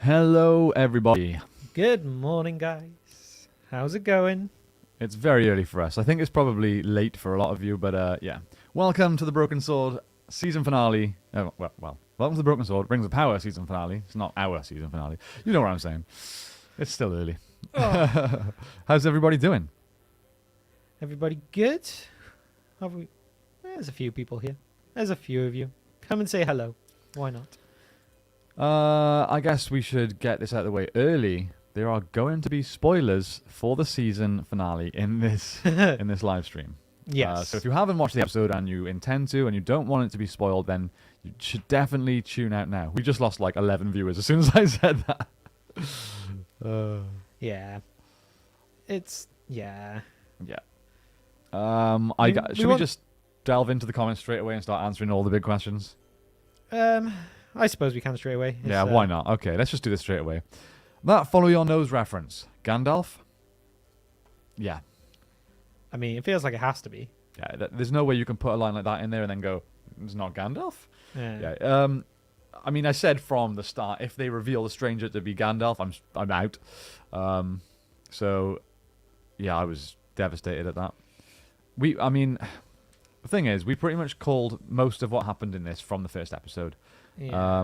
Hello, everybody. Good morning, guys. How's it going? It's very early for us. I think it's probably late for a lot of you, but yeah. Welcome to the Broken Sword season finale. Welcome to the Broken Sword Rings of Power season finale. It's not our season finale. You know what I'm saying. It's still early. Oh. How's everybody doing? Everybody good? There's a few people here. There's a few of you. Come and say hello. Why not? I guess we should get this out of the way early. There are going to be spoilers for the season finale in this in this live stream. Yes. So if you haven't watched the episode and you intend to and you don't want it to be spoiled, then you should definitely tune out now. We just lost like 11 viewers as soon as I said that. Yeah. Yeah. Should we just delve into the comments straight away and start answering all the big questions? I suppose we can straight away. Yeah, why not? Okay, let's just do this straight away. That follow your nose reference. Gandalf? Yeah. I mean, it feels like it has to be. Yeah, there's no way you can put a line like that in there and then go, it's not Gandalf? Yeah. I mean, I said from the start, if they reveal the stranger to be Gandalf, I'm out. So, yeah, I was devastated at that. The thing is, we pretty much called most of what happened in this from the first episode. Yeah.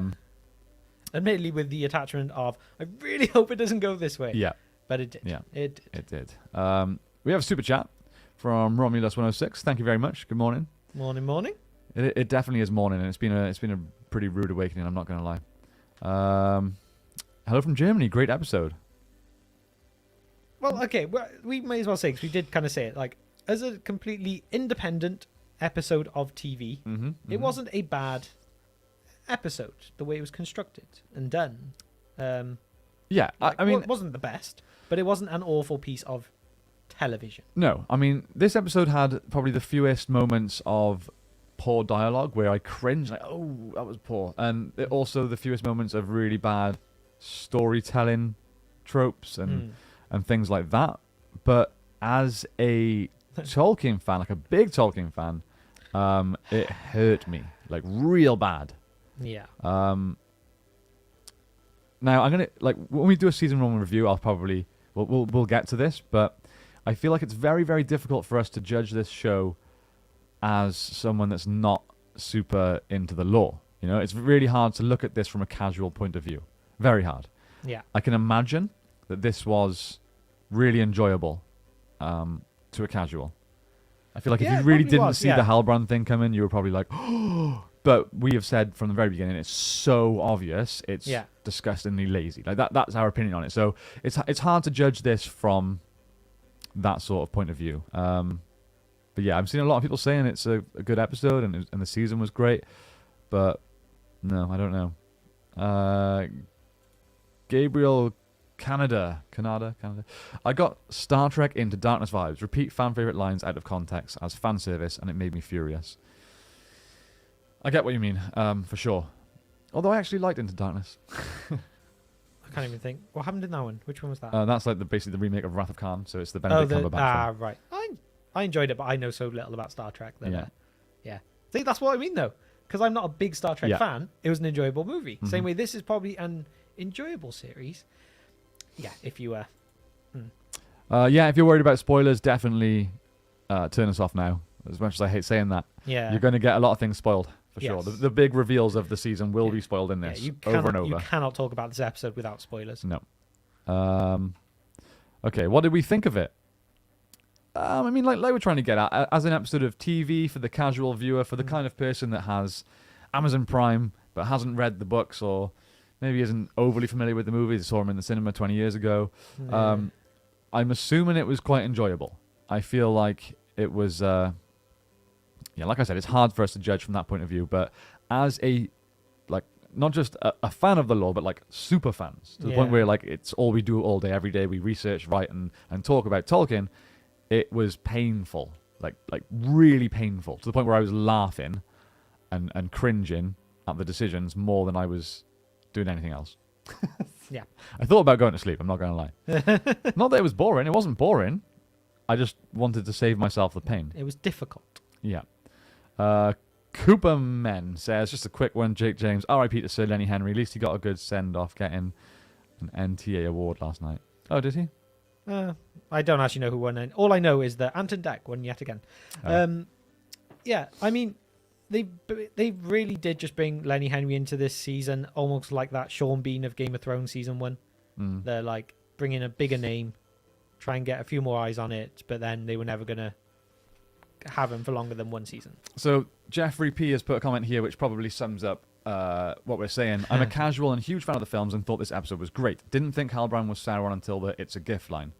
Admittedly, with the attachment of, I really hope it doesn't go this way. Yeah. But it did. Yeah. It did. It did. We have a super chat from Romulus106. Thank you very much. Good morning. Morning. It definitely is morning, and it's been a pretty rude awakening, I'm not going to lie. Hello from Germany. Great episode. Well, okay. We may as well say, because we did kind of say it, like, as a completely independent episode of TV, it wasn't a bad episode, the way it was constructed and done. Yeah, I mean... It wasn't the best, but it wasn't an awful piece of television. No, I mean, this episode had probably the fewest moments of poor dialogue where I cringed, like, oh, that was poor. And also the fewest moments of really bad storytelling tropes and things like that. But as a Tolkien fan, like a big Tolkien fan, it hurt me, like, real bad. Yeah. Now I'm gonna, like, when we do a season 1 review, I'll probably we'll get to this, but I feel like it's very, very difficult for us to judge this show as someone that's not super into the lore. You know, it's really hard to look at this from a casual point of view. Very hard. Yeah. I can imagine that this was really enjoyable to a casual. I feel like if you really didn't see the Halbrand thing coming, you were probably like, oh. But we have said from the very beginning, it's so obvious, it's disgustingly lazy. Like that's our opinion on it. So it's hard to judge this from that sort of point of view. But yeah, I'm seeing a lot of people saying it's a good episode and the season was great. But no, I don't know. Gabriel Canada. I got Star Trek Into Darkness vibes. Repeat fan favorite lines out of context as fan service, and it made me furious. I get what you mean, for sure. Although I actually liked Into Darkness. I can't even think. What happened in that one? Which one was that? That's like basically the remake of Wrath of Khan, so it's the Benedict Cumberbatch one. Right. I enjoyed it, but I know so little about Star Trek. Yeah. Yeah. See, that's what I mean, though. Because I'm not a big Star Trek fan. It was an enjoyable movie. Same way this is probably an enjoyable series. Yeah, if you were... if you're worried about spoilers, definitely turn us off now. As much as I hate saying that. Yeah. You're going to get a lot of things spoiled, for sure. The big reveals of the season will be spoiled in this, over and over. You cannot talk about this episode without spoilers. No. Okay, what did we think of it? I mean, like we're trying to get at, as an episode of TV for the casual viewer, for the kind of person that has Amazon Prime but hasn't read the books or maybe isn't overly familiar with the movies, saw them in the cinema 20 years ago. Yeah. I'm assuming it was quite enjoyable. I feel like it was... like I said, it's hard for us to judge from that point of view, but as a, like, not just a fan of the lore, but like super fans, to the point where like it's all we do all day, every day, we research, write, and talk about Tolkien, it was painful, like really painful, to the point where I was laughing and cringing at the decisions more than I was doing anything else. Yeah. I thought about going to sleep, I'm not going to lie. Not that it was boring, it wasn't boring. I just wanted to save myself the pain. It was difficult. Yeah. Cooperman says, just a quick one, Jake James, R.I.P. to Sir Lenny Henry. At least he got a good send-off getting an NTA award last night. Oh, did he? I don't actually know who won. All I know is that Ant and Dec won yet again. Oh. Yeah, I mean, they really did just bring Lenny Henry into this season, almost like that Sean Bean of Game of Thrones season 1. They're like bringing a bigger name, try and get a few more eyes on it, but then they were never gonna have him for longer than one season. So Jeffrey P has put a comment here which probably sums up what we're saying. I'm a casual and huge fan of the films and thought this episode was great. Didn't think Halbrand was Sauron until the "it's a gift" line.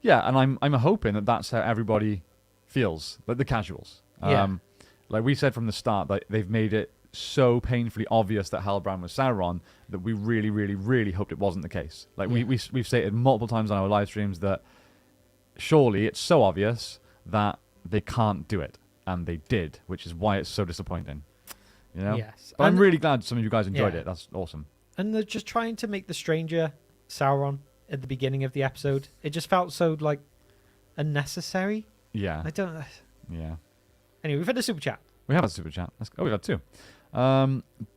Yeah, and I'm hoping that that's how everybody feels, like the casuals. Like we said from the start, that they've made it so painfully obvious that Halbrand was Sauron that we really, really, really hoped it wasn't the case. Like we've stated multiple times on our live streams that surely it's so obvious that they can't do it, and they did, which is why it's so disappointing. You know? Yes. But I'm really glad some of you guys enjoyed it. That's awesome. And they're just trying to make the stranger Sauron at the beginning of the episode. It just felt so like unnecessary. Yeah. I don't. Yeah. Anyway, we've had a super chat. We have a super chat. We've had 2.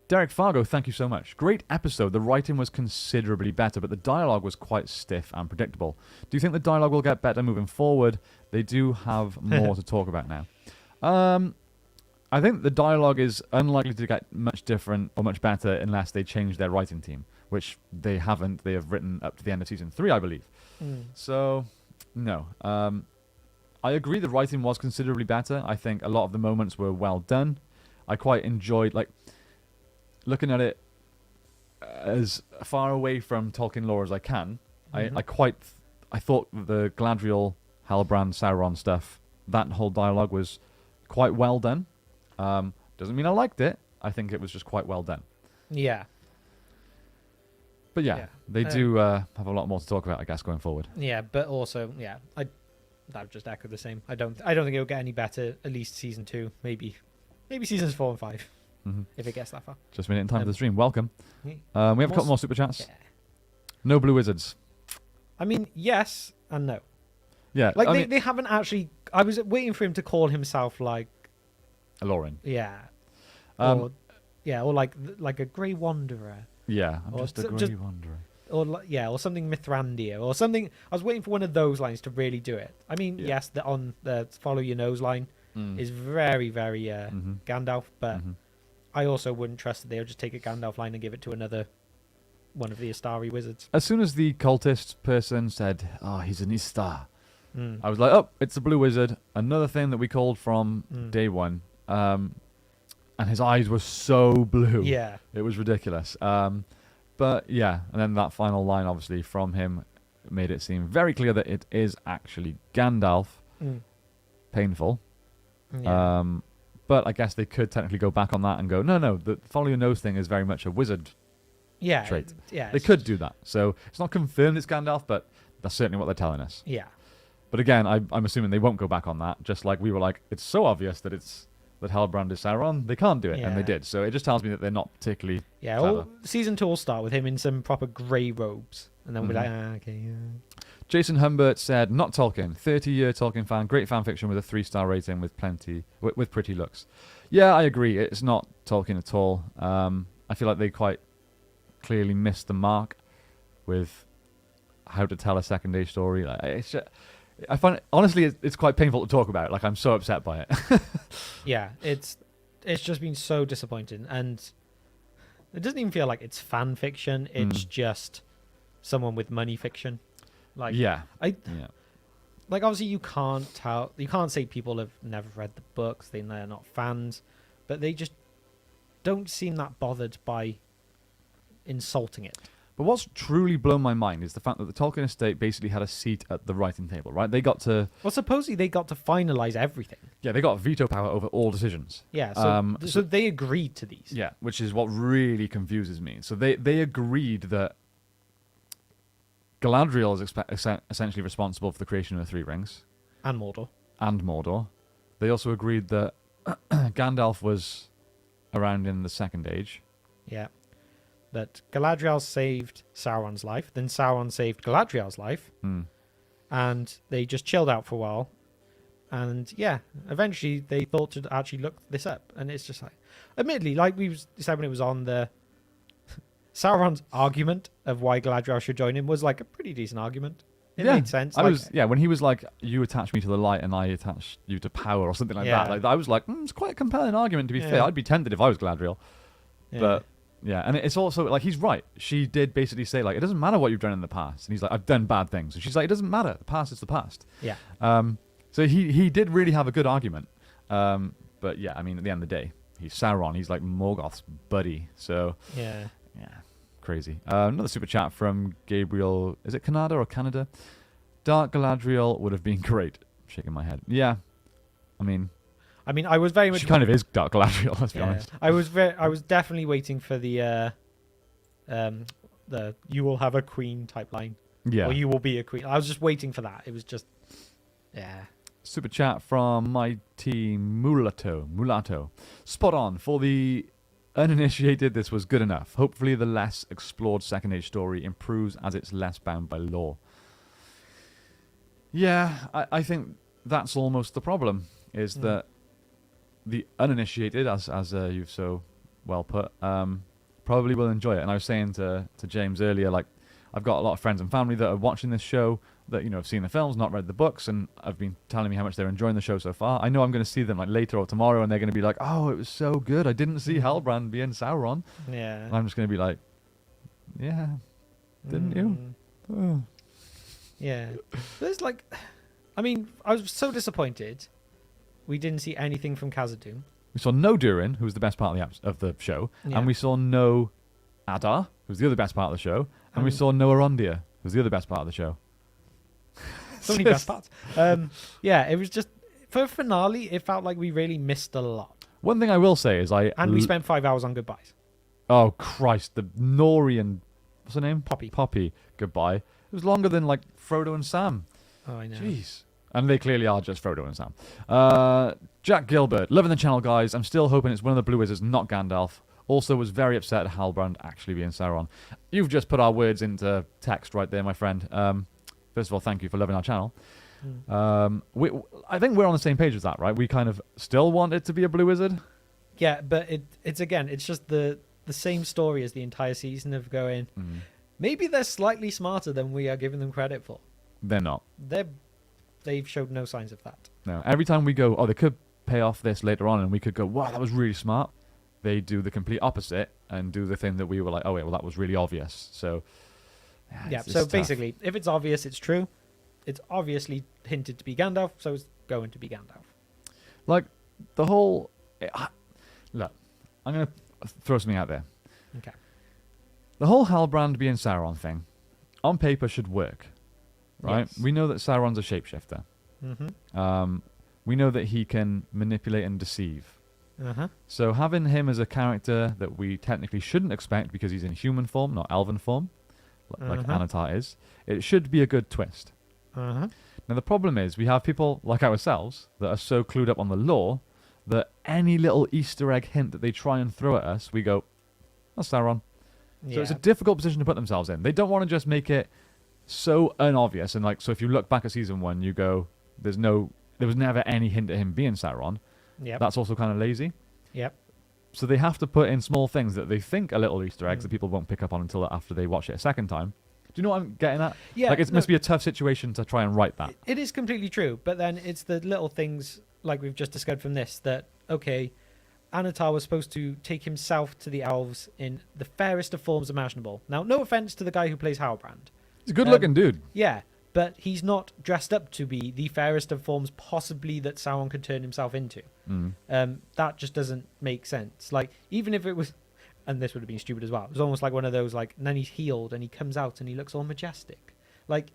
Derek Fargo, thank you so much. Great episode. The writing was considerably better, but the dialogue was quite stiff and predictable. Do you think the dialogue will get better moving forward? They do have more to talk about now. I think the dialogue is unlikely to get much different or much better unless they change their writing team, which they haven't. They have written up to the end of season 3, I believe. So, no. I agree the writing was considerably better. I think a lot of the moments were well done. I quite enjoyed, like, looking at it as far away from Tolkien lore as I can. I thought the Galadriel, Halbrand, Sauron stuff, that whole dialogue was quite well done. Doesn't mean I liked it. I think it was just quite well done. Yeah. But they do have a lot more to talk about, I guess, going forward. Yeah, but also, I would just echo the same. I don't think it'll get any better. At least season 2, maybe seasons 4 and 5, if it gets that far. Just a minute in time for the stream. Welcome. We have a couple more super chats. Yeah. No blue wizards. I mean, yes and no. Yeah, like they haven't actually. I was waiting for him to call himself like Alorin. Yeah. Or like a Grey Wanderer. Yeah, I'm just a Grey Wanderer. Or something Mithrandir, or something. I was waiting for one of those lines to really do it. I mean, yes, the follow your nose line is very, very Gandalf, but I also wouldn't trust that they'll just take a Gandalf line and give it to another one of the Istari wizards. As soon as the cultist person said, "Oh, he's an Istar," I was like, "Oh, it's a blue wizard." Another thing that we called from day one, and his eyes were so blue. Yeah, it was ridiculous. But yeah, and then that final line, obviously, from him made it seem very clear that it is actually Gandalf. Painful. Yeah. But I guess they could technically go back on that and go, no, the follow your nose thing is very much a wizard trait. Yeah, they could do that. So it's not confirmed it's Gandalf, but that's certainly what they're telling us. Yeah. But again, I'm assuming they won't go back on that. Just like we were like, it's so obvious that Halbrand is Sauron, they can't do it, and they did. So it just tells me that they're not particularly clever. Season 2 will start with him in some proper grey robes, and then we'll be like, okay. Jason Humbert said, not Tolkien, 30-year Tolkien fan, great fan fiction with a 3-star rating with with pretty looks. Yeah, I agree. It's not Tolkien at all. I feel like they quite clearly missed the mark with how to tell a second-age story. Like, it's just, I find it, honestly, it's quite painful to talk about. Like, I'm so upset by it. Yeah, it's just been so disappointing, and it doesn't even feel like it's fan fiction. It's just someone with money fiction. Like, like obviously you can't say people have never read the books, they're not fans, but they just don't seem that bothered by insulting it. But what's truly blown my mind is the fact that the Tolkien estate basically had a seat at the writing table, right? They got to... Well, supposedly they got to finalize everything. Yeah, they got veto power over all decisions. Yeah, so they agreed to these. Yeah, which is what really confuses me. So they agreed that Galadriel is essentially responsible for the creation of the Three Rings. And Mordor. They also agreed that Gandalf was around in the Second Age. Yeah. That Galadriel saved Sauron's life, then Sauron saved Galadriel's life, and they just chilled out for a while. And yeah, eventually they thought to actually look this up, and it's just like, admittedly, like we said when it was on the Sauron's argument of why Galadriel should join him was like a pretty decent argument. It made sense. When he was like, "You attach me to the light, and I attach you to power," or something like that. Like I was like, "It's quite a compelling argument." To be fair, I'd be tempted if I was Galadriel. Yeah. But yeah, and it's also like he's right. She did basically say like, "It doesn't matter what you've done in the past," and he's like, "I've done bad things," and she's like, "It doesn't matter. The past is the past." Yeah. So he did really have a good argument. But yeah, I mean, at the end of the day, he's Sauron. He's like Morgoth's buddy. So yeah. Crazy. Another super chat from Gabriel. Is it Canada or Canada? Dark Galadriel would have been great. Shaking my head. Yeah. I mean, I was very much. She kind of is Dark Galadriel. Let's be honest. I was definitely waiting for the "you will have a queen" type line. Yeah. Or "you will be a queen." I was just waiting for that. It was just, yeah. Super chat from Mighty Mulatto. Spot on. For the uninitiated, this was good enough. Hopefully the less explored Second Age story improves as it's less bound by lore. Yeah, I think that's almost the problem, is that the uninitiated, as you've so well put, probably will enjoy it. And I was saying to James earlier, like, I've got a lot of friends and family that are watching this show that, have seen the films, not read the books, and have been telling me how much they're enjoying the show so far. I know I'm going to see them like later or tomorrow, and they're going to be like, "Oh, it was so good. I didn't see Halbrand being Sauron." Yeah. And I'm just going to be like, "Yeah, didn't you?" Oh. Yeah. There's like, I was so disappointed we didn't see anything from Khazad-dûm. We saw no Durin, who was the best part of the show, and we saw no Adar, who was the other best part of the show, and we saw no Arondir, who was the other best part of the show. So many best parts. It was just, for a finale, it felt like we really missed a lot. One thing I will say is we spent 5 hours on goodbyes. Oh, Christ. The Nori and... What's her name? Poppy. Goodbye. It was longer than, like, Frodo and Sam. Oh, I know. Jeez. And they clearly are just Frodo and Sam. Jack Gilbert. Loving the channel, guys. I'm still hoping it's one of the Blue Wizards, not Gandalf. Also was very upset at Halbrand actually being Sauron. You've just put our words into text right there, my friend. First of all, thank you for loving our channel. I think we're on the same page with that, right? We kind of still want it to be a Blue Wizard. Yeah, but it's just the same story as the entire season of going, maybe they're slightly smarter than we are giving them credit for. They're not. They've showed no signs of that. No. Every time we go, they could pay off this later on, and we could go, wow, that was really smart. They do the complete opposite and do the thing that we were like, oh, wait, well, that was really obvious. So... Yeah, so basically, if it's obvious, it's true. It's obviously hinted to be Gandalf, so it's going to be Gandalf. Like, the whole... Look, I'm going to throw something out there. Okay. The whole Halbrand being Sauron thing, on paper, should work. Right? Yes. We know that Sauron's a shapeshifter. We know that he can manipulate and deceive. So having him as a character that we technically shouldn't expect because he's in human form, not elven form, like Anatar is, it should be a good twist. Now the problem is we have people like ourselves that are so clued up on the lore that any little Easter egg hint that they try and throw at us, we go, that's Sauron. So it's a difficult position to put themselves in. They don't want to just make it so unobvious, and like, so if you look back at season 1, you go, there was never any hint at him being Sauron. That's also kind of lazy. So they have to put in small things that they think are little Easter eggs that people won't pick up on until after they watch it a second time. Do you know what I'm getting at? Yeah. Like, it must be a tough situation to try and write that. It is completely true, but then it's the little things, like we've just discovered from this, that, okay, Anatar was supposed to take himself to the elves in the fairest of forms imaginable. Now, no offense to the guy who plays Halbrand. He's a good-looking dude. Yeah, but he's not dressed up to be the fairest of forms possibly that Sauron could turn himself into. That just doesn't make sense. Like, even if it was, and this would have been stupid as well, it was almost like one of those, like, and then he's healed and he comes out and he looks all majestic. Like,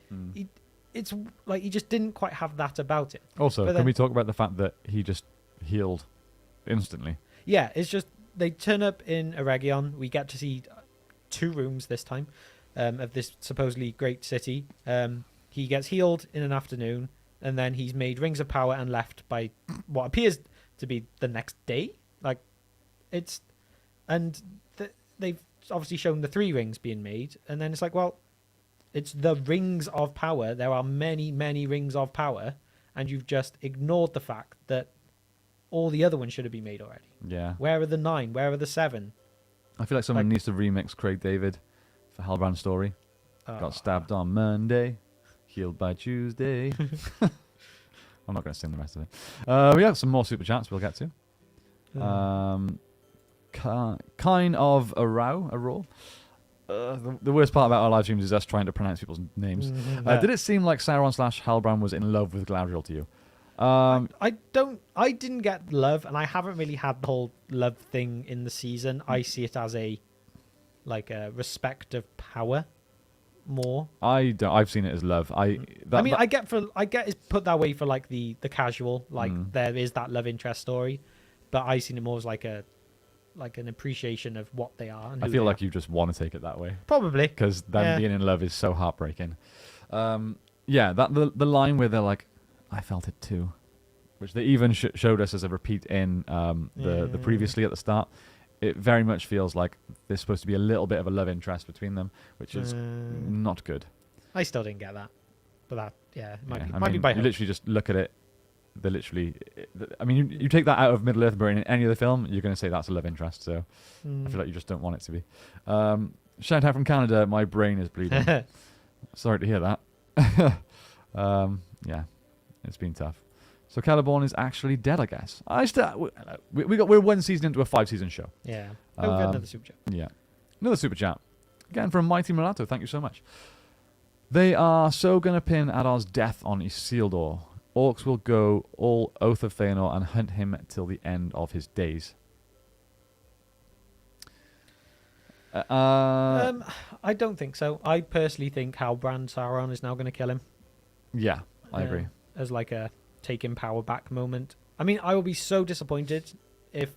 it's like he just didn't quite have that about him. Also, can we talk about the fact that he just healed instantly? Yeah, it's just, they turn up in Eregion. We get to see 2 rooms this time of this supposedly great city. He gets healed in an afternoon, and then he's made rings of power and left by what appears to be the next day. Like, it's... And they've obviously shown the 3 rings being made, and then it's like, well, it's the rings of power. There are many, many rings of power, and you've just ignored the fact that all the other ones should have been made already. Yeah. Where are the 9? Where are the 7? I feel like someone needs to remix Craig David for Halbrand's story. Got stabbed on Monday, healed by Tuesday. I'm not going to sing the rest of it. We have some more super chats we'll get to. Kind of a row. The worst part about our live streams is us trying to pronounce people's names. Did it seem like Sauron / Halbrand was in love with Galadriel to you? I didn't get love, and I haven't really had the whole love thing in the season. I see it as a respect of power more. I've seen it as love. I get it's put that way for like the casual, there is that love interest story, but I've seen it more as like an appreciation of what they are. And I feel like you just want to take it that way, probably, because them being in love is so heartbreaking. The line where they're like, I felt it too, which they even showed us as a repeat in the previously at the start. It very much feels like there's supposed to be a little bit of a love interest between them, which is not good. I still didn't get that, but that might be by you literally just look at it. They're literally, I mean, you take that out of Middle Earth, but in any other film, you're going to say that's a love interest. So I feel like you just don't want it to be. Shout out from Canada, my brain is bleeding. Sorry to hear that. It's been tough. So Celeborn is actually dead, I guess. We're 1 season into a 5-season show. Yeah. We've got another super chat. Yeah. Another super chat. Again from Mighty Mulatto. Thank you so much. They are so going to pin Adar's death on Isildur. Orcs will go all Oath of Feanor and hunt him till the end of his days. I don't think so. I personally think Halbrand Sauron is now going to kill him. Yeah, I agree. As like a taking power back moment. I mean, I will be so disappointed if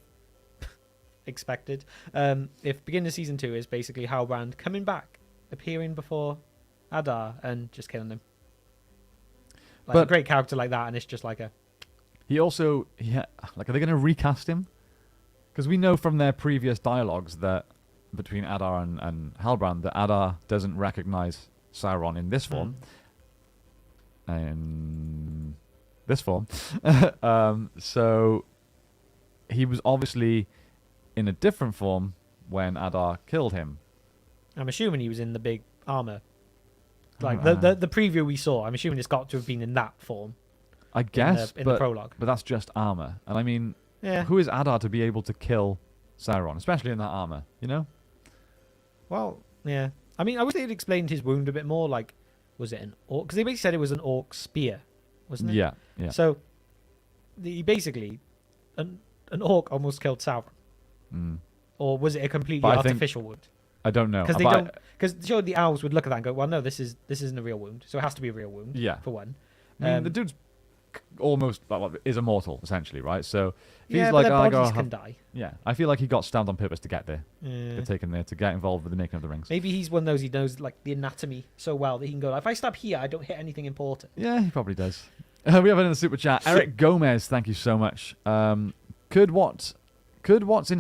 if beginning of season 2 is basically Halbrand coming back, appearing before Adar and just killing him. Like a great character like that, and it's just like a... are they going to recast him? Because we know from their previous dialogues that between Adar and Halbrand that Adar doesn't recognize Sauron in this form. So he was obviously in a different form when Adar killed him. I'm assuming he was in the big armor. Like the preview we saw, I'm assuming it's got to have been in that form. I guess, in the prologue. But that's just armor. And I mean, who is Adar to be able to kill Sauron, especially in that armor, you know? Well, yeah. I mean, I wish they had explained his wound a bit more. Like, was it an orc? Because they basically said it was an orc spear, wasn't it? Yeah. So, basically, an orc almost killed Sauron. Or was it a completely artificial wound? I don't know. Because sure, the owls would look at that and go, well, no, this isn't a real wound. So it has to be a real wound, for one. I mean, the dude's almost is immortal, essentially, right? So he's like, but their bodies can die. Yeah, I feel like he got stabbed on purpose to get there. Get taken there to get involved with the making of the rings. Maybe he's one of those, he knows like the anatomy so well that he can go, if I stab here, I don't hit anything important. Yeah, he probably does. We have another super chat. Eric Gomez, thank you so much. Could what's in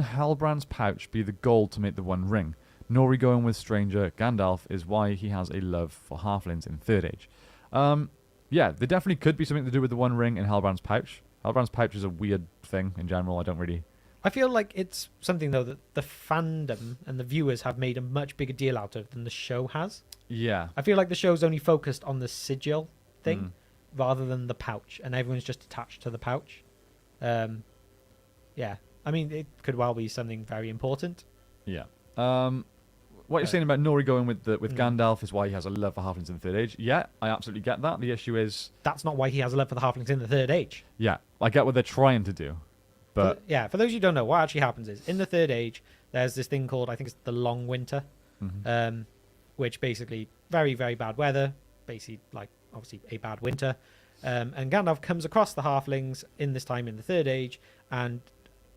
Halbrand's pouch be the gold to make the One Ring? Nori going with Stranger Gandalf is why he has a love for halflings in Third Age. Yeah, there definitely could be something to do with the One Ring in Halbrand's pouch. Halbrand's pouch is a weird thing in general. I feel like it's something, though, that the fandom and the viewers have made a much bigger deal out of than the show has. Yeah. I feel like the show's only focused on the sigil thing rather than the pouch, and everyone's just attached to the pouch. Yeah. I mean, it could well be something very important. Yeah. What you're saying about Nori going with Gandalf is why he has a love for halflings in the Third Age. Yeah, I absolutely get that. The issue is... That's not why he has a love for the halflings in the Third Age. Yeah, I get what they're trying to do. But for those who don't know, what actually happens is, in the Third Age, there's this thing called, I think it's the Long Winter, which basically, very, very bad weather, basically, like, obviously, a bad winter. And Gandalf comes across the halflings in this time in the Third Age and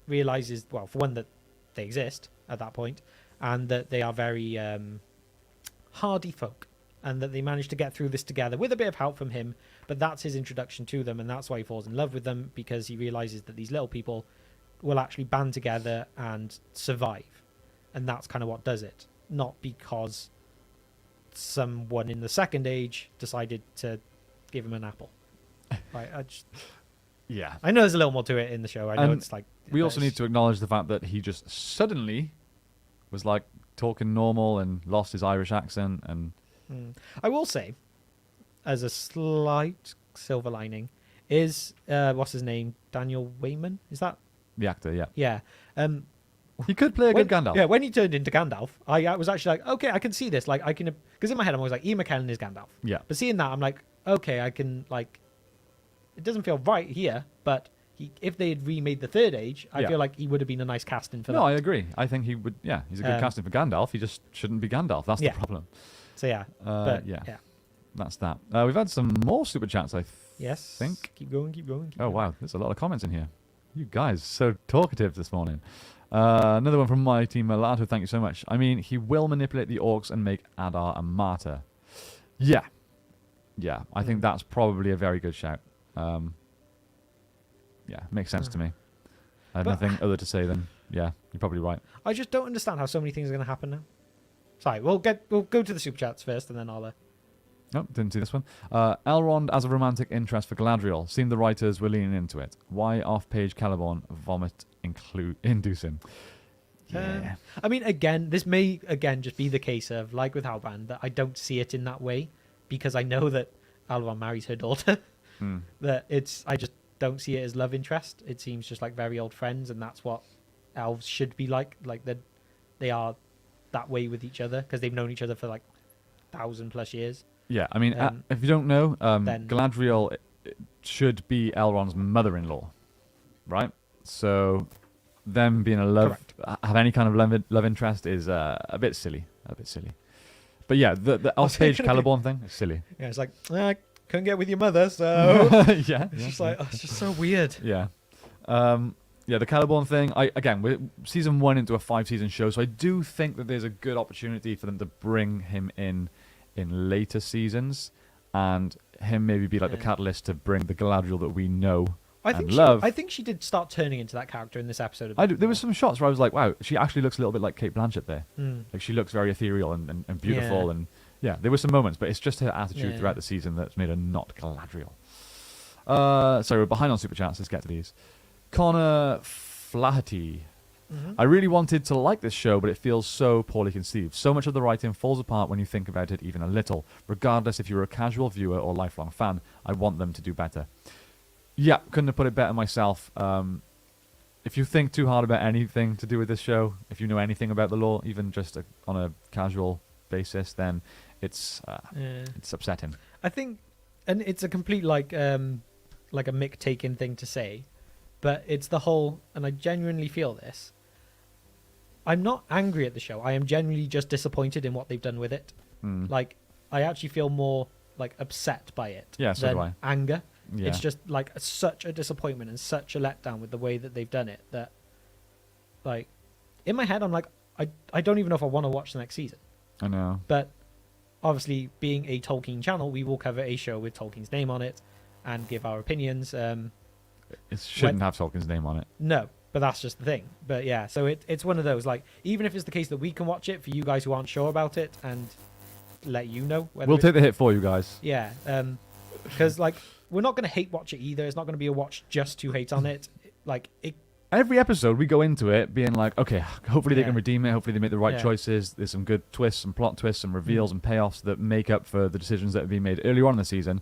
realizes, well, for one, that they exist at that point, and that they are very hardy folk, and that they managed to get through this together with a bit of help from him. But that's his introduction to them, and that's why he falls in love with them, because he realizes that these little people will actually band together and survive. And that's kind of what does it. Not because someone in the Second Age decided to give him an apple. Right? Yeah. I know there's a little more to it in the show. I know it's like... We also need to acknowledge the fact that he just suddenly was like talking normal and lost his Irish accent. And I will say, as a slight silver lining, is what's his name? Daniel Wayman? Is that the actor? Yeah. Yeah. He could play a good Gandalf. Yeah, when he turned into Gandalf, I was actually like, okay, I can see this. Like, I can, because in my head I'm always like, Ian McKellen is Gandalf. Yeah. But seeing that, I'm like, okay, I can like. It doesn't feel right here, but if they had remade the Third Age, I feel like he would have been a nice casting for that. No, I agree. I think he would. Yeah, he's a good casting for Gandalf. He just shouldn't be Gandalf. That's the problem. So yeah. Yeah. That's that. We've had some more super chats. I think. Keep going. Keep going. Wow, there's a lot of comments in here. You guys so talkative this morning. Another one from my team, Malato. Thank you so much. I mean, he will manipulate the orcs and make Adar a martyr. Yeah. Yeah, I think that's probably a very good shout. Yeah, makes sense to me. I have nothing other to say than, yeah, you're probably right. I just don't understand how so many things are going to happen now. Sorry, we'll go to the super chats first, and then I'll... Oh, didn't see this one. Elrond as a romantic interest for Galadriel. Seemed the writers were leaning into it. Why off-page Celeborn vomit inducing? Yeah. I mean, again, this may just be the case of, like with Halbrand, that I don't see it in that way, because I know that Elrond marries her daughter. That I just don't see it as love interest. It seems just like very old friends, and that's what elves should be like. Like they are that way with each other because they've known each other for like 1,000+ years. Yeah, I mean, if you don't know, Galadriel should be Elrond's mother-in-law, right? So them being have any kind of love interest is a bit silly. But yeah, the off-page Celeborn thing is silly. Yeah, it's like, couldn't get with your mother, so it's just like, it's just so weird. Yeah. Yeah, the Celeborn thing, we're season 1 into a 5-season show, so I do think that there's a good opportunity for them to bring him in later seasons, and him maybe be like the catalyst to bring the Galadriel that we know and love. I think she did start turning into that character in this episode. There were some shots where I was like, wow, she actually looks a little bit like Cate Blanchett there. Like, she looks very ethereal and beautiful, and yeah, there were some moments, but it's just her attitude throughout the season that's made her not Galadriel. Sorry, we're behind on super chats. Let's get to these. Connor Flaherty. I really wanted to like this show, but it feels so poorly conceived. So much of the writing falls apart when you think about it even a little. Regardless if you're a casual viewer or lifelong fan, I want them to do better. Yeah, couldn't have put it better myself. If you think too hard about anything to do with this show, if you know anything about the lore, even just on a casual basis, then it's upsetting. I think, and it's a complete like a Mick taken thing to say, but it's the whole, and I genuinely feel this. I'm not angry at the show. I am genuinely just disappointed in what they've done with it. Like, I actually feel more like upset by it than anger. Yeah. It's just like such a disappointment and such a letdown with the way that they've done it that, like, in my head I'm like, I don't even know if I want to watch the next season. I know. But obviously, being a Tolkien channel, we will cover a show with Tolkien's name on it and give our opinions. It shouldn't have Tolkien's name on it. No, but that's just the thing. But yeah, so it's one of those, like, even if it's the case that we can watch it for you guys who aren't sure about it and let you know. We'll take the hit for you guys. Yeah, because, like, we're not going to hate watch it either. It's not going to be a watch just to hate on it. Like, every episode we go into it being like, okay, hopefully they can redeem it. Hopefully they make the right choices. There's some good twists and plot twists and reveals and payoffs that make up for the decisions that have been made earlier on in the season.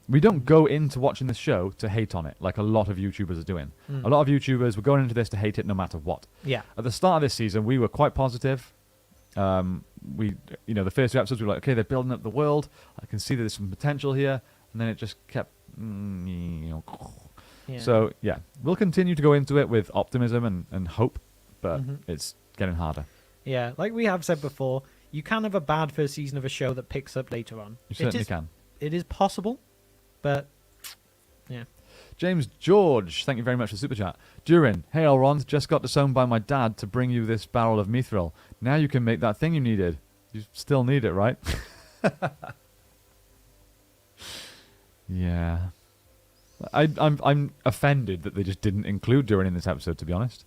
We don't go into watching this show to hate on it like a lot of YouTubers are doing. A lot of YouTubers were going into this to hate it no matter what. Yeah. At the start of this season, we were quite positive. The first 2 episodes we were like, okay, they're building up the world. I can see that there's some potential here. And then it just kept, So, yeah, we'll continue to go into it with optimism and hope, but it's getting harder. Yeah, like we have said before, you can have a bad first season of a show that picks up later on. You certainly can. It is possible, but, yeah. James George, thank you very much for the super chat. Durin, hey Elrond, just got disowned by my dad to bring you this barrel of mithril. Now you can make that thing you needed. You still need it, right? Yeah, I'm offended that they just didn't include Durin in this episode, to be honest.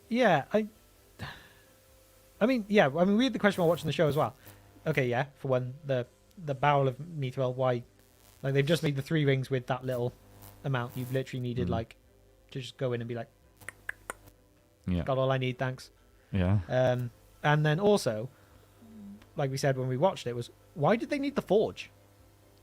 Yeah, I mean, we had the question while watching the show as well. Okay, yeah, for one, the barrel of mithril, why? Like, they've just made the 3 rings with that little amount. You've literally needed, like, to just go in and be like, got all I need, thanks. Yeah. And then also, like we said when we watched it, was why did they need the forge?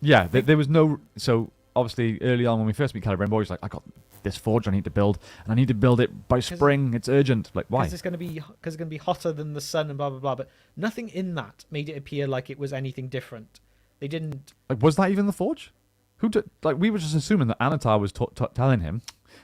Yeah, there was no... So, obviously, early on when we first meet Celebrimbor, he's like, I got this forge I need to build, and I need to build it by spring. It's urgent. Like, why? Because it's going to be hotter than the sun and blah, blah, blah. But nothing in that made it appear like it was anything different. They didn't... Like, was that even the forge? We were just assuming that Anatar was telling him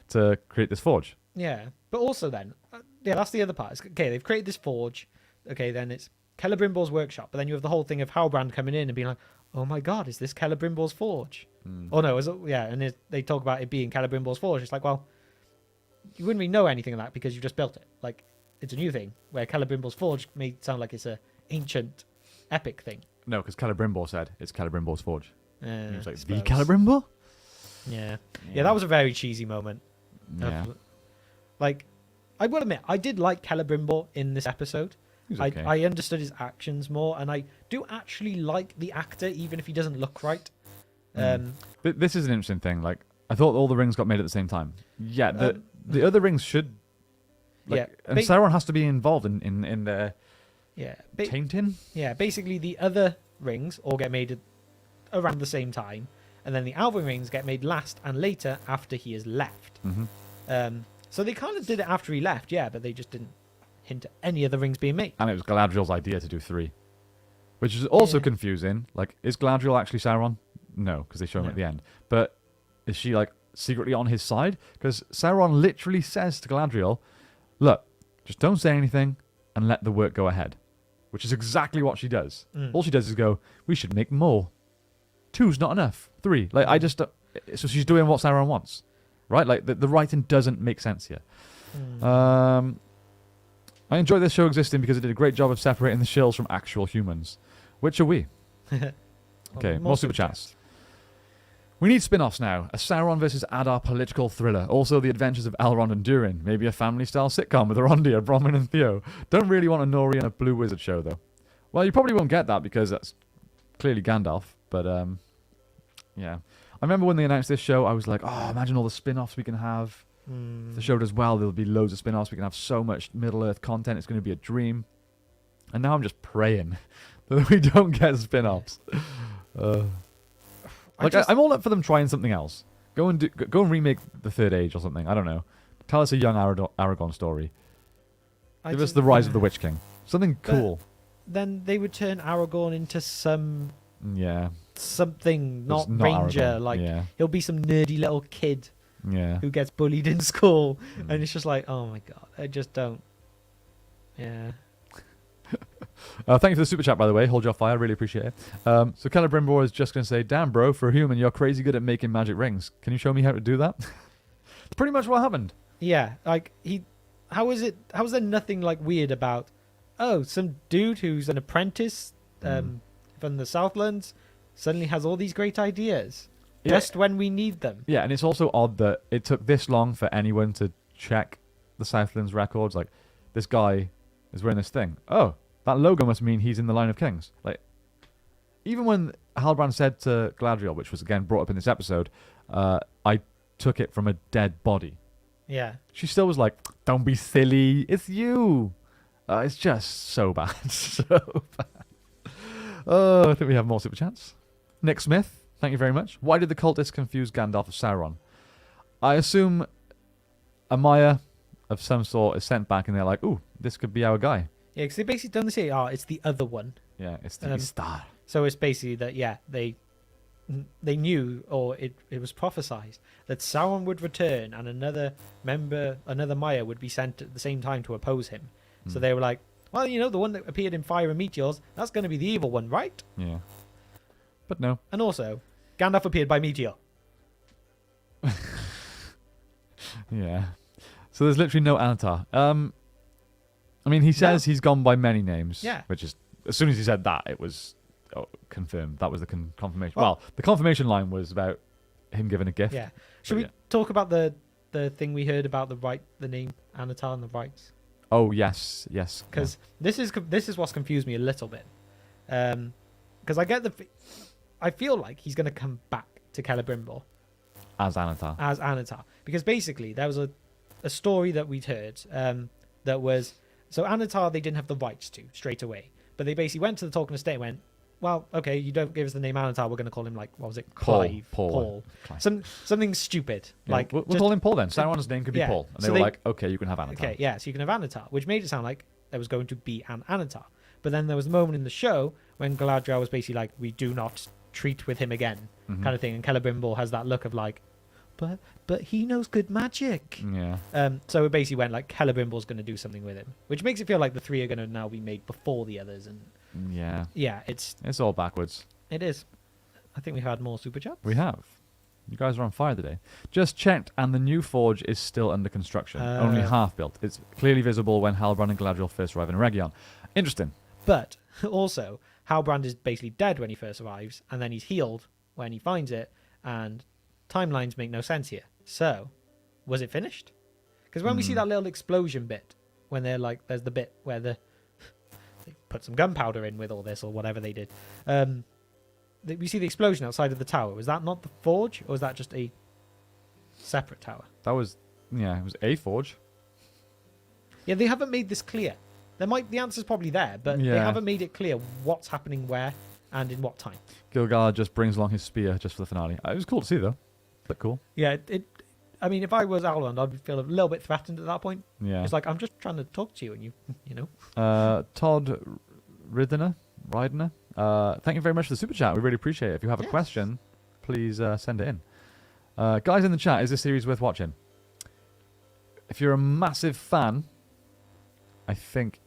to create this forge. Yeah, but also then... that's the other part. Okay, they've created this forge. Okay, then it's Celebrimbor's workshop. But then you have the whole thing of Halbrand coming in and being like, oh my god, is this Celebrimbor's forge? Oh no, and they talk about it being Celebrimbor's forge. It's like, well, you wouldn't really know anything of that because you just built it. Like, it's a new thing, where Celebrimbor's forge may sound like it's a ancient, epic thing. No, because Celebrimbor said it's Celebrimbor's forge. And he was like, the suppose. Celebrimbor? Yeah, that was a very cheesy moment. Yeah. Like, I will admit, I did like Celebrimbor in this episode. Okay. I understood his actions more, and I do actually like the actor, even if he doesn't look right. This is an interesting thing. Like, I thought all the rings got made at the same time. Yeah, the other rings should... and Sauron has to be involved in their tainting? Yeah, basically the other rings all get made around the same time, and then the Alvin rings get made last and later after he has left. So they kind of did it after he left, but they just didn't hint at any of the rings being made. And it was Galadriel's idea to do 3. Which is also confusing. Like, is Galadriel actually Sauron? No, because they show him at the end. But is she, like, secretly on his side? Because Sauron literally says to Galadriel, look, just don't say anything and let the work go ahead. Which is exactly what she does. All she does is go, we should make more. 2's not enough. 3. Like, so she's doing what Sauron wants. Right? Like, the writing doesn't make sense here. I enjoy this show existing because it did a great job of separating the shills from actual humans. Which are we? Okay, more super chats. We need spin-offs now. A Sauron versus Adar political thriller. Also, the adventures of Elrond and Durin. Maybe a family-style sitcom with Arondir, Bronwyn and Theo. Don't really want a Nori and a Blue Wizard show, though. Well, you probably won't get that because that's clearly Gandalf. But, yeah. I remember when they announced this show, I was like, oh, imagine all the spin-offs we can have. If the show does well, there'll be loads of spin-offs. We can have so much Middle-earth content. It's going to be a dream. And now I'm just praying that we don't get spin-offs. I'm all up for them trying something else. Go and remake the Third Age or something. I don't know. Tell us a young Aragorn story. Give us the Rise of the Witch King. Something cool. Then they would turn Aragorn into something not Ranger. Aragorn. Like he'll be some nerdy little kid. Yeah. Who gets bullied in school, and it's just like, oh my god, I just don't. Yeah. Thank you for the super chat, by the way. Hold your fire, really appreciate it. So Celebrimbor is just going to say, damn, bro, for a human, you're crazy good at making magic rings. Can you show me how to do that? That's pretty much what happened. Yeah, like how is there nothing like weird about? Oh, some dude who's an apprentice from the Southlands suddenly has all these great ideas. Just when we need them. Yeah, and it's also odd that it took this long for anyone to check the Southlands records. Like, this guy is wearing this thing. Oh, that logo must mean he's in the line of kings. Like, even when Halbrand said to Galadriel, which was again brought up in this episode, I took it from a dead body. Yeah. She still was like, don't be silly, it's you. It's just so bad. So bad. I think we have more super chats. Nick Smith. Thank you very much. Why did the cultists confuse Gandalf with Sauron? I assume a Maya of some sort is sent back and they're like, ooh, this could be our guy. Yeah, because they basically don't say, it's the other one. Yeah, it's the star. So it's basically that, they knew, or it was prophesized, that Sauron would return and another Maya would be sent at the same time to oppose him. So they were like, well, the one that appeared in Fire and Meteors, that's going to be the evil one, right? Yeah. But no. And also, Gandalf appeared by meteor. Yeah. So there's literally no Anatar. I mean, he says he's gone by many names. Yeah. Which is, as soon as he said that, it was confirmed. That was the confirmation. Well, the confirmation line was about him giving a gift. Yeah. Should we talk about the thing we heard about the name Anatar and the rights? Oh, yes. Because this is what's confused me a little bit. Because I feel like he's going to come back to Celebrimbor. As Anatar. Because basically, there was a story that we'd heard that was So Anatar, they didn't have the rights to straight away. But they basically went to the Tolkien estate and went, well, okay, you don't give us the name Anatar, we're going to call him, like, what was it? Clive? Paul. Something stupid. Yeah, like we'll call him Paul then. Sauron's name could be Paul. And they were like, okay, you can have Anatar. Okay, yeah, so you can have Anatar, which made it sound like there was going to be an Anatar. But then there was a moment in the show when Galadriel was basically like, we do not treat with him again, kind of thing. And Celebrimbor has that look of like, but he knows good magic. Yeah. So it basically went like Celebrimbor's going to do something with him, which makes it feel like the three are going to now be made before the others. And yeah, it's all backwards. It is. I think we've had more super chats. We have. You guys are on fire today. Just checked, and the new forge is still under construction. Only half built. It's clearly visible when Halbrand and Galadriel first arrive in Eregion. Interesting. But also, Halbrand is basically dead when he first arrives, and then he's healed when he finds it, and timelines make no sense here. So, was it finished? Because when we see that little explosion bit, when they're like, there's the bit where they put some gunpowder in with all this or whatever they did. We see the explosion outside of the tower. Was that not the forge, or was that just a separate tower? That was, it was a forge. Yeah, they haven't made this clear. The answer's probably there, but they haven't made it clear what's happening where and in what time. Gil-galad just brings along his spear just for the finale. It was cool to see, though. Looked cool. Yeah, I mean, if I was Elrond, I'd feel a little bit threatened at that point. Yeah. It's like, I'm just trying to talk to you, and you know. Todd Ridner, thank you very much for the super chat. We really appreciate it. If you have a question, please send it in. Guys in the chat, is this series worth watching? If you're a massive fan, I think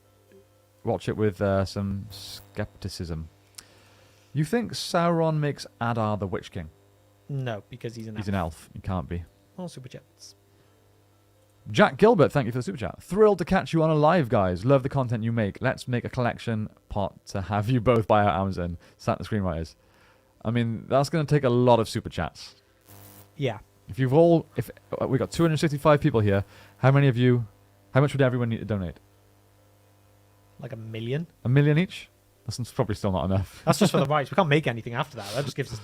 watch it with some skepticism. You think Sauron makes Adar the Witch King? No, because he's an elf. He's an elf. He can't be. All super chats. Jack Gilbert, thank you for the super chat. Thrilled to catch you on a live, guys. Love the content you make. Let's make a collection pot to have you both buy out Amazon. Santa Screenwriters. I mean, that's going to take a lot of super chats. Yeah. If we got 265 people here, how much would everyone need to donate? Like 1 million? 1 million each? That's probably still not enough. That's just for the rights. We can't make anything after that. That just gives us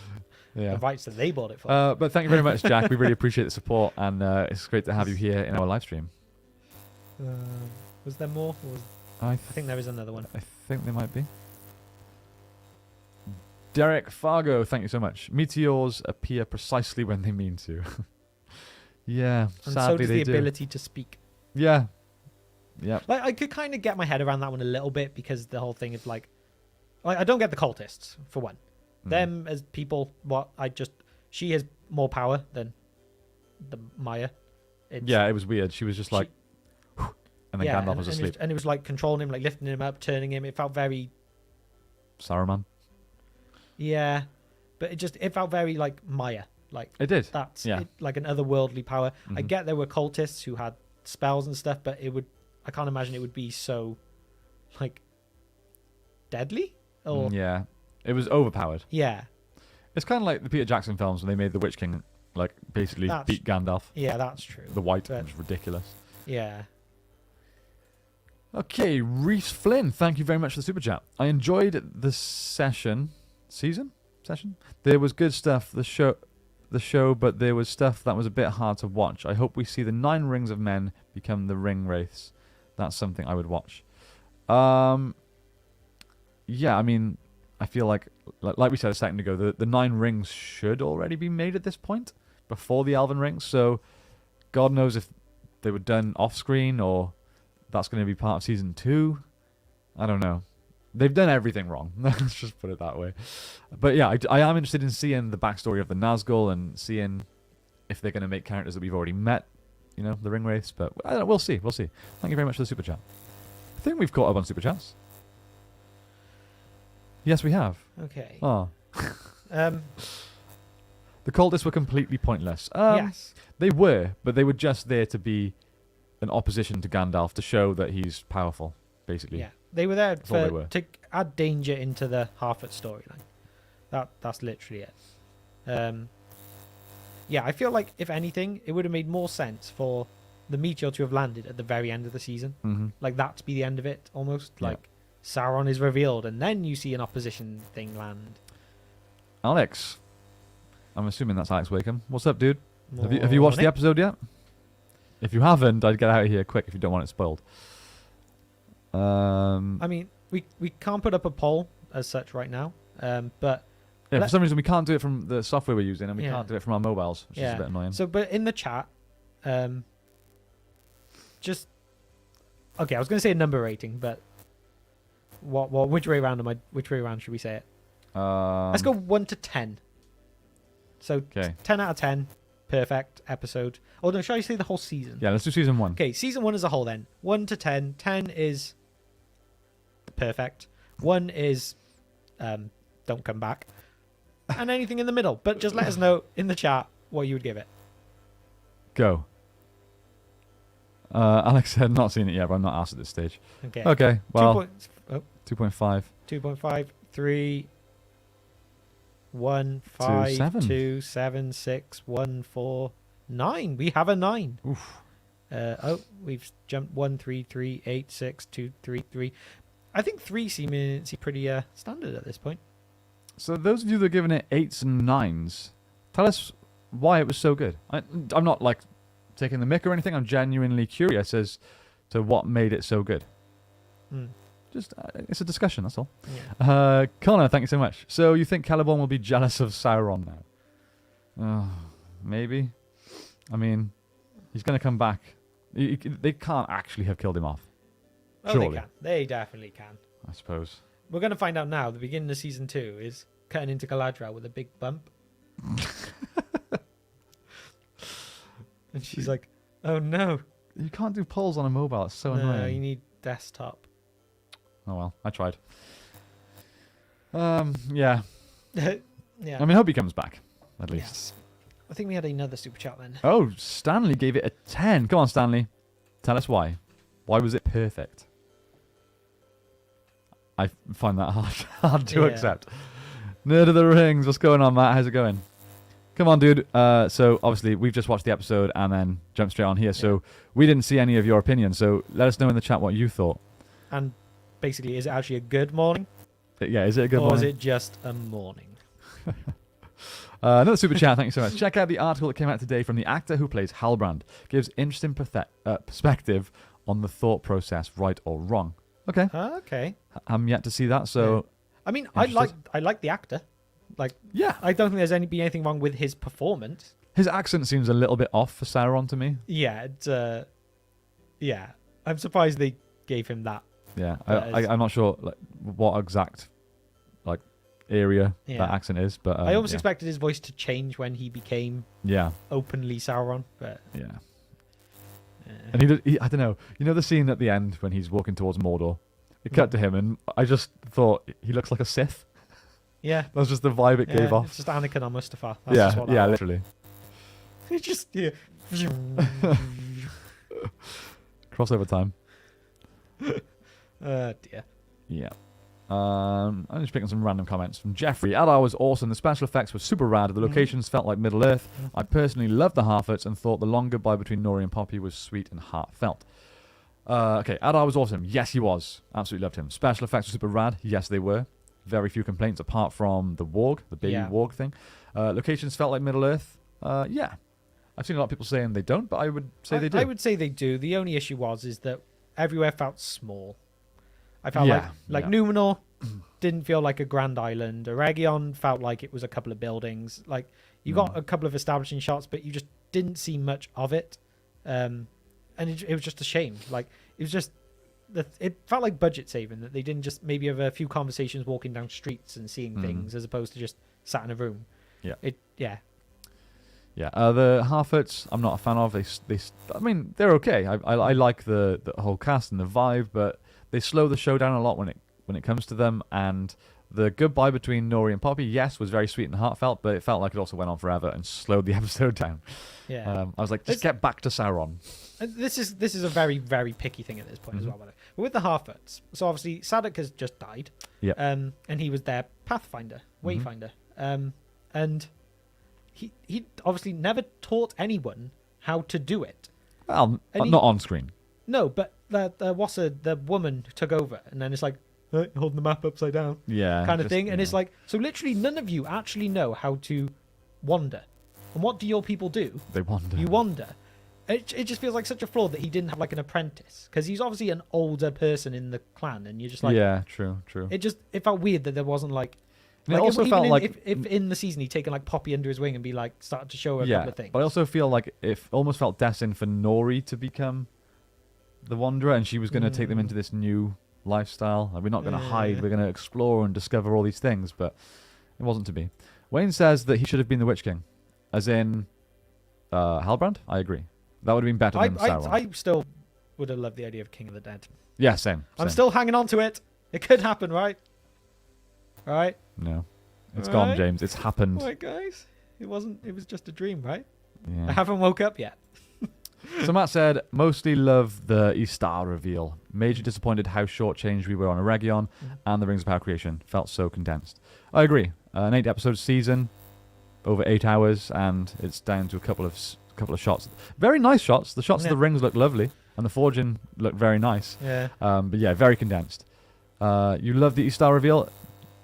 the rights that they bought it for. But thank you very much, Jack. We really appreciate the support, and it's great to have you here in our live stream. Was there more? I think there is another one. I think there might be. Derek Fargo, thank you so much. Meteors appear precisely when they mean to. Yeah, and sadly so does they the do. ability to speak. Yeah. Yeah. Like, I could kind of get my head around that one a little bit, because the whole thing is like I don't get the cultists, for one. Them as people, she has more power than the Maya. It was weird. She was just like, and then Gandalf was asleep. And it was like controlling him, like lifting him up, turning him. It felt very Saruman. Yeah, but it felt very like Maya. Like it did. That's like an otherworldly power. I get there were cultists who had spells and stuff, but I can't imagine it would be so like deadly. Or yeah, it was overpowered. Yeah, it's kind of like the Peter Jackson films when they made the Witch King like basically beat Gandalf. Yeah, that's true. The White was ridiculous. Yeah. Okay, Reese Flynn, thank you very much for the super chat. I enjoyed the session. There was good stuff. The show, but there was stuff that was a bit hard to watch. I hope we see the 9 rings of men become the ring wraiths. That's something I would watch. Yeah, I mean, I feel like we said a second ago, the 9 rings should already be made at this point, before the Elven rings. So, God knows if they were done off screen or that's going to be part of season 2. I don't know. They've done everything wrong. Let's just put it that way. But yeah, I am interested in seeing the backstory of the Nazgul and seeing if they're going to make characters that we've already met, the ring wraiths. But I don't know, we'll see. Thank you very much for the super chat. I think we've caught up on super chats. Yes, we have. Okay. Oh. The cultists were completely pointless. Yes. They were, but they were just there to be an opposition to Gandalf, to show that he's powerful, basically. Yeah. They were there to add danger into the Harfoot storyline. That's literally it. Yeah, I feel like, if anything, it would have made more sense for the meteor to have landed at the very end of the season. Mm-hmm. Like, that to be the end of it, almost. Like, Sauron is revealed, and then you see an opposition thing land. Alex. I'm assuming that's Alex Wakeham. What's up, dude? Have you watched the episode yet? If you haven't, I'd get out of here quick if you don't want it spoiled. I mean, we can't put up a poll as such right now, but yeah, for some reason we can't do it from the software we're using, and we can't do it from our mobiles, which is a bit annoying. So, but in the chat, just okay. I was going to say a number rating, but which way around Which way around should we say it? Let's go 1 to 10. So 10 out of 10, perfect episode. Oh no, shall I say the whole season? Yeah, let's do season 1. Okay, season 1 as a whole then. 1 to 10. 10 is perfect. 1 is don't come back. And anything in the middle. But just let us know in the chat what you would give it. Go. Alex said not seen it yet, but I'm not asked at this stage. Okay. Well, 2.5. 2.5. 3. 1, 5, 2, 7, 6, 1, 4, 9. We have a 9. Oof. We've jumped 1, 3, 3, 8, 6, 2, 3, 3. I think 3 seems pretty standard at this point. So those of you that are giving it 8s and 9s, tell us why it was so good. I'm not like taking the mick or anything. I'm genuinely curious as to what made it so good. Just it's a discussion, that's all. Yeah. Connor, thank you so much. So you think Celeborn will be jealous of Sauron now? Maybe. I mean, he's going to come back. They can't actually have killed him off. Oh, surely. They can. They definitely can. I suppose. We're going to find out now. The beginning of season 2 is cutting into Galadriel with a big bump. And she's like, oh no. You can't do polls on a mobile. It's so annoying. No, you need desktop. Oh well, I tried. Yeah. Yeah. I mean, I hope he comes back, at least. Yes. I think we had another super chat then. Oh, Stanley gave it a 10. Come on, Stanley. Tell us why. Why was it perfect? I find that hard to accept. Nerd of the Rings. What's going on, Matt? How's it going? Come on, dude. So, obviously, we've just watched the episode and then jumped straight on here. So, we didn't see any of your opinions. So, let us know in the chat what you thought. And basically, is it actually a good morning? Yeah, is it a good morning? Or is it just a morning? Another super chat, thank you so much. Check out the article that came out today from the actor who plays Halbrand. Gives interesting perspective on the thought process, right or wrong. Okay. Okay. I'm yet to see that, so... I mean, I like the actor. Like, yeah. I don't think there's anything wrong with his performance. His accent seems a little bit off for Sauron to me. Yeah, it's, yeah. I'm surprised they gave him that. Yeah, I'm not sure like what exact like area that accent is, but I almost expected his voice to change when he became openly Sauron, but and he I don't know. You know the scene at the end when he's walking towards Mordor? It cut to him, and I just thought he looks like a Sith. Yeah, that was just the vibe it gave off. It's just Anakin on Mustafar. That's literally. He just crossover time. Dear. Yeah. I'm just picking some random comments from Jeffrey. Adar was awesome. The special effects were super rad. The locations felt like Middle Earth. I personally loved the Harfoots and thought the long goodbye between Nori and Poppy was sweet and heartfelt. Okay, Adar was awesome. Yes, he was. Absolutely loved him. Special effects were super rad. Yes, they were. Very few complaints apart from the warg, the baby warg thing. Locations felt like Middle Earth. Yeah. I've seen a lot of people saying they don't, but I would say they do. I would say they do. The only issue is that everywhere felt small. I felt like Numenor didn't feel like a grand island. Eregion felt like it was a couple of buildings. Like you got a couple of establishing shots, but you just didn't see much of it. And it was just a shame. Like it was just it felt like budget saving that they didn't just maybe have a few conversations walking down streets and seeing things as opposed to just sat in a room. Yeah. The Harfoots, I'm not a fan of. I mean, they're okay. I like the whole cast and the vibe, but they slow the show down a lot when it comes to them. And the goodbye between Nori and Poppy, yes, was very sweet and heartfelt, but it felt like it also went on forever and slowed the episode down. Yeah, I was like, just get back to Sauron. This is a very, very picky thing at this point as well. But with the Harfoots, so obviously Sadok has just died. Yeah. And he was their pathfinder, wayfinder. And he obviously never taught anyone how to do it. Well, not on screen. No, but the woman took over, and then it's like holding the map upside down, kind of thing. And it's like, so literally none of you actually know how to wander. And what do your people do? They wander. You wander. It just feels like such a flaw that he didn't have like an apprentice, because he's obviously an older person in the clan, and you're just like, yeah, true. It felt weird that there wasn't like. And it also felt like if in the season he'd taken like Poppy under his wing and be like started to show her a couple of things. But I also feel like it almost felt destined for Nori to become the Wanderer, and she was going to take them into this new lifestyle. Like, we're not going to hide, we're going to explore and discover all these things, but it wasn't to be. Wayne says that he should have been the Witch King, as in Halbrand. I agree. That would have been better than Sauron. I still would have loved the idea of King of the Dead. Yeah, same. I'm still hanging on to it. It could happen, right? Right? No. It's gone, James. It's happened. Right, guys. It was just a dream, right? Yeah. I haven't woke up yet. So Matt said, mostly love the Istar reveal. Major disappointed how shortchanged we were on Eregion and the Rings of Power creation. Felt so condensed. I agree. An 8-episode season, over 8 hours, and it's down to a couple of shots. Very nice shots. The shots of the rings look lovely, and the forging looked very nice. Yeah. But yeah, very condensed. You love the Istar reveal,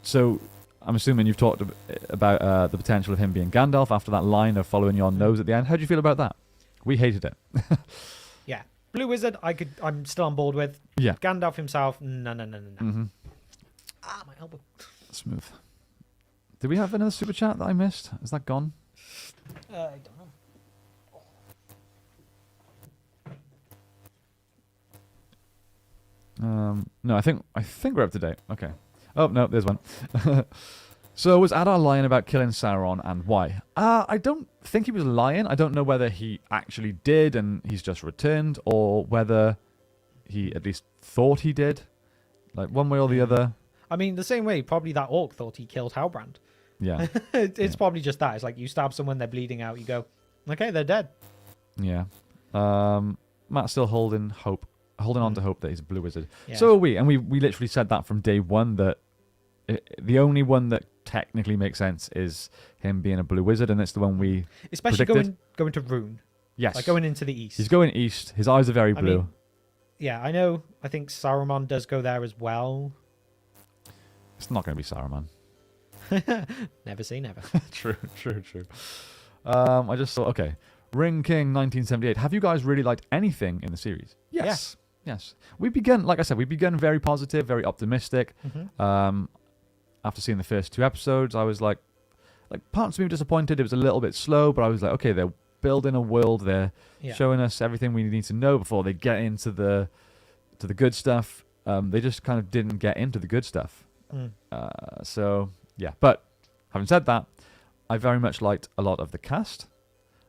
so I'm assuming you've talked about the potential of him being Gandalf after that line of following your nose at the end. How do you feel about that? We hated it. Yeah. Blue Wizard, I'm still on board with. Yeah. Gandalf himself, no. Mm-hmm. Ah, my elbow. Smooth. Did we have another super chat that I missed? Is that gone? I don't know. No, I think we're up to date. Okay. Oh no, there's one. So was Adar lying about killing Sauron, and why? I don't think he was lying. I don't know whether he actually did and he's just returned, or whether he at least thought he did. Like, one way or the other. I mean, the same way probably that orc thought he killed Halbrand. Yeah. It's probably just that. It's like you stab someone, they're bleeding out, you go, okay, they're dead. Yeah. Matt's still holding on to hope that he's a blue wizard. Yeah. So are we, and we literally said that from day one, that the only one that technically makes sense is him being a blue wizard, and it's the one we especially predicted. going to Rune. Yes. Like going into the east. He's going east. His eyes are very blue. I mean, yeah, I know. I think Saruman does go there as well. It's not going to be Saruman. Never say never. True. I just thought, okay, Ring King 1978. Have you guys really liked anything in the series? Yes. We began, like I said, very positive, very optimistic. Mm-hmm. After seeing the first 2 episodes, I was like parts of me were disappointed. It was a little bit slow, but I was like, okay, they're building a world. They're showing us everything we need to know before they get into the good stuff. They just kind of didn't get into the good stuff. So yeah, but having said that, I very much liked a lot of the cast.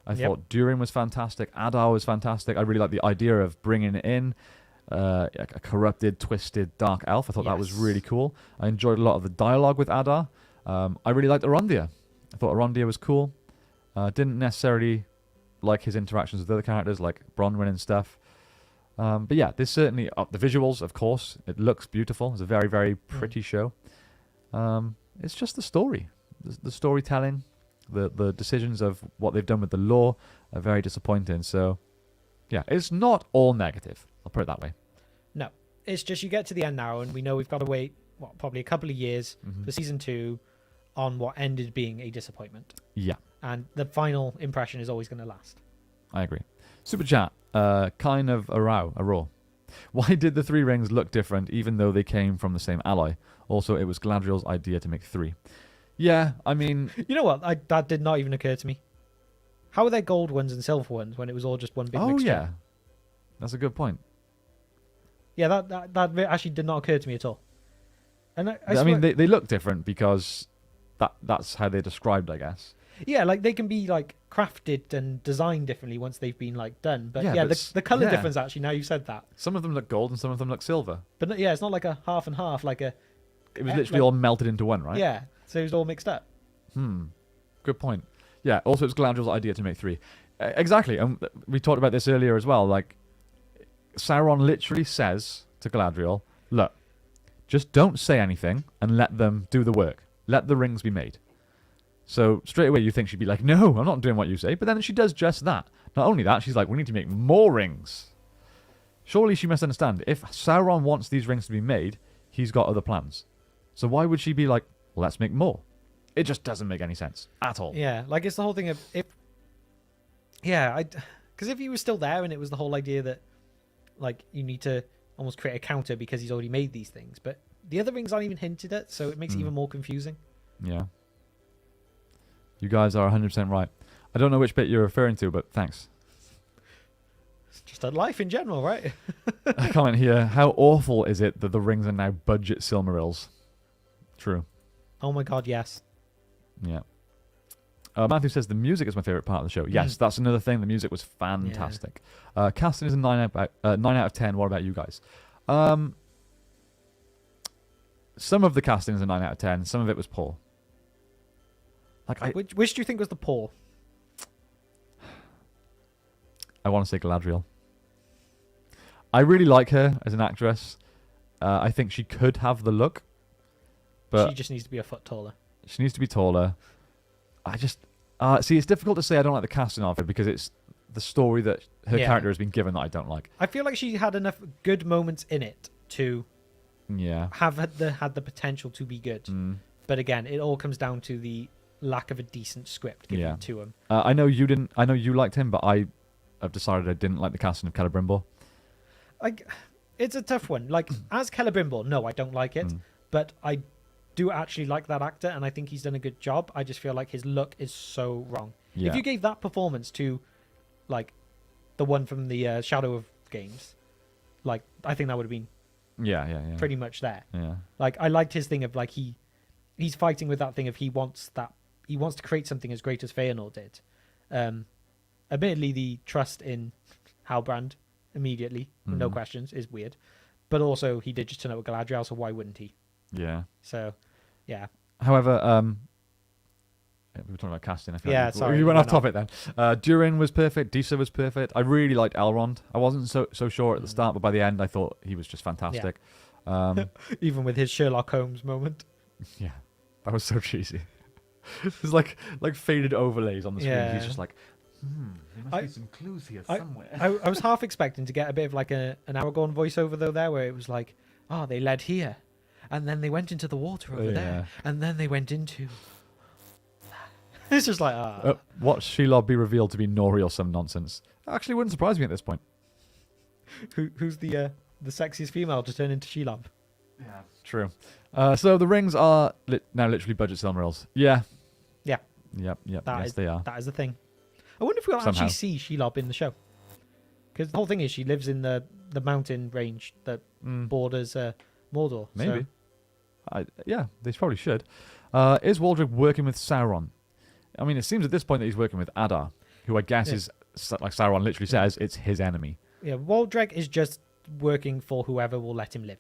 I thought Durin was fantastic. Adar was fantastic. I really liked the idea of bringing in a corrupted, twisted, dark elf. I thought that was really cool. I enjoyed a lot of the dialogue with Adar. I really liked Arondir. I thought Arondir was cool. Didn't necessarily like his interactions with other characters like Bronwyn and stuff. But yeah, there's certainly the visuals, of course. It looks beautiful. It's a very, very pretty show. It's just the story, the storytelling, the decisions of what they've done with the lore are very disappointing. So yeah, it's not all negative. I'll put it that way. No, it's just you get to the end now, and we know we've got to wait probably a couple of years for season 2 on what ended being a disappointment. Yeah, and the final impression is always going to last. I agree. Super chat, kind of a roar. Why did the 3 rings look different even though they came from the same alloy? Also, it was Galadriel's idea to make 3. Yeah, I mean... You know what? That did not even occur to me. How are there gold ones and silver ones when it was all just one big mixture? Oh, yeah. That's a good point. Yeah, that actually did not occur to me at all. And I mean, they look different because that's how they're described, I guess. Yeah, like they can be like crafted and designed differently once they've been like done. But the color difference actually. Now you said that. Some of them look gold and some of them look silver. But yeah, it's not like a half and half. Like it was literally all melted into one, right? Yeah, so it was all mixed up. Good point. Yeah. Also, it's Galadriel's idea to make 3. Exactly. And we talked about this earlier as well. Like Sauron literally says to Galadriel, "Look, just don't say anything and let them do the work. Let the rings be made." So straight away you think she'd be like, no, I'm not doing what you say. But then she does just that. Not only that, she's like, we need to make more rings. Surely she must understand. If Sauron wants these rings to be made, he's got other plans. So why would she be like, let's make more? It just doesn't make any sense at all. Yeah, like it's the whole thing of... Yeah, because Because if he was still there and it was the whole idea that, like, you need to almost create a counter because he's already made these things, but the other rings aren't even hinted at, so it makes it even more confusing. Yeah. You guys are 100% right. I don't know which bit you're referring to, but thanks. It's just on life in general, right? I comment here. How awful is it that the rings are now budget Silmarils? True. Oh my god, yes. Yeah. Matthew says the music is my favorite part of the show. Yes, that's another thing. The music was fantastic. Casting is a 9 out of 10. What about you guys? Some of the casting is a 9 out of 10. Some of it was poor. Like which do you think was the poor? I want to say Galadriel. I really like her as an actress. I think she could have the look, but she just needs to be a foot taller. She needs to be taller. I just see. It's difficult to say. I don't like the casting of her because it's the story that her character has been given that I don't like. I feel like she had enough good moments in it to have had the potential to be good. But again, it all comes down to the lack of a decent script given to him. I know you didn't. I know you liked him, but I've decided I didn't like the casting of Celebrimbor. Like, it's a tough one. Like, as Celebrimbor, no, I don't like it, but I do actually like that actor, and I think he's done a good job. I just feel like his look is so wrong. Yeah. If you gave that performance to, like, the one from the Shadow of Games, like, I think that would have been pretty much there. Yeah. Like, I liked his thing of, like, he's fighting with that thing of he wants to create something as great as Fëanor did. Admittedly, the trust in Halbrand immediately, no questions, is weird. But also, he did just turn up with Galadriel, so why wouldn't he? Yeah. So, yeah. However, we were talking about casting. I feel like sorry. We went off topic then. Durin was perfect. Disa was perfect. I really liked Elrond. I wasn't so sure at the start, but by the end, I thought he was just fantastic. Yeah. Even with his Sherlock Holmes moment. Yeah, that was so cheesy. There's like faded overlays on the screen. He's just like, there must be some clues here somewhere. I was half expecting to get a bit of like an Aragorn voiceover though there, where it was like, oh, they led here, and then they went into the water over there, and then they went into. It's just like, watch Shelob be revealed to be Nori or some nonsense. Actually, wouldn't surprise me at this point. Who's the sexiest female to turn into Shelob? Yeah, true. So the rings are now literally budget Silmarils. Yeah. Yeah. Yep. Yes, they are. That is the thing. I wonder if we'll actually see Shelob in the show. Because the whole thing is she lives in the mountain range that borders Mordor. Maybe. So. They probably should. Is Waldron working with Sauron? I mean, it seems at this point that he's working with Adar, who I guess is, like Sauron literally says, it's his enemy. Yeah, Waldron is just working for whoever will let him live.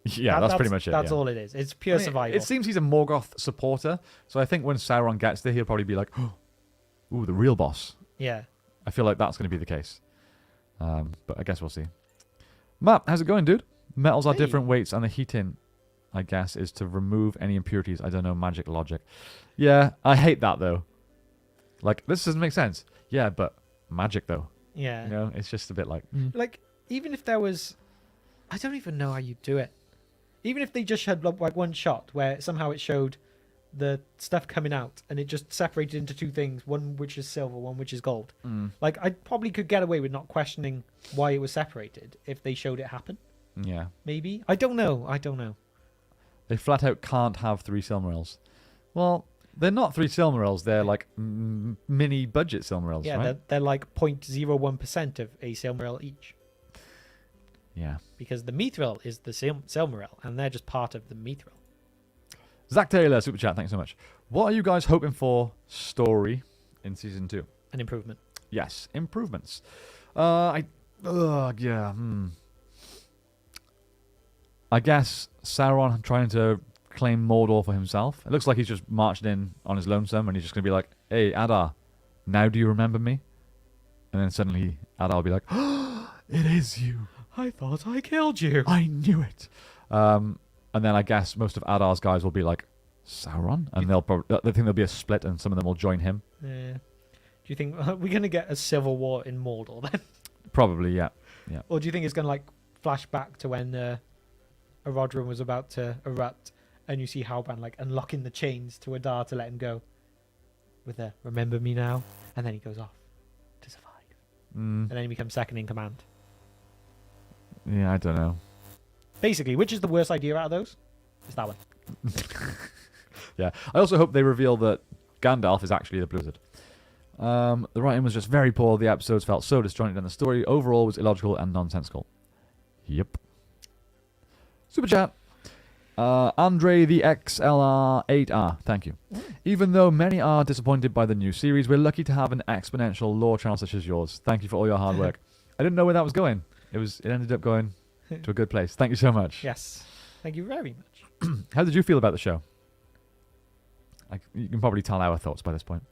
Yeah, that's pretty much it. That's all it is. It's pure survival. It seems he's a Morgoth supporter, so I think when Sauron gets there, he'll probably be like, ooh, the real boss. Yeah. I feel like that's going to be the case. But I guess we'll see. Matt, how's it going, dude? Metals are different weights, and the heating, I guess, is to remove any impurities. I don't know, magic logic. Yeah, I hate that, though. Like, this doesn't make sense. Yeah, but magic, though. Yeah. You know, it's just a bit like... Like, even if there was... I don't even know how you do it. Even if they just had like one shot where somehow it showed the stuff coming out and it just separated into two things, one which is silver, one which is gold. Like, I probably could get away with not questioning why it was separated if they showed it happen. Yeah. Maybe. I don't know. They flat out can't have 3 Silmarils. Well, they're not 3 Silmarils. They're like mini budget Silmarils, right? Yeah, they're like 0.01% of a Silmaril each. Yeah. Because the Mithril is the Silmaril, and they're just part of the Mithril. Zach Taylor, super chat, thanks so much. What are you guys hoping for story in season 2? An improvement. Yes, improvements. I guess Sauron trying to claim Mordor for himself. It looks like he's just marched in on his lonesome, and he's just going to be like, hey, Adar, now do you remember me? And then suddenly Adar will be like, oh, it is you. I thought I killed you. I knew it. And then I guess most of Adar's guys will be like, Sauron? And they think there'll be a split and some of them will join him. Yeah. Do you think we're going to get a civil war in Mordor then? Probably, yeah. Or do you think it's going to like flash back to when Arodran was about to erupt and you see Halbrand like unlocking the chains to Adar to let him go with a remember me now? And then he goes off to survive. and then he becomes second in command. Yeah, I don't know. Basically, which is the worst idea out of those? It's that one. Yeah. I also hope they reveal that Gandalf is actually the Blizzard. The writing was just very poor. The episodes felt so disjointed, and the story overall was illogical and nonsensical. Yep. Super chat. Andre the XLR8R. Thank you. Even though many are disappointed by the new series, we're lucky to have an exponential lore channel such as yours. Thank you for all your hard work. I didn't know where that was going. It ended up going to a good place. Thank you so much. Yes. Thank you very much. How did you feel about the show? You can probably tell our thoughts by this point.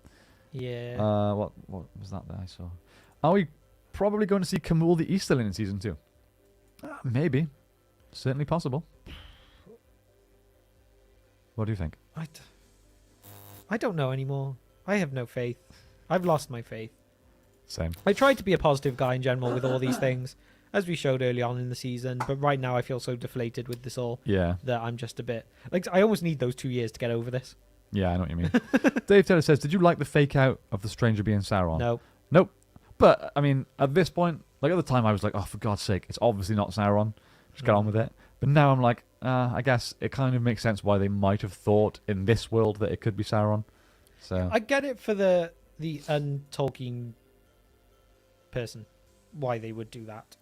Yeah. What was that I saw? Are we probably going to see Kamul the Easterling in season 2? Maybe. Certainly possible. What do you think? I don't know anymore. I have no faith. I've lost my faith. Same. I tried to be a positive guy in general with all these things, as we showed early on in the season, but right now I feel so deflated with this all that I'm just a bit... I almost need those 2 years to get over this. Yeah, I know what you mean. Dave Taylor says, did you like the fake out of the stranger being Sauron? No. Nope. But, I mean, at this point, at the time I was like, oh, for God's sake, it's obviously not Sauron. Just get on with it. But now I'm like, I guess it kind of makes sense why they might have thought in this world that it could be Sauron. So I get it for the un-Tolkien person, why they would do that.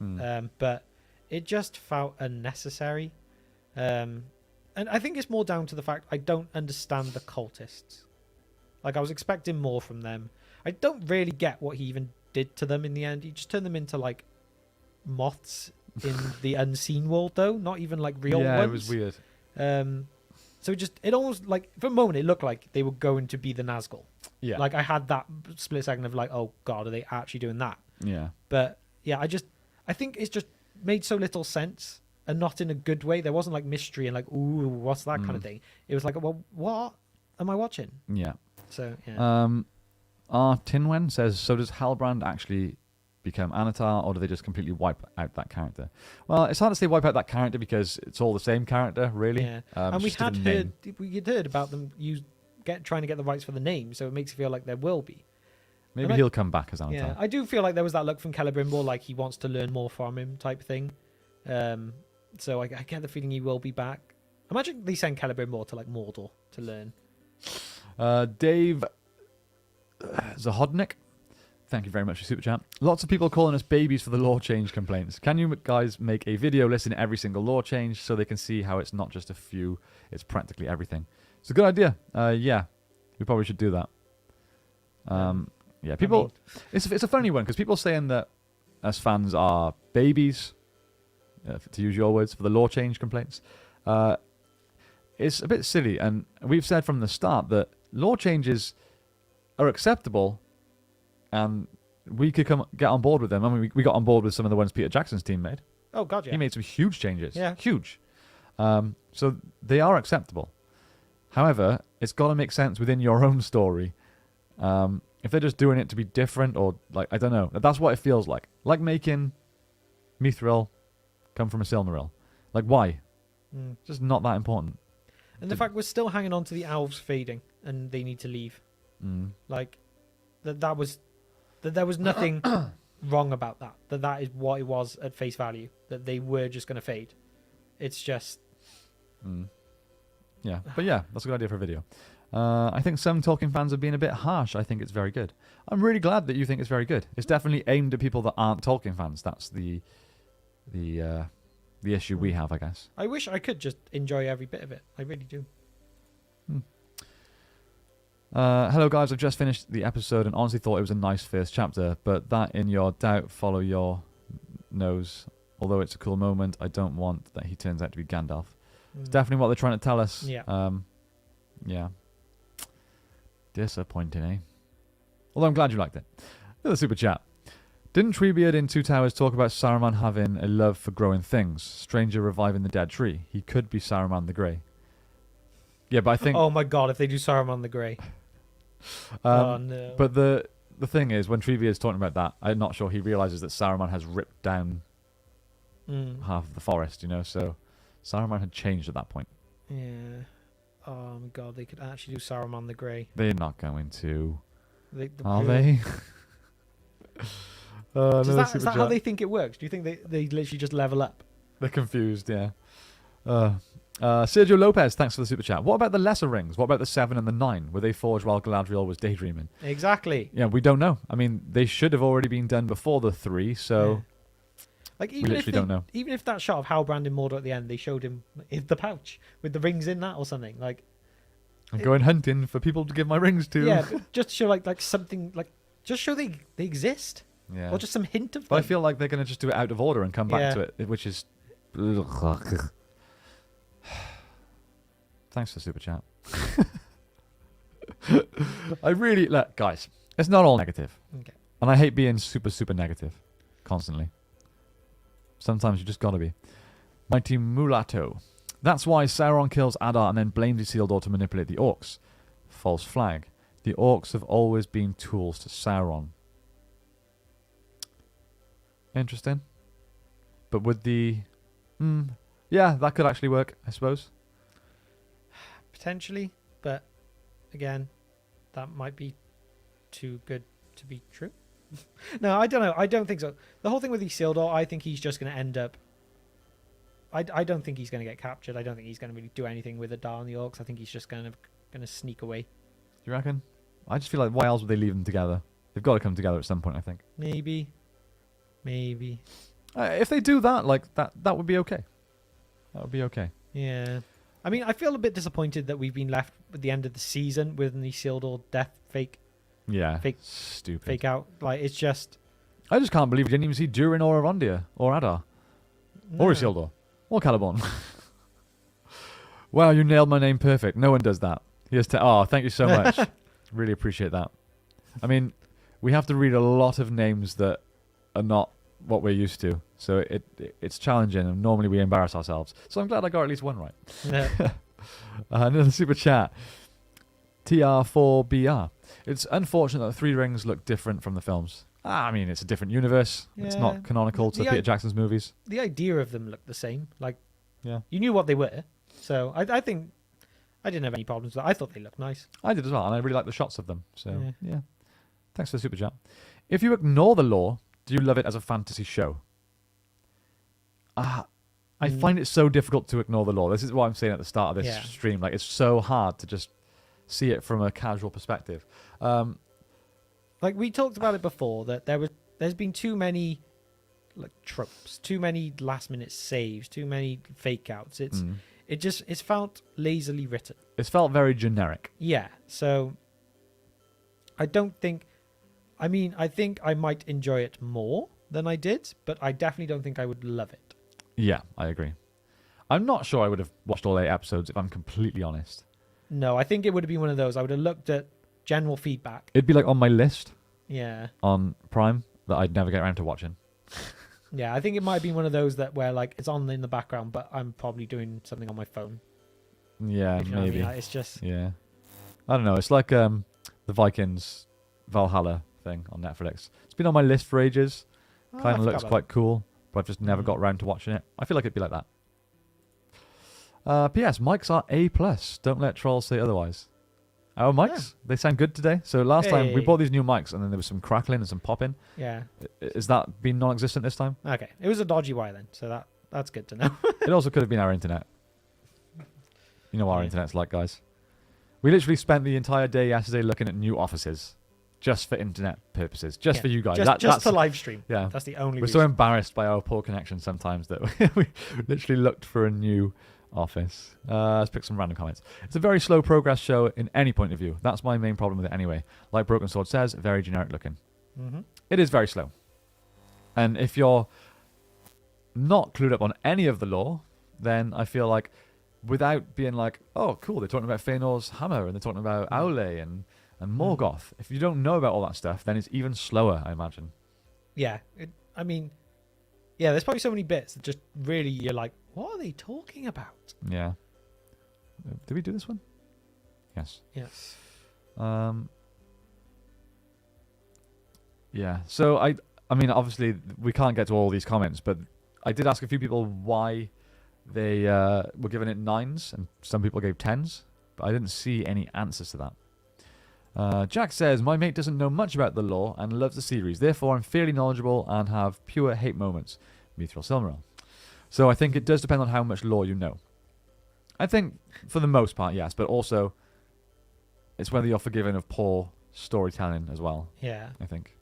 But it just felt unnecessary. And I think it's more down to the fact I don't understand the cultists. I was expecting more from them. I don't really get what he even did to them in the end. He just turned them into, moths in the unseen world, though. Not even, real ones. Yeah, it was weird. So it almost, for a moment, it looked like they were going to be the Nazgul. Yeah. I had that split second of, oh, God, are they actually doing that? Yeah. But, yeah, I think it's just made so little sense. And not in a good way. There wasn't mystery and ooh, what's that kind of thing. It was well, what am I watching? Yeah. So yeah. Tinwen says, so does Halbrand actually become Anatar, or do they just completely wipe out that character? Well, it's hard to say wipe out that character because it's all the same character, really. Yeah. And we had heard about them trying to get the rights for the name, so it makes it feel like there will be. Maybe he'll come back as Anatar. Yeah, I do feel like there was that look from Celebrimbor, he wants to learn more from him type thing. So I get the feeling he will be back. Imagine they send Celebrimbor to Mordor to learn. Dave Zahodnik, thank you very much for Super Chat. Lots of people calling us babies for the law change complaints. Can you guys make a video listing every single law change so they can see how it's not just a few, it's practically everything? It's a good idea. Yeah, we probably should do that. Yeah, people. It's a funny one because people saying that us fans are babies. To use your words, for the law change complaints. It's a bit silly, and we've said from the start that law changes are acceptable, and we could get on board with them. I mean, we got on board with some of the ones Peter Jackson's team made. Oh, God, yeah. He made some huge changes. Yeah. Huge. So they are acceptable. However, it's got to make sense within your own story. If they're just doing it to be different, or, I don't know. That's what it feels like. Like making Mithril come from a Silmaril. Why? Just not that important. And the fact we're still hanging on to the elves fading and they need to leave. There was nothing wrong about that. That is what it was at face value. That they were just going to fade. It's just... Yeah, but yeah, that's a good idea for a video. I think some Tolkien fans are being a bit harsh. I think it's very good. I'm really glad that you think it's very good. It's definitely aimed at people that aren't Tolkien fans. That's the issue we have, I guess. I wish I could just enjoy every bit of it. I really do. Hello guys, I've just finished the episode and honestly thought it was a nice first chapter, but that in your doubt follow your nose. Although it's a cool moment, I don't want that he turns out to be Gandalf. It's definitely what they're trying to tell us. Yeah. Yeah. Disappointing, eh? Although I'm glad you liked it. Another super chat. Didn't Treebeard in Two Towers talk about Saruman having a love for growing things? Stranger reviving the dead tree. He could be Saruman the Grey. Yeah, but I think... Oh my god, if they do Saruman the Grey. Oh no. But the thing is, when Treebeard's talking about that, I'm not sure he realises that Saruman has ripped down half of the forest, so Saruman had changed at that point. Yeah. Oh my god, they could actually do Saruman the Grey. They're not going to. Are they? Is that how they think it works? Do you think they literally just level up? They're confused, yeah. Sergio Lopez, thanks for the super chat. What about the lesser rings? What about the 7 and the 9? Were they forged while Galadriel was daydreaming? Exactly. Yeah, we don't know. I mean, they should have already been done before the 3, so... Yeah. Like, we literally don't know. Even if that shot of Halbrand in Mordor at the end, they showed him in the pouch with the rings in that or something. Like, I'm going hunting for people to give my rings to. Yeah, but just to show like something, like, just show they exist. Yeah. Or just some hint of them. But I feel like they're going to just do it out of order and come back to it, which is... Thanks for super chat. I really... Look, guys, it's not all negative. Okay. And I hate being super, super negative constantly. Sometimes you just got to be. Mighty Mulatto. That's why Sauron kills Adar and then blames Isildur to manipulate the orcs. False flag. The orcs have always been tools to Sauron. Interesting. But with the... yeah, that could actually work, I suppose. Potentially, but again, that might be too good to be true. No, I don't know. I don't think so. The whole thing with Isildur, I think he's just going to end up... I don't think he's going to get captured. I don't think he's going to really do anything with Adar and the orcs. I think he's just going to sneak away. You reckon? I just feel like, why else would they leave them together? They've got to come together at some point, I think. Maybe. If they do that, like, that would be okay. That would be okay. Yeah. I mean, I feel a bit disappointed that we've been left at the end of the season with an Isildur death fake. Yeah. Stupid. Fake out. Like, it's just... I just can't believe we didn't even see Durin or Arondir or Adar. No. Or Isildur. Or Celeborn. Wow, you nailed my name perfect. No one does that. Oh, thank you so much. Really appreciate that. I mean, we have to read a lot of names that are not what we're used to. So it's challenging, and normally we embarrass ourselves. So I'm glad I got at least one right. Yeah. Another super chat. TR4BR. It's unfortunate that the 3 Rings look different from the films. I mean, it's a different universe. Yeah. It's not canonical to Peter Jackson's movies. The idea of them looked the same. Like, yeah, you knew what they were. So I think I didn't have any problems with that. I thought they looked nice. I did as well, and I really like the shots of them. So, yeah. Thanks for the super chat. If you ignore the lore, do you love it as a fantasy show? I find it so difficult to ignore the lore. This is what I'm saying at the start of this stream. Like, it's so hard to just see it from a casual perspective. Like, we talked about it before, that there's been too many like tropes, too many last minute saves, too many fake outs. It's felt lazily written. It's felt very generic. Yeah. So I think I might enjoy it more than I did, but I definitely don't think I would love it. Yeah, I agree. I'm not sure I would have watched all 8 episodes, if I'm completely honest. No, I think it would have been one of those. I would have looked at general feedback. It'd be like on my list. Yeah. On Prime that I'd never get around to watching. Yeah, I think it might be one of those where like it's on in the background, but I'm probably doing something on my phone. Yeah, maybe. I mean? It's just... Yeah. I don't know. It's like the Vikings Valhalla thing on Netflix. It's been on my list for ages. Kind of looks quite cool, but I've just never got around to watching it. I feel like it'd be like that. P.S. Mics are A+. Don't let trolls say otherwise. Our mics, they sound good today. So last time we bought these new mics and then there was some crackling and some popping. Yeah. Is that been non-existent this time? Okay. It was a dodgy wire then, so that's good to know. It also could have been our internet. You know what our internet's like, guys. We literally spent the entire day yesterday looking at new offices. Just for internet purposes. Just for you guys. Just to live stream. Yeah. That's the only reason. We're so embarrassed by our poor connection sometimes that we literally looked for a new office. Let's pick some random comments. It's a very slow progress show in any point of view. That's my main problem with it anyway. Like Broken Sword says, very generic looking. Mm-hmm. It is very slow. And if you're not clued up on any of the lore, then I feel like without being like, oh, cool, they're talking about Feanor's hammer and they're talking about Aule and Morgoth. If you don't know about all that stuff, then it's even slower, I imagine. Yeah. There's probably so many bits that just really you're like, what are they talking about? Yeah. Did we do this one? Yes. Yes. Yeah. So I mean, obviously we can't get to all these comments, but I did ask a few people why they were giving it 9s, and some people gave 10s, but I didn't see any answers to that. Jack says, my mate doesn't know much about the lore and loves the series. Therefore, I'm fairly knowledgeable and have pure hate moments. Mithril Silmaril. So I think it does depend on how much lore you know. I think, for the most part, yes. But also, it's whether you're forgiven of poor storytelling as well. Yeah. I think.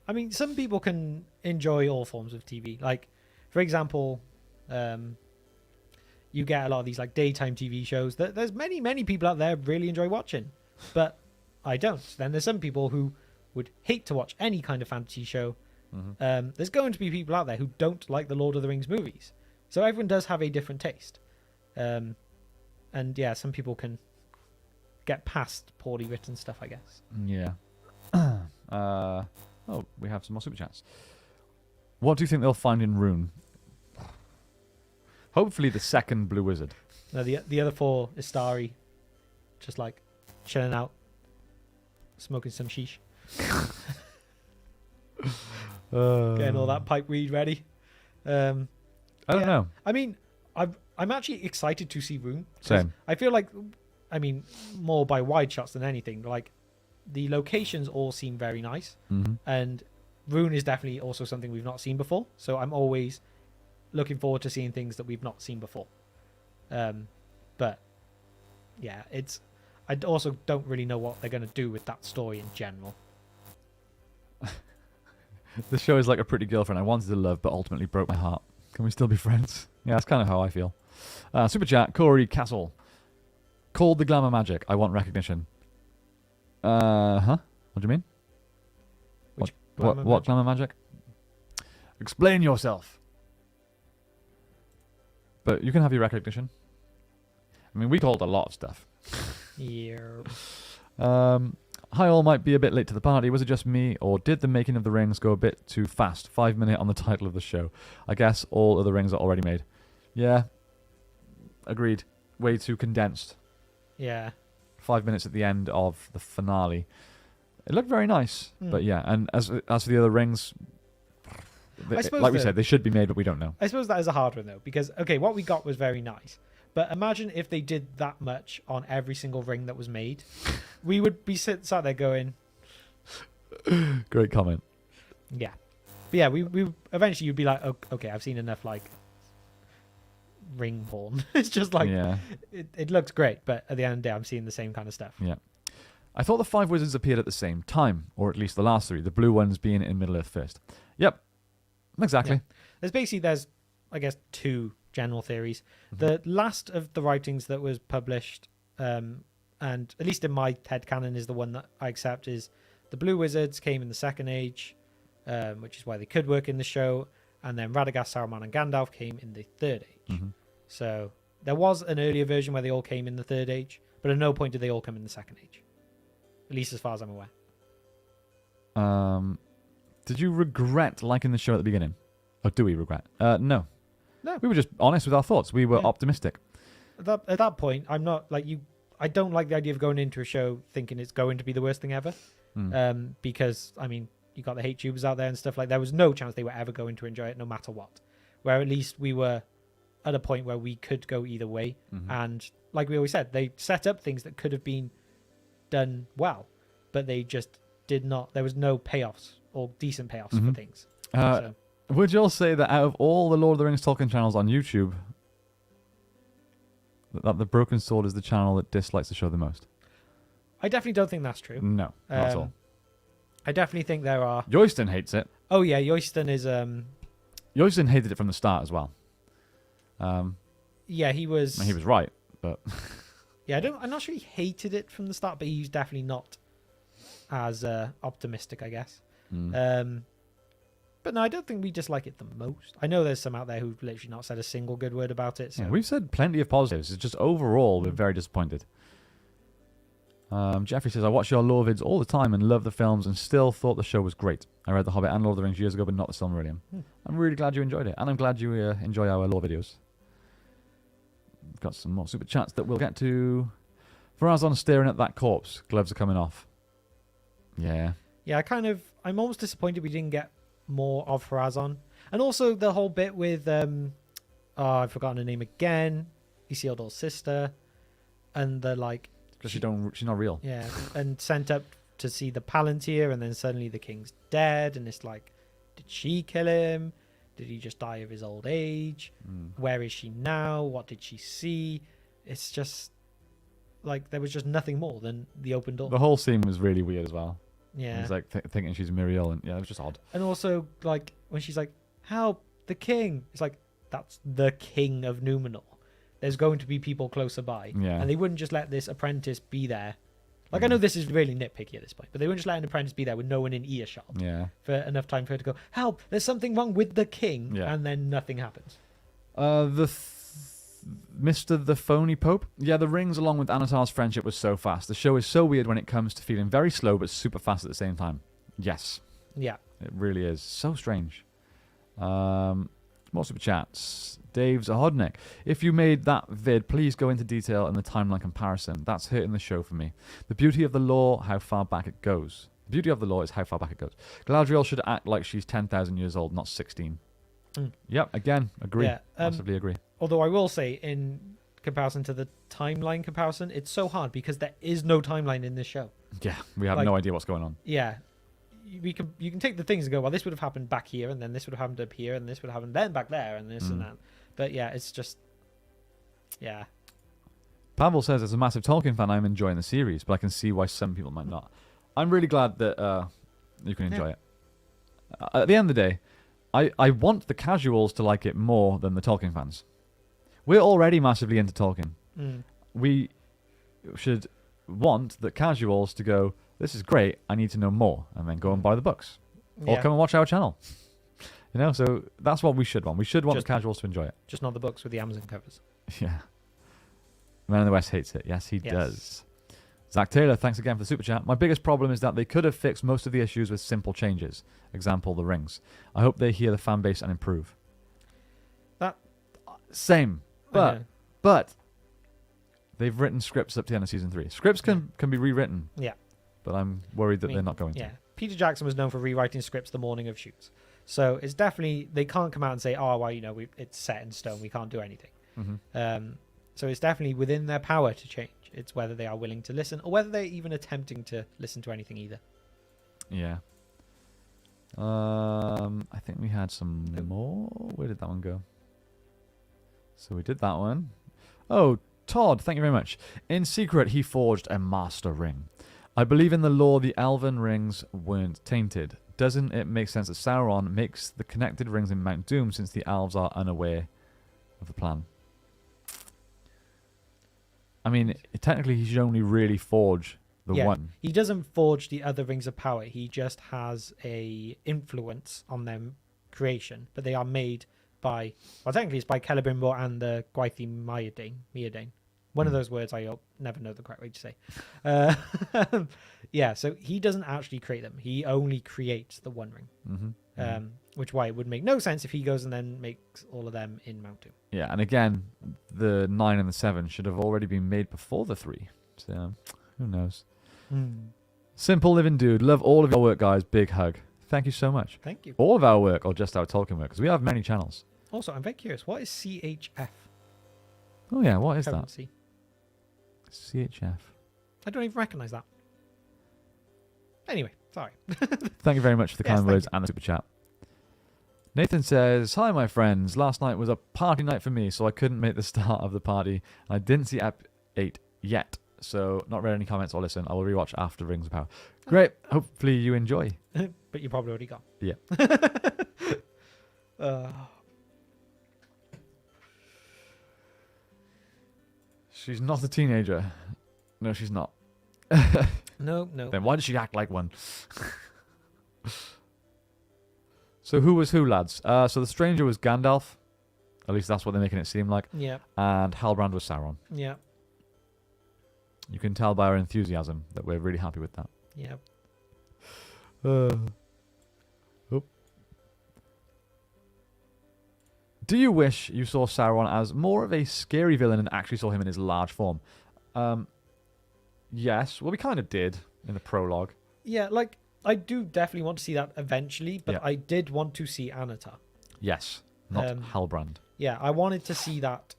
I mean, some people can enjoy all forms of TV. Like, for example, you get a lot of these like daytime TV shows that there's many people out there really enjoy watching. But I don't. Then there's some people who would hate to watch any kind of fantasy show. Mm-hmm. There's going to be people out there who don't like the Lord of the Rings movies. So everyone does have a different taste. And yeah, some people can get past poorly written stuff, I guess. Yeah. Oh, we have some more super chats. What do you think they'll find in Rune? Hopefully the second Blue Wizard. No, the other 4 Istari, just like chilling out, smoking some sheesh. Getting all that pipe weed ready. I don't know. I mean, I'm actually excited to see Rune. Same. I feel like, I mean, more by wide shots than anything. Like, the locations all seem very nice. Mm-hmm. And Rune is definitely also something we've not seen before. So I'm always looking forward to seeing things that we've not seen before. But yeah, I also don't really know what they're going to do with that story in general. The show is like a pretty girlfriend I wanted to love, but ultimately broke my heart. Can we still be friends? Yeah, that's kind of how I feel. Super chat, Corey Castle. Called the glamour magic. I want recognition. What do you mean? What glamour magic? Explain yourself. But you can have your recognition. I mean, we called a lot of stuff. Yeah. Hi, all might be a bit late to the party. Was it just me, or did the making of the rings go a bit too fast? 5 minute on the title of the show. I guess all of the rings are already made. Yeah. Agreed. Way too condensed. Yeah. 5 minutes at the end of the finale. It looked very nice, but yeah. And as for the other rings, like we said, they should be made, but we don't know. I suppose that is a hard one though, because okay, what we got was very nice, but imagine if they did that much on every single ring that was made. We would be sat there going, great comment. Yeah, but yeah, we eventually you'd be like, okay, I've seen enough like ring porn. It's just like, yeah, it looks great, but at the end of the day, I'm seeing the same kind of stuff. Yeah. I thought the 5 wizards appeared at the same time, or at least the last 3, the blue ones being in Middle-earth first. Yep. Exactly. Yeah. There's I guess 2 general theories. Mm-hmm. The last of the writings that was published, and at least in my headcanon is the one that I accept, is the blue wizards came in the Second Age, which is why they could work in the show, and then Radagast, Saruman, and Gandalf came in the Third Age. Mm-hmm. So there was an earlier version where they all came in the Third Age, but at no point did they all come in the Second Age. At least as far as I'm aware. Did you regret liking the show at the beginning? Or do we regret? No. No. We were just honest with our thoughts. We were optimistic. At that point, I'm not like you. I don't like the idea of going into a show thinking it's going to be the worst thing ever. Because, I mean, you got the hate tubers out there and stuff like that. There was no chance they were ever going to enjoy it no matter what. Where at least we were at a point where we could go either way. Mm-hmm. And like we always said, they set up things that could have been done well, but they just did not. There was no payoffs or decent payoffs for things. Would you all say that out of all the Lord of the Rings Tolkien channels on YouTube, that the Broken Sword is the channel that dislikes the show the most? I definitely don't think that's true. No, not at all. I definitely think there are. Yoyston hates it. Oh yeah, Yoyston is. Yoyston hated it from the start as well. Yeah, he was. He was right, but. Yeah, I'm not sure he hated it from the start, but he's definitely not as optimistic, I guess. But no, I don't think we dislike it the most. I know there's some out there who've literally not said a single good word about it. So. Yeah, we've said plenty of positives. It's just overall, we're very disappointed. Jeffrey says, I watch your lore vids all the time and love the films and still thought the show was great. I read The Hobbit and Lord of the Rings years ago, but not the Silmarillion. I'm really glad you enjoyed it, and I'm glad you enjoy our lore videos. We've got some more super chats that we'll get to. Farazon staring at that corpse. Gloves are coming off. Yeah. Yeah, I'm almost disappointed we didn't get more of Farazon. And also the whole bit with, I've forgotten her name again. Isildur's sister. And the, like... Because she's not real. Yeah, and sent up to see the Palantir, and then suddenly the king's dead, and it's like, did she kill him? Did he just die of his old age? Where is she now? What did she see? It's just like there was just nothing more than the open door. The whole scene was really weird as well. Yeah. It's like thinking she's Muriel, and yeah, it was just odd. And also, like, when she's like, help, the king. It's like, that's the king of Numenor. There's going to be people closer by. Yeah. And they wouldn't just let this apprentice be there. Like, I know this is really nitpicky at this point, but they wouldn't just let an apprentice be there with no one in earshot. Yeah. For enough time for her to go, help, there's something wrong with the king. Yeah. And then nothing happens. Mr. the Phony Pope? Yeah, the rings along with Anatar's friendship was so fast. The show is so weird when it comes to feeling very slow but super fast at the same time. Yes. Yeah. It really is. So strange. More super chats. Dave's a Hodnick. If you made that vid, please go into detail in the timeline comparison. That's hurting the show for me. The beauty of the lore, how far back it goes. The beauty of the lore is how far back it goes. Galadriel should act like she's 10,000 years old, not 16. Yep, again, agree. Yeah, massively agree. Although I will say, in comparison to the timeline comparison, it's so hard because there is no timeline in this show. Yeah, we have no idea what's going on. Yeah. You can take the things and go, well, this would have happened back here, and then this would have happened up here, and this would have happened then back there, and this and that. But yeah, it's just, yeah. Pavel says, as a massive Tolkien fan, I'm enjoying the series, but I can see why some people might not. I'm really glad that you can enjoy it. At the end of the day, I want the casuals to like it more than the Tolkien fans. We're already massively into Tolkien. We should want the casuals to go, this is great, I need to know more, and then go and buy the books. Or come and watch our channel. You know, so that's what we should want. We should want the casuals to enjoy it. Just not the books with the Amazon covers. Yeah. Man in the West hates it. Yes, he does. Zach Taylor, thanks again for the super chat. My biggest problem is that they could have fixed most of the issues with simple changes. Example, the rings. I hope they hear the fan base and improve. Same. But they've written scripts up to the end of season 3. Scripts can be rewritten. Yeah. But I'm worried that they're not going to. Yeah. Peter Jackson was known for rewriting scripts the morning of shoots. So it's definitely, they can't come out and say, oh, well, you know, it's set in stone, we can't do anything. So it's definitely within their power to change. It's whether they are willing to listen or whether they're even attempting to listen to anything either. Yeah. I think we had some more. Where did that one go? So we did that one. Oh, Todd, thank you very much. In secret, he forged a master ring. I believe in the lore the elven rings weren't tainted. Doesn't it make sense that Sauron makes the connected rings in Mount Doom since the elves are unaware of the plan? I mean, technically he should only really forge the one. He doesn't forge the other rings of power. He just has a influence on their creation, but they are made by, well, technically it's by Celebrimbor and the Gwaithí Myrdain. One of those words I never know the correct way to say. Yeah, so he doesn't actually create them. He only creates the One Ring. Which why it would make no sense if he goes and then makes all of them in Mount Doom. Yeah, and again, the 9 and the 7 should have already been made before the 3. So, who knows? Simple living dude. Love all of your work, guys. Big hug. Thank you so much. Thank you. All of our work or just our Tolkien work? Because we have many channels. Also, I'm very curious. What is CHF? Oh, yeah. What is Currency. that? CHF. I don't even recognize that. Anyway, sorry. Thank you very much for the kind words and the super chat. Nathan says, hi, my friends. Last night was a party night for me, so I couldn't make the start of the party. I didn't see Ep 8 yet, so not read any comments or listen. I will rewatch after Rings of Power. Great. Hopefully you enjoy. But you probably already got. Yeah. She's not a teenager. No, she's not. No. Then why does she act like one? So who was who, lads? So the stranger was Gandalf. At least that's what they're making it seem like. Yeah. And Halbrand was Sauron. Yeah. You can tell by our enthusiasm that we're really happy with that. Yeah. Do you wish you saw Sauron as more of a scary villain and actually saw him in his large form? Yes. Well, we kind of did in the prologue. Yeah, like, I do definitely want to see that eventually, but I did want to see Anatar. Yes. Not Halbrand. Yeah, I wanted to see that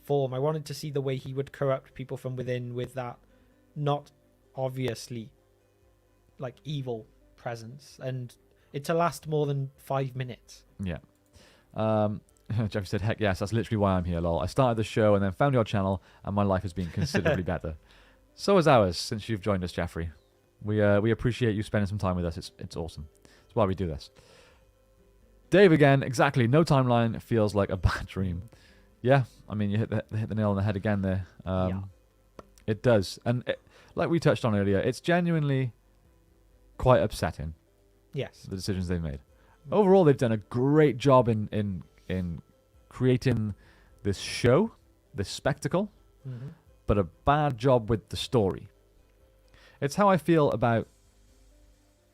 form. I wanted to see the way he would corrupt people from within with that not obviously like evil presence, and it to last more than 5 minutes. Yeah. Jeffrey said, heck yes, that's literally why I'm here, lol. I started the show and then found your channel, and my life has been considerably better. So has ours since you've joined us, Jeffrey. We appreciate you spending some time with us. It's awesome. That's why we do this. Dave again, exactly. No timeline feels like a bad dream. Yeah, I mean, you hit the nail on the head again there. It does. And like we touched on earlier, it's genuinely quite upsetting. Yes. The decisions they've made. Overall, they've done a great job in creating this show, this spectacle, but a bad job with the story. It's how I feel about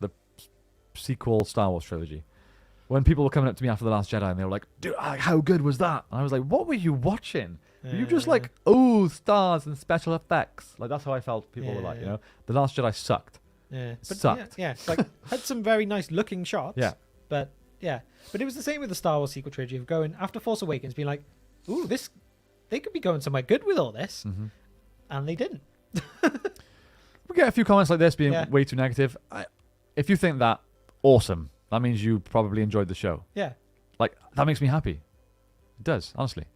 the sequel Star Wars trilogy. When people were coming up to me after The Last Jedi and they were like, dude, how good was that? And I was like, what were you watching? Were you just like, oh, stars and special effects? Like, that's how I felt people were like, you know? The Last Jedi sucked. Yeah. But sucked. Yeah. Like, had some very nice looking shots. Yeah. But, yeah. But it was the same with the Star Wars sequel trilogy of going after Force Awakens, being like, ooh, they could be going somewhere good with all this. And they didn't. We get a few comments like this being way too negative. If you think that, awesome. That means you probably enjoyed the show. Yeah. Like, that makes me happy. It does, honestly.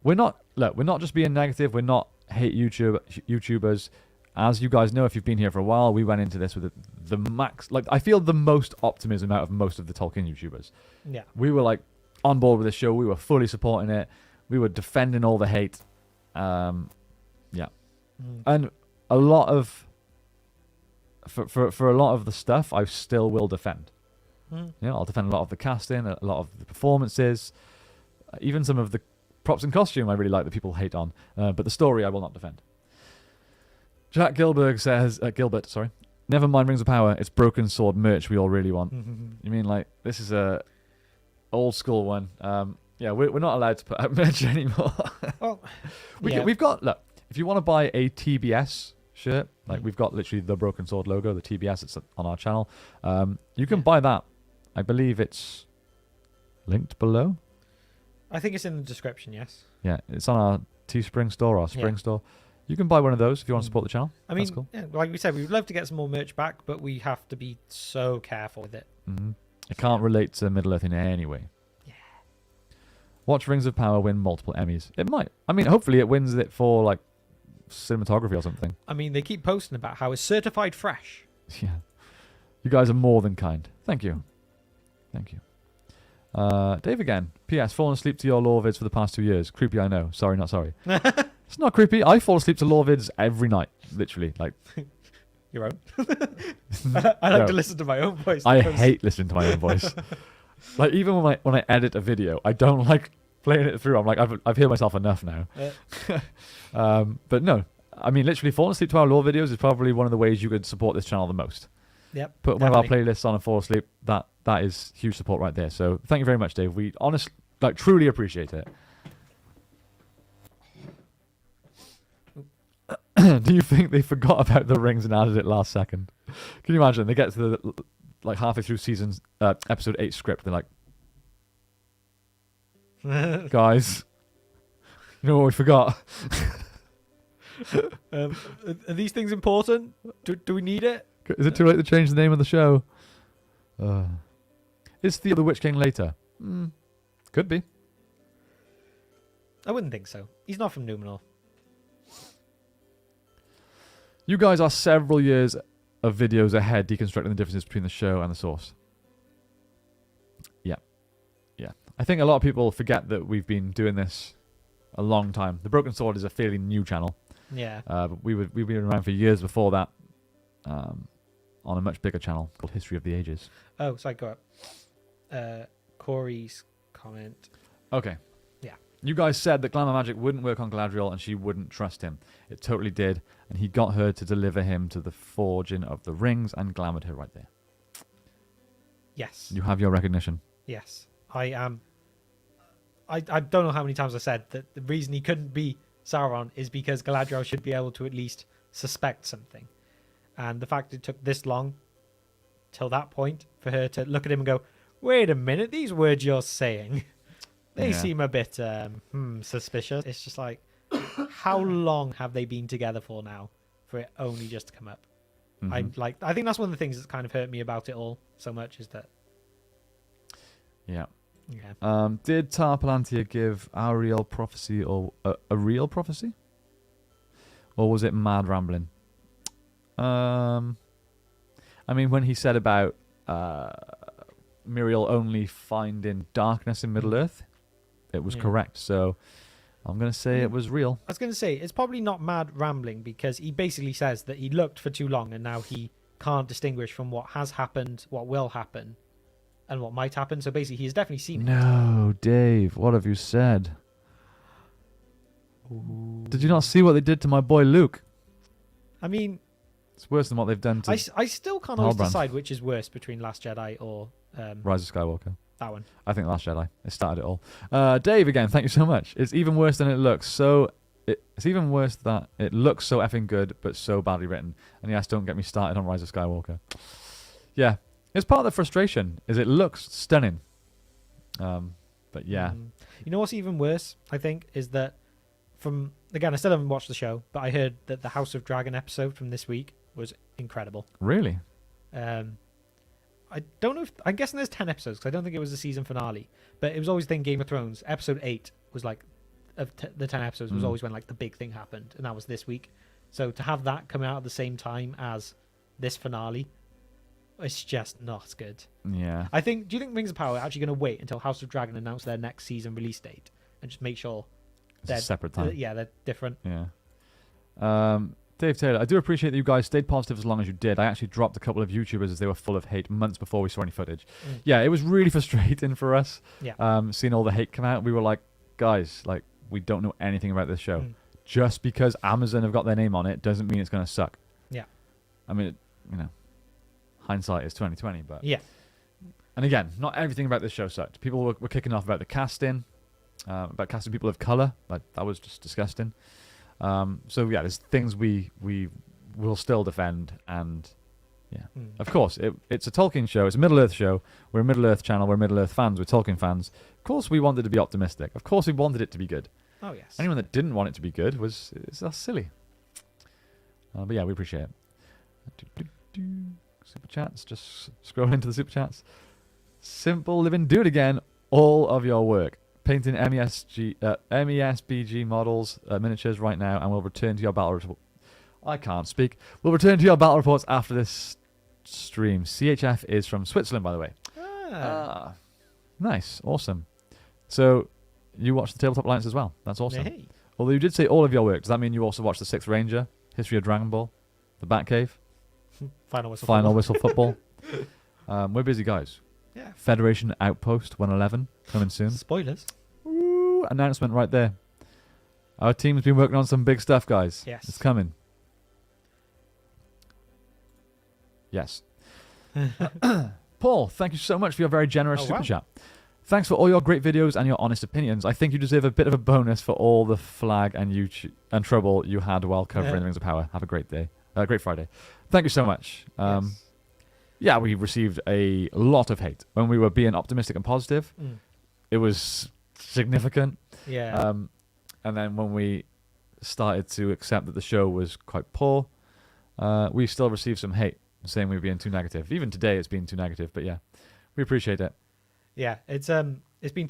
We're not just being negative. We're not hate YouTubers. As you guys know, if you've been here for a while, we went into this with the max. Like, I feel the most optimism out of most of the Tolkien YouTubers. Yeah. We were, like, on board with the show. We were fully supporting it. We were defending all the hate. Yeah. And a lot of... For a lot of the stuff, I still will defend. You know, I'll defend a lot of the casting, a lot of the performances, even some of the props and costume I really like that people hate on. But the story I will not defend. Jack Gilbert says, never mind Rings of Power, it's Broken Sword merch we all really want. You mean like, this is a old school one. Yeah, we're not allowed to put out merch anymore. Well, we've got, look, if you want to buy a TBS shirt, like we've got literally the Broken Sword logo, the TBS, it's on our channel. You can buy that. I believe it's linked below. I think it's in the description, yes. Yeah, it's on our Teespring store or Spring store. You can buy one of those if you want to support the channel. I mean, that's cool. Yeah, like we said, we'd love to get some more merch back, but we have to be so careful with it. It can't relate to Middle-earth in any way. Yeah. Watch Rings of Power win multiple Emmys. It might. I mean, hopefully it wins it for, like, cinematography or something. I mean, they keep posting about how it's certified fresh. Yeah. You guys are more than kind. Thank you. Thank you. Dave again. P.S. Fallen asleep to your lore vids for the past 2 years. Creepy, I know. Sorry, not sorry. It's not creepy. I fall asleep to lore vids every night. Literally. Like. Your own? I like to listen to my own voice. I hate listening to my own voice. Like, even when I edit a video, I don't like playing it through. I'm like, I've heard myself enough now. But no. I mean, literally, falling asleep to our lore videos is probably one of the ways you could support this channel the most. Yep. Put one of our playlists on and fall asleep. That is huge support right there. So thank you very much, Dave. We honestly, like, truly appreciate it. Do you think they forgot about the rings and added it last second? Can you imagine? They get to the like halfway through episode 8 script. They're like, guys, you know what we forgot? Are these things important? Do we need it? Is it too late to change the name of the show? Is Theo the Witch King later? Could be. I wouldn't think so. He's not from Numenor. You guys are several years of videos ahead deconstructing the differences between the show and the source. Yeah. I think a lot of people forget that we've been doing this a long time. The Broken Sword is a fairly new channel. Yeah. But we've been around for years before that on a much bigger channel called History of the Ages. Oh, sorry, go up. Corey's comment. Okay. Yeah. You guys said that glamour magic wouldn't work on Galadriel and she wouldn't trust him. It totally did. And he got her to deliver him to the forging of the rings and glamoured her right there. Yes. You have your recognition. Yes. I am. I don't know how many times I said that the reason he couldn't be Sauron is because Galadriel should be able to at least suspect something. And the fact it took this long till that point for her to look at him and go, wait a minute, these words you're saying, They seem a bit suspicious. It's just like, how long have they been together for now for it only just to come up? Mm-hmm. I think that's one of the things that's kind of hurt me about it all so much is that. Yeah. Yeah. Did Tar Palantir give our real prophecy or a real prophecy? Or was it mad rambling? I mean, when he said about Muriel only finding darkness in Middle-earth, it was correct. So I'm going to say it was real. I was going to say, it's probably not mad rambling because he basically says that he looked for too long and now he can't distinguish from what has happened, what will happen, and what might happen. So basically, he's definitely seen it. No, Dave, what have you said? Ooh. Did you not see what they did to my boy Luke? I mean, it's worse than what they've done to I still can't always decide which is worse between Last Jedi or Rise of Skywalker. That one. I think Last Jedi. It started it all. Dave, again, thank you so much. It's even worse than it looks. It's even worse that it looks so effing good, but so badly written. And yes, don't get me started on Rise of Skywalker. Yeah, it's part of the frustration. Is it looks stunning. But yeah. You know what's even worse? I think is that again, I still haven't watched the show, but I heard that the House of Dragon episode from this week was incredible. Really? I don't know I'm guessing there's 10 episodes because I don't think it was the season finale, but it was always then Game of Thrones. Episode 8 was like the 10 episodes was always when like the big thing happened, and that was this week. So to have that come out at the same time as this finale, it's just not good. Yeah. Do you think Rings of Power are actually going to wait until House of Dragon announce their next season release date and just make sure it's a separate time? They're different. Yeah. Dave Taylor, I do appreciate that you guys stayed positive as long as you did. I actually dropped a couple of YouTubers as they were full of hate months before we saw any footage. Yeah, it was really frustrating for us. Yeah. Seeing all the hate come out. We were like, guys, like, we don't know anything about this show. Just because Amazon have got their name on it doesn't mean it's going to suck. Yeah. I mean, hindsight is 20/20, but yeah. And again, not everything about this show sucked. People were kicking off about the casting, about casting people of color. Like, that was just disgusting. So yeah, there's things we will still defend, and yeah, of course, it's a Tolkien show. It's a Middle Earth show. We're a Middle Earth channel. We're Middle Earth fans. We're Tolkien fans. Of course, we wanted to be optimistic. Of course, we wanted it to be good. Oh yes. Anyone that didn't want it to be good that's silly. But yeah, we appreciate it. Super chats. Just scroll into the super chats. Simple living. Do it again. All of your work. Painting MESBG models, miniatures right now, and we'll return to your battle report. I can't speak. We'll return to your battle reports after this stream. CHF is from Switzerland, by the way. Nice. Awesome. So, you watched the Tabletop Alliance as well. That's awesome. Hey. Although you did say all of your work. Does that mean you also watched the Sixth Ranger, History of Dragon Ball, the Batcave, Final Whistle Football? We're busy, guys. Yeah. Federation Outpost 111 coming soon. Spoilers. Ooh, announcement right there. Our team's been working on some big stuff, guys. Yes. It's coming. Yes. Paul, thank you so much for your very generous super chat. Thanks for all your great videos and your honest opinions. I think you deserve a bit of a bonus for all the flag and YouTube and trouble you had while covering the Rings of Power. Have a great day. Great Friday. Thank you so much. Yes. Yeah, we received a lot of hate. When we were being optimistic and positive, it was significant. Yeah. And then when we started to accept that the show was quite poor, we still received some hate, saying we were being too negative. Even today, it's been too negative. But yeah, we appreciate it. Yeah, it's been.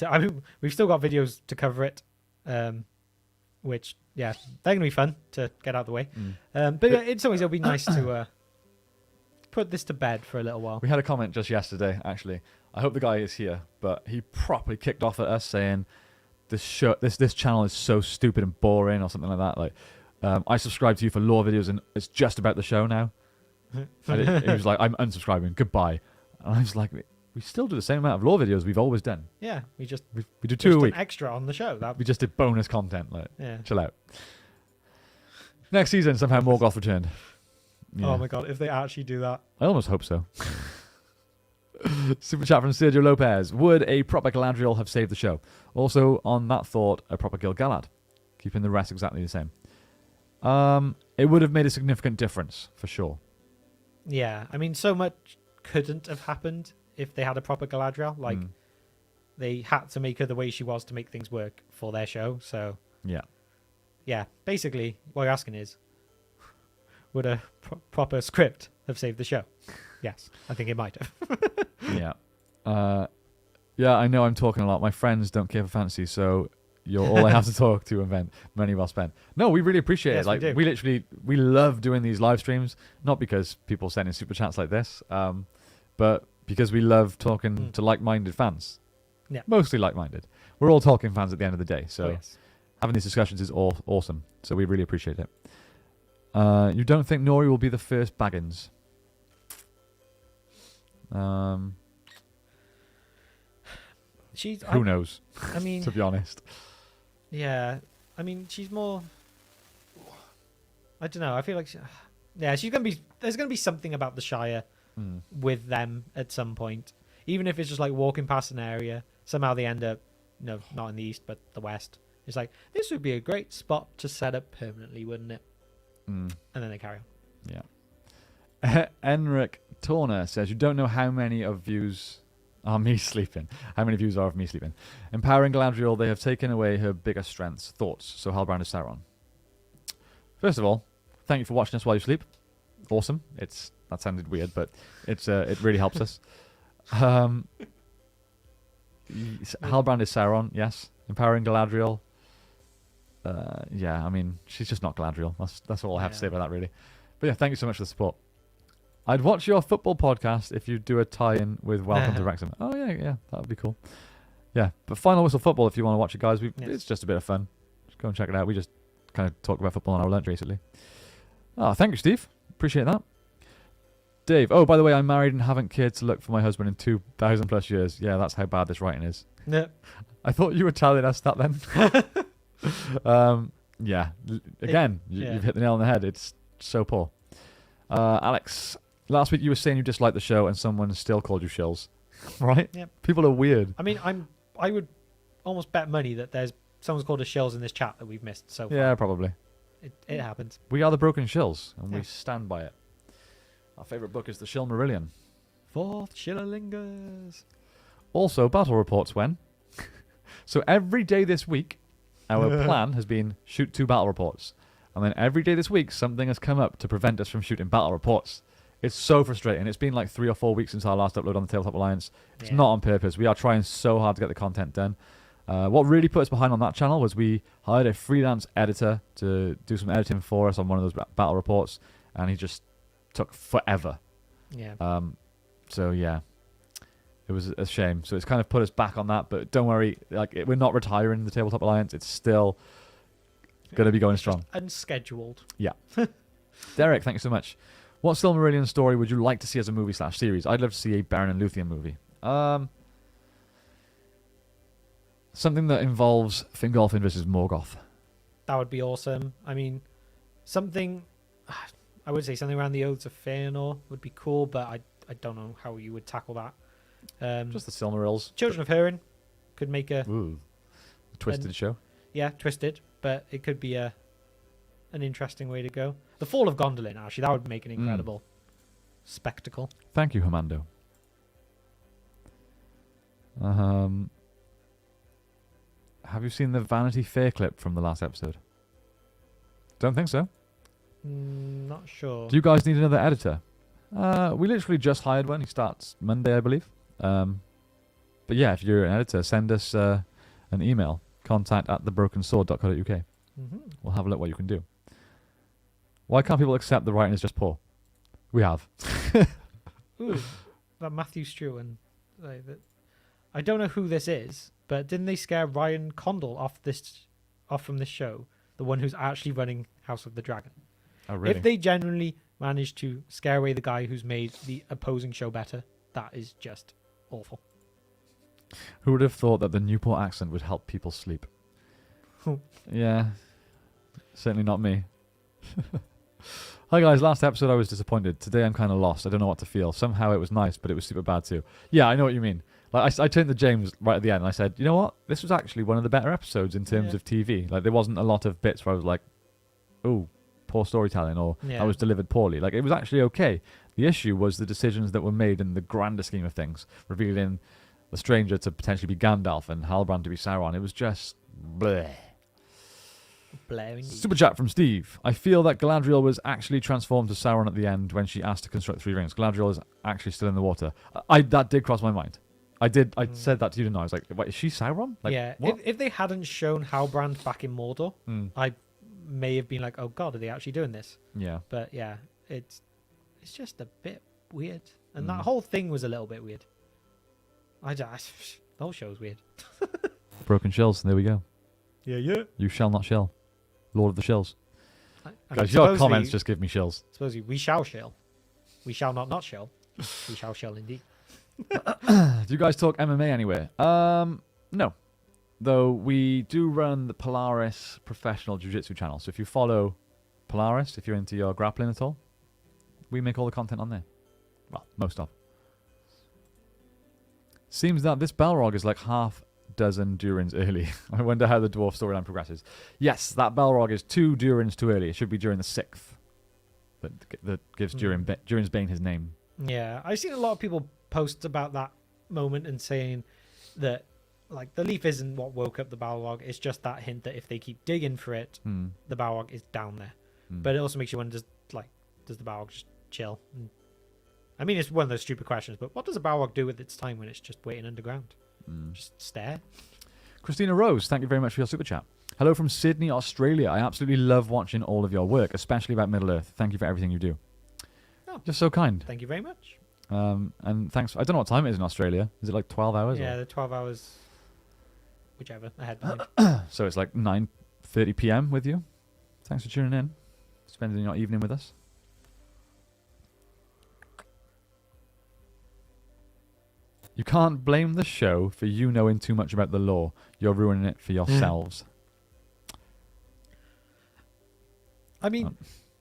I mean, we've still got videos to cover it, which they're gonna be fun to get out of the way. But in some ways, it'll be nice to put this to bed for a little while. We had a comment just yesterday, actually. I hope the guy is here, but he properly kicked off at us saying this channel is so stupid and boring or something like that. Like, I subscribe to you for lore videos and it's just about the show now. And it was like, I'm unsubscribing, goodbye. And I was like, we still do the same amount of lore videos we've always done. Yeah, we do 2 a week. Extra on the show. We just did bonus content. Like, chill out. Next season, somehow Morgoth returned. Yeah. Oh my god, if they actually do that. I almost hope so. Super chat from Sergio Lopez. Would a proper Galadriel have saved the show? Also, on that thought, a proper Gil-galad. Keeping the rest exactly the same. It would have made a significant difference, for sure. Yeah, I mean, so much couldn't have happened if they had a proper Galadriel. Like, they had to make her the way she was to make things work for their show. So yeah, basically what you're asking is, would a proper script have saved the show? Yes, I think it might have. Yeah, I know I'm talking a lot. My friends don't care for fantasy, so you're all I have to talk to and then money well spent. No, we really appreciate it. Like we love doing these live streams, not because people send in super chats like this, but because we love talking to like-minded fans. Yeah, mostly like-minded. We're all talking fans at the end of the day, so having these discussions is awesome. So we really appreciate it. You don't think Nori will be the first Baggins? Who knows? I mean, to be honest. Yeah, I mean, she's more. I don't know. I feel like, she's gonna be. There's gonna be something about the Shire with them at some point, even if it's just like walking past an area. Somehow they end up, not in the east but the west. It's like, this would be a great spot to set up permanently, wouldn't it? And then they carry on. Yeah. Enric Torner says, you don't know how many of views are me sleeping. How many views are of me sleeping? Empowering Galadriel, they have taken away her biggest strengths. Thoughts? So Halbrand is Sauron. First of all, thank you for watching us while you sleep. Awesome. That sounded weird, but it really helps us. Halbrand is Sauron, yes. Empowering Galadriel. I mean, she's just not Galadriel. That's all I have to say about that, really. But yeah, thank you so much for the support. I'd watch your football podcast if you do a tie-in with Welcome to Wrexham. Oh, yeah, that would be cool. Yeah, but Final Whistle Football, if you want to watch it, guys, it's just a bit of fun. Just go and check it out. We just kind of talk about football on our lunch, basically. Oh, thank you, Steve. Appreciate that. Dave, oh, by the way, I'm married and haven't kids to look for my husband in 2,000 plus years. Yeah, that's how bad this writing is. Yeah. I thought you were telling us that then. You've hit the nail on the head. It's so poor. Alex, last week you were saying you disliked the show and someone still called you shills. Right? Yeah. People are weird. I mean, I would almost bet money that there's someone's called us shills in this chat that we've missed so far. Yeah, probably. It happens. We are the Broken Shills, and we stand by it. Our favourite book is The Silmarillion. 4th Shillelingers. Also, battle reports when. So every day this week, our plan has been shoot 2 battle reports. And then every day this week, something has come up to prevent us from shooting battle reports. It's so frustrating. It's been like 3 or 4 weeks since our last upload on the Tabletop Alliance. It's not on purpose. We are trying so hard to get the content done. What really put us behind on that channel was we hired a freelance editor to do some editing for us on one of those battle reports. And he just took forever. Yeah. It was a shame. So it's kind of put us back on that. But don't worry, we're not retiring the Tabletop Alliance. It's still going to be going strong. Unscheduled. Yeah. Derek, thank you so much. What Silmarillion story would you like to see as a movie/series? I'd love to see a Beren and Luthien movie. Something that involves Fingolfin versus Morgoth. That would be awesome. I mean, I would say something around the Oaths of Fëanor would be cool, but I don't know how you would tackle that. Just the Silmarils. Children of Húrin could make a twisted show. Yeah, twisted, but it could be an interesting way to go. The Fall of Gondolin, actually, that would make an incredible spectacle. Thank you, Hamando. Have you seen the Vanity Fair clip from the last episode? Don't think so. Not sure. Do you guys need another editor? We literally just hired one. He starts Monday, I believe. But yeah, if you're an editor, send us an email. contact@thebrokensword.co.uk. We'll have a look what you can do. Why can't people accept the writing is just poor? We have. Ooh, that Matthew Strewin. I don't know who this is, but didn't they scare Ryan Condal off from this show? The one who's actually running House of the Dragon. Oh, really? If they genuinely managed to scare away the guy who's made the opposing show better, that is just awful. Who would have thought that the Newport accent would help people sleep? Yeah, certainly not me. Hi guys, last episode I was disappointed. Today I'm kind of lost. I don't know what to feel. Somehow it was nice, but it was super bad too. Yeah, I know what you mean. Like I turned to James right at the end and I said, you know what? This was actually one of the better episodes in terms of TV. Like there wasn't a lot of bits where I was like, ooh, poor storytelling, or I was delivered poorly. Like it was actually okay. The issue was the decisions that were made in the grander scheme of things, revealing the stranger to potentially be Gandalf and Halbrand to be Sauron. It was just bleh. Super chat from Steve. I feel that Galadriel was actually transformed to Sauron at the end when she asked to construct 3 rings. Galadriel is actually still in the water. That did cross my mind. I said that to you, didn't I? I was like, wait, is she Sauron? Like, yeah. What? If they hadn't shown Halbrand back in Mordor, I may have been like, oh god, are they actually doing this? Yeah. But yeah, it's just a bit weird. And that whole thing was a little bit weird. The whole show's weird. Broken shells. There we go. Yeah. You shall not shell. Lord of the Shills. Guys, mean, your comments just give me shills. Supposedly, we shall shell. We shall not shell. We shall shell indeed. Do you guys talk MMA anywhere? No. Though we do run the Polaris Professional Jiu-Jitsu channel. So if you follow Polaris, if you're into your grappling at all, we make all the content on there. Well, most of. Seems that this Balrog is like half dozen Durins early. I wonder how the dwarf storyline progresses. Yes, that Balrog is 2 Durins too early. It should be during the 6th. That gives Durin's Bane his name. Yeah, I've seen a lot of people post about that moment and saying that like the leaf isn't what woke up the Balrog. It's just that hint that if they keep digging for it, the Balrog is down there. But it also makes you wonder, does the Balrog just chill? I mean, it's one of those stupid questions, but what does a Balrog do with its time when it's just waiting underground? Just stare. Christina Rose, thank you very much for your super chat. Hello from Sydney, Australia. I absolutely love watching all of your work, especially about Middle Earth. Thank you for everything you do. Oh, you're so kind. Thank you very much. And thanks. I don't know what time it is in Australia. Is it like 12 hours? Yeah, the 12 hours, whichever, ahead. So it's like 9:30 p.m. with you. Thanks for tuning in, spending your evening with us. You can't blame the show for you knowing too much about the lore. You're ruining it for yourselves. I mean,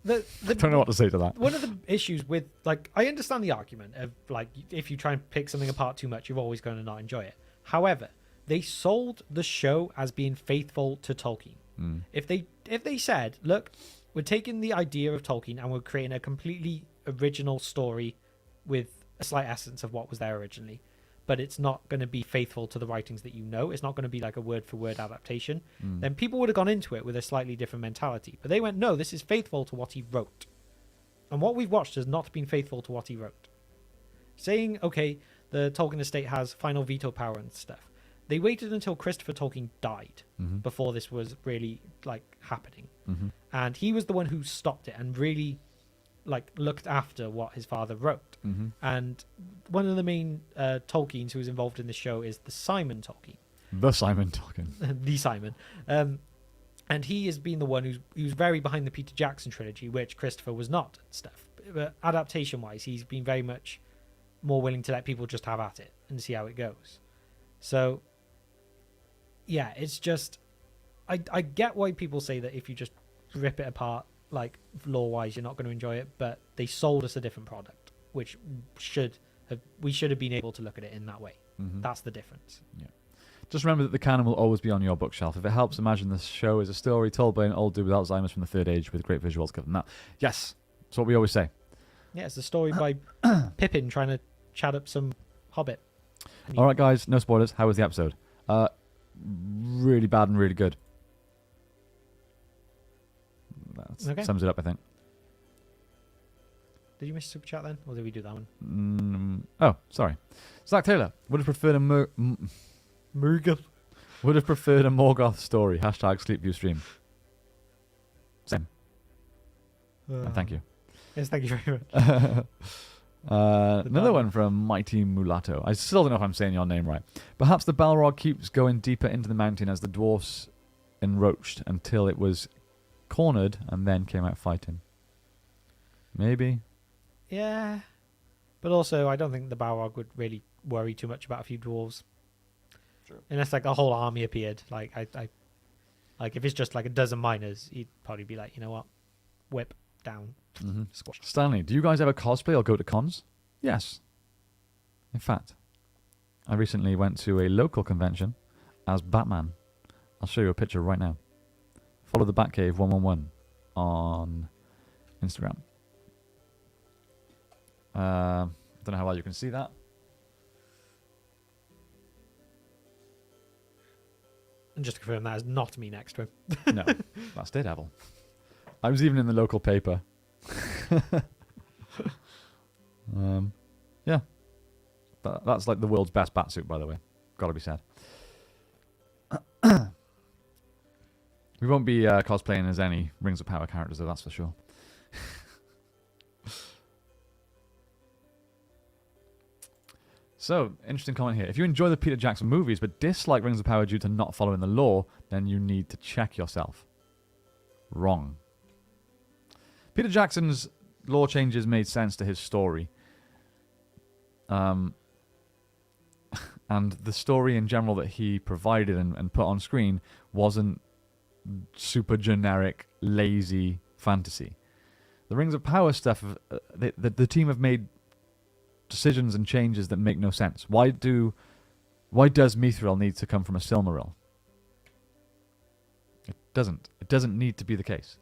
I don't know what to say to that. One of the issues with, like, I understand the argument of, like, if you try and pick something apart too much, you're always going to not enjoy it. However, they sold the show as being faithful to Tolkien. If they said, look, we're taking the idea of Tolkien and we're creating a completely original story with a slight essence of what was there originally, but it's not going to be faithful to the writings that you know, it's not going to be like a word-for-word adaptation, then people would have gone into it with a slightly different mentality. But they went, no, this is faithful to what he wrote. And what we've watched has not been faithful to what he wrote. Saying, okay, the Tolkien estate has final veto power and stuff. They waited until Christopher Tolkien died before this was really, like, happening. And he was the one who stopped it and really, like, looked after what his father wrote. And one of the main Tolkiens who was involved in the show is the Simon Tolkien. The Simon Tolkien. The Simon. And he has been the one who's very behind the Peter Jackson trilogy, which Christopher was not and stuff. But adaptation-wise, he's been very much more willing to let people just have at it and see how it goes. So, yeah, it's just... I get why people say that if you just rip it apart, like, lore-wise, you're not going to enjoy it, but they sold us a different product, which we should have been able to look at it in that way. That's the difference. Yeah. Just remember that the canon will always be on your bookshelf. If it helps, imagine this show is a story told by an old dude with Alzheimer's from the Third Age with great visuals covering that. Yes, that's what we always say. Yeah, it's a story by Pippin trying to chat up some hobbit. All right, guys, no spoilers. How was the episode? Really bad and really good. That sums it up, I think. Did you miss Super Chat then? Or did we do that one? Oh, sorry. Zach Taylor would have preferred a Morgoth. Would have preferred a Morgoth story. Hashtag Sleepview stream. Same. And thank you. Yes, thank you very much. Another one from Mighty Mulatto. I still don't know if I'm saying your name right. Perhaps the Balrog keeps going deeper into the mountain as the dwarfs enroached until it was cornered and then came out fighting. Maybe. Yeah. But also, I don't think the Balrog would really worry too much about a few dwarves. True. Unless, like, a whole army appeared. Like, like if it's just, like, a dozen miners, he'd probably be like, you know what? Whip down. Squash. Stanley, do you guys ever cosplay or go to cons? Yes. In fact, I recently went to a local convention as Batman. I'll show you a picture right now. Follow the Batcave 111 on Instagram. Don't know how well you can see that. And just to confirm, that is not me next to him. No, that's Daredevil. I was even in the local paper. Yeah. That's like the world's best batsuit, by the way. Gotta be said. We won't be cosplaying as any Rings of Power characters, though, that's for sure. So, interesting comment here. If you enjoy the Peter Jackson movies but dislike Rings of Power due to not following the lore, then you need to check yourself. Wrong. Peter Jackson's lore changes made sense to his story. And the story in general that he provided and put on screen wasn't super generic, lazy fantasy. The Rings of Power stuff, the team have made decisions and changes that make no sense. Why does Mithril need to come from a Silmaril? It doesn't. It doesn't need to be the case.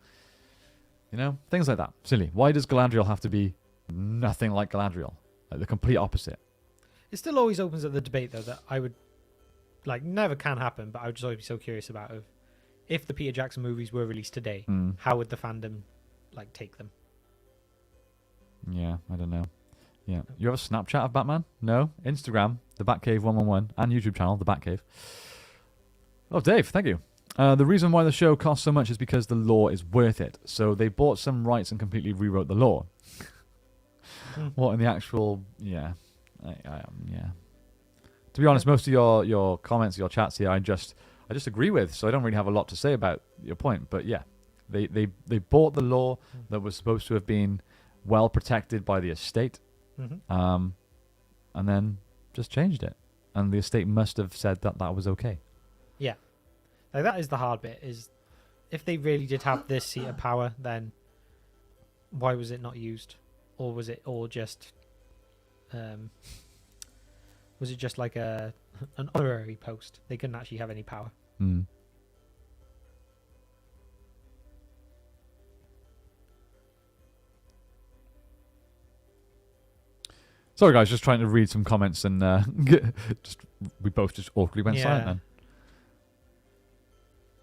You know? Things like that. Silly. Why does Galadriel have to be nothing like Galadriel? Like the complete opposite. It still always opens up the debate, though, that I would, never can happen, but I would just always be so curious about if the Peter Jackson movies were released today, how would the fandom, take them? Yeah, I don't know. Yeah. You have a Snapchat of Batman? No? Instagram, the Batcave111, and YouTube channel, the Batcave. Oh, Dave, thank you. The reason why the show costs so much is because the lore is worth it. So they bought some rights and completely rewrote the lore. What in the actual... Yeah. Yeah. To be honest, most of your comments, your chats here, I just agree with, so I don't really have a lot to say about your point. But yeah, they bought the lore that was supposed to have been well protected by the estate, and then just changed it. And the estate must have said that was okay. Yeah. That is the hard bit, is if they really did have this seat of power, then why was it not used? Or was it all just... was it just like an honorary post? They couldn't actually have any power. Sorry, guys, just trying to read some comments and we both just awkwardly went silent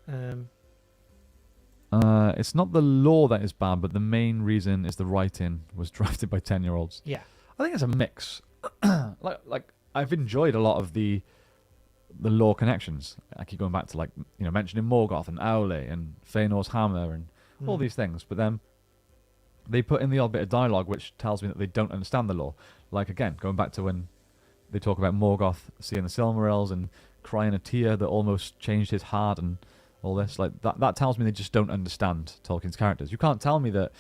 then. It's not the law that is bad, but the main reason is the writing was drafted by 10-year-olds. Yeah. I think it's a mix. like I've enjoyed a lot of the lore connections. I keep going back to mentioning Morgoth and Aule and Feanor's hammer and all these things, but then they put in the odd bit of dialogue which tells me that they don't understand the lore. Like again, going back to when they talk about Morgoth seeing the Silmarils and crying a tear that almost changed his heart and all this, that tells me they just don't understand Tolkien's characters. You can't tell me that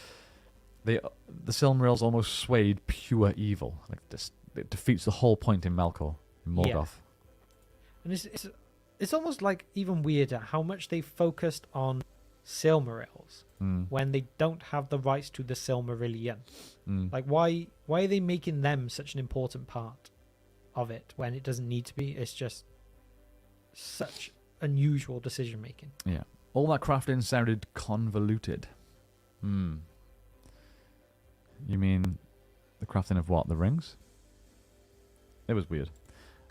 the Silmarils almost swayed pure evil. It defeats the whole point in Melkor, in Morgoth. Yeah. And it's almost even weirder how much they focused on Silmarils when they don't have the rights to the Silmarillion. Why are they making them such an important part of it when it doesn't need to be? It's just such unusual decision making. Yeah. All that crafting sounded convoluted. You mean the crafting of what? The rings? It was weird.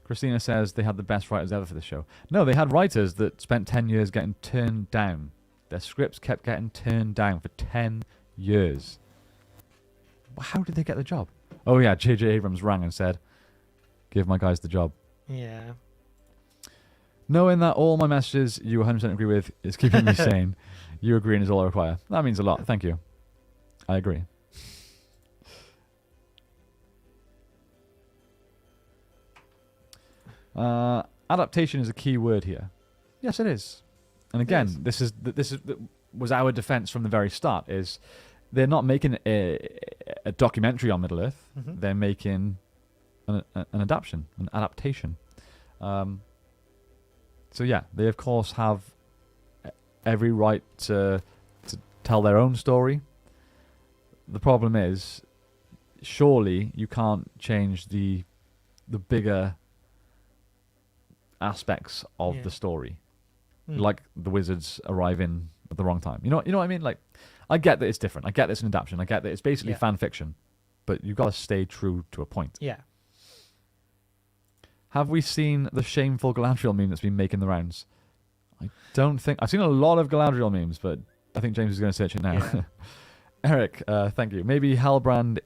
Christina says they had the best writers ever for the show. No, they had writers that spent 10 years getting turned down. Their scripts kept getting turned down for 10 years. How did they get the job? Oh yeah, J.J. Abrams rang and said, give my guys the job. Yeah. Knowing that all my messages you 100% agree with is keeping me sane. You agreeing is all I require. That means a lot. Thank you. I agree. Adaptation is a key word here. Yes, it is. And again, this was our defense from the very start. Is they're not making a documentary on Middle Earth. They're making an adaptation. So yeah, they of course have every right to tell their own story. The problem is, surely you can't change the bigger aspects of the story, like the wizards arriving at the wrong time. You know what I mean? I get that it's different. I get that it's an adaptation. I get that it's basically fan fiction, but you've got to stay true to a point. Yeah. Have we seen the shameful Galadriel meme that's been making the rounds? I don't think I've seen a lot of Galadriel memes, but I think James is going to search it now. Yeah. Eric, thank you. Maybe Halbrand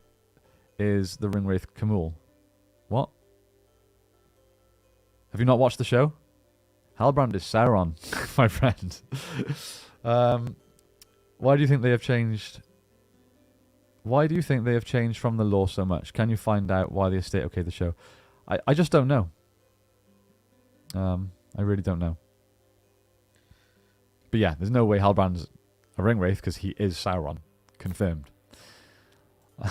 is the Ringwraith Kamul. What? Have you not watched the show? Halbrand is Sauron, my friend. Why do you think they have changed? Why do you think they have changed from the lore so much? Can you find out why the estate okayed the show? I just don't know. I really don't know. But yeah, there's no way Halbrand's a Ringwraith because he is Sauron. Confirmed.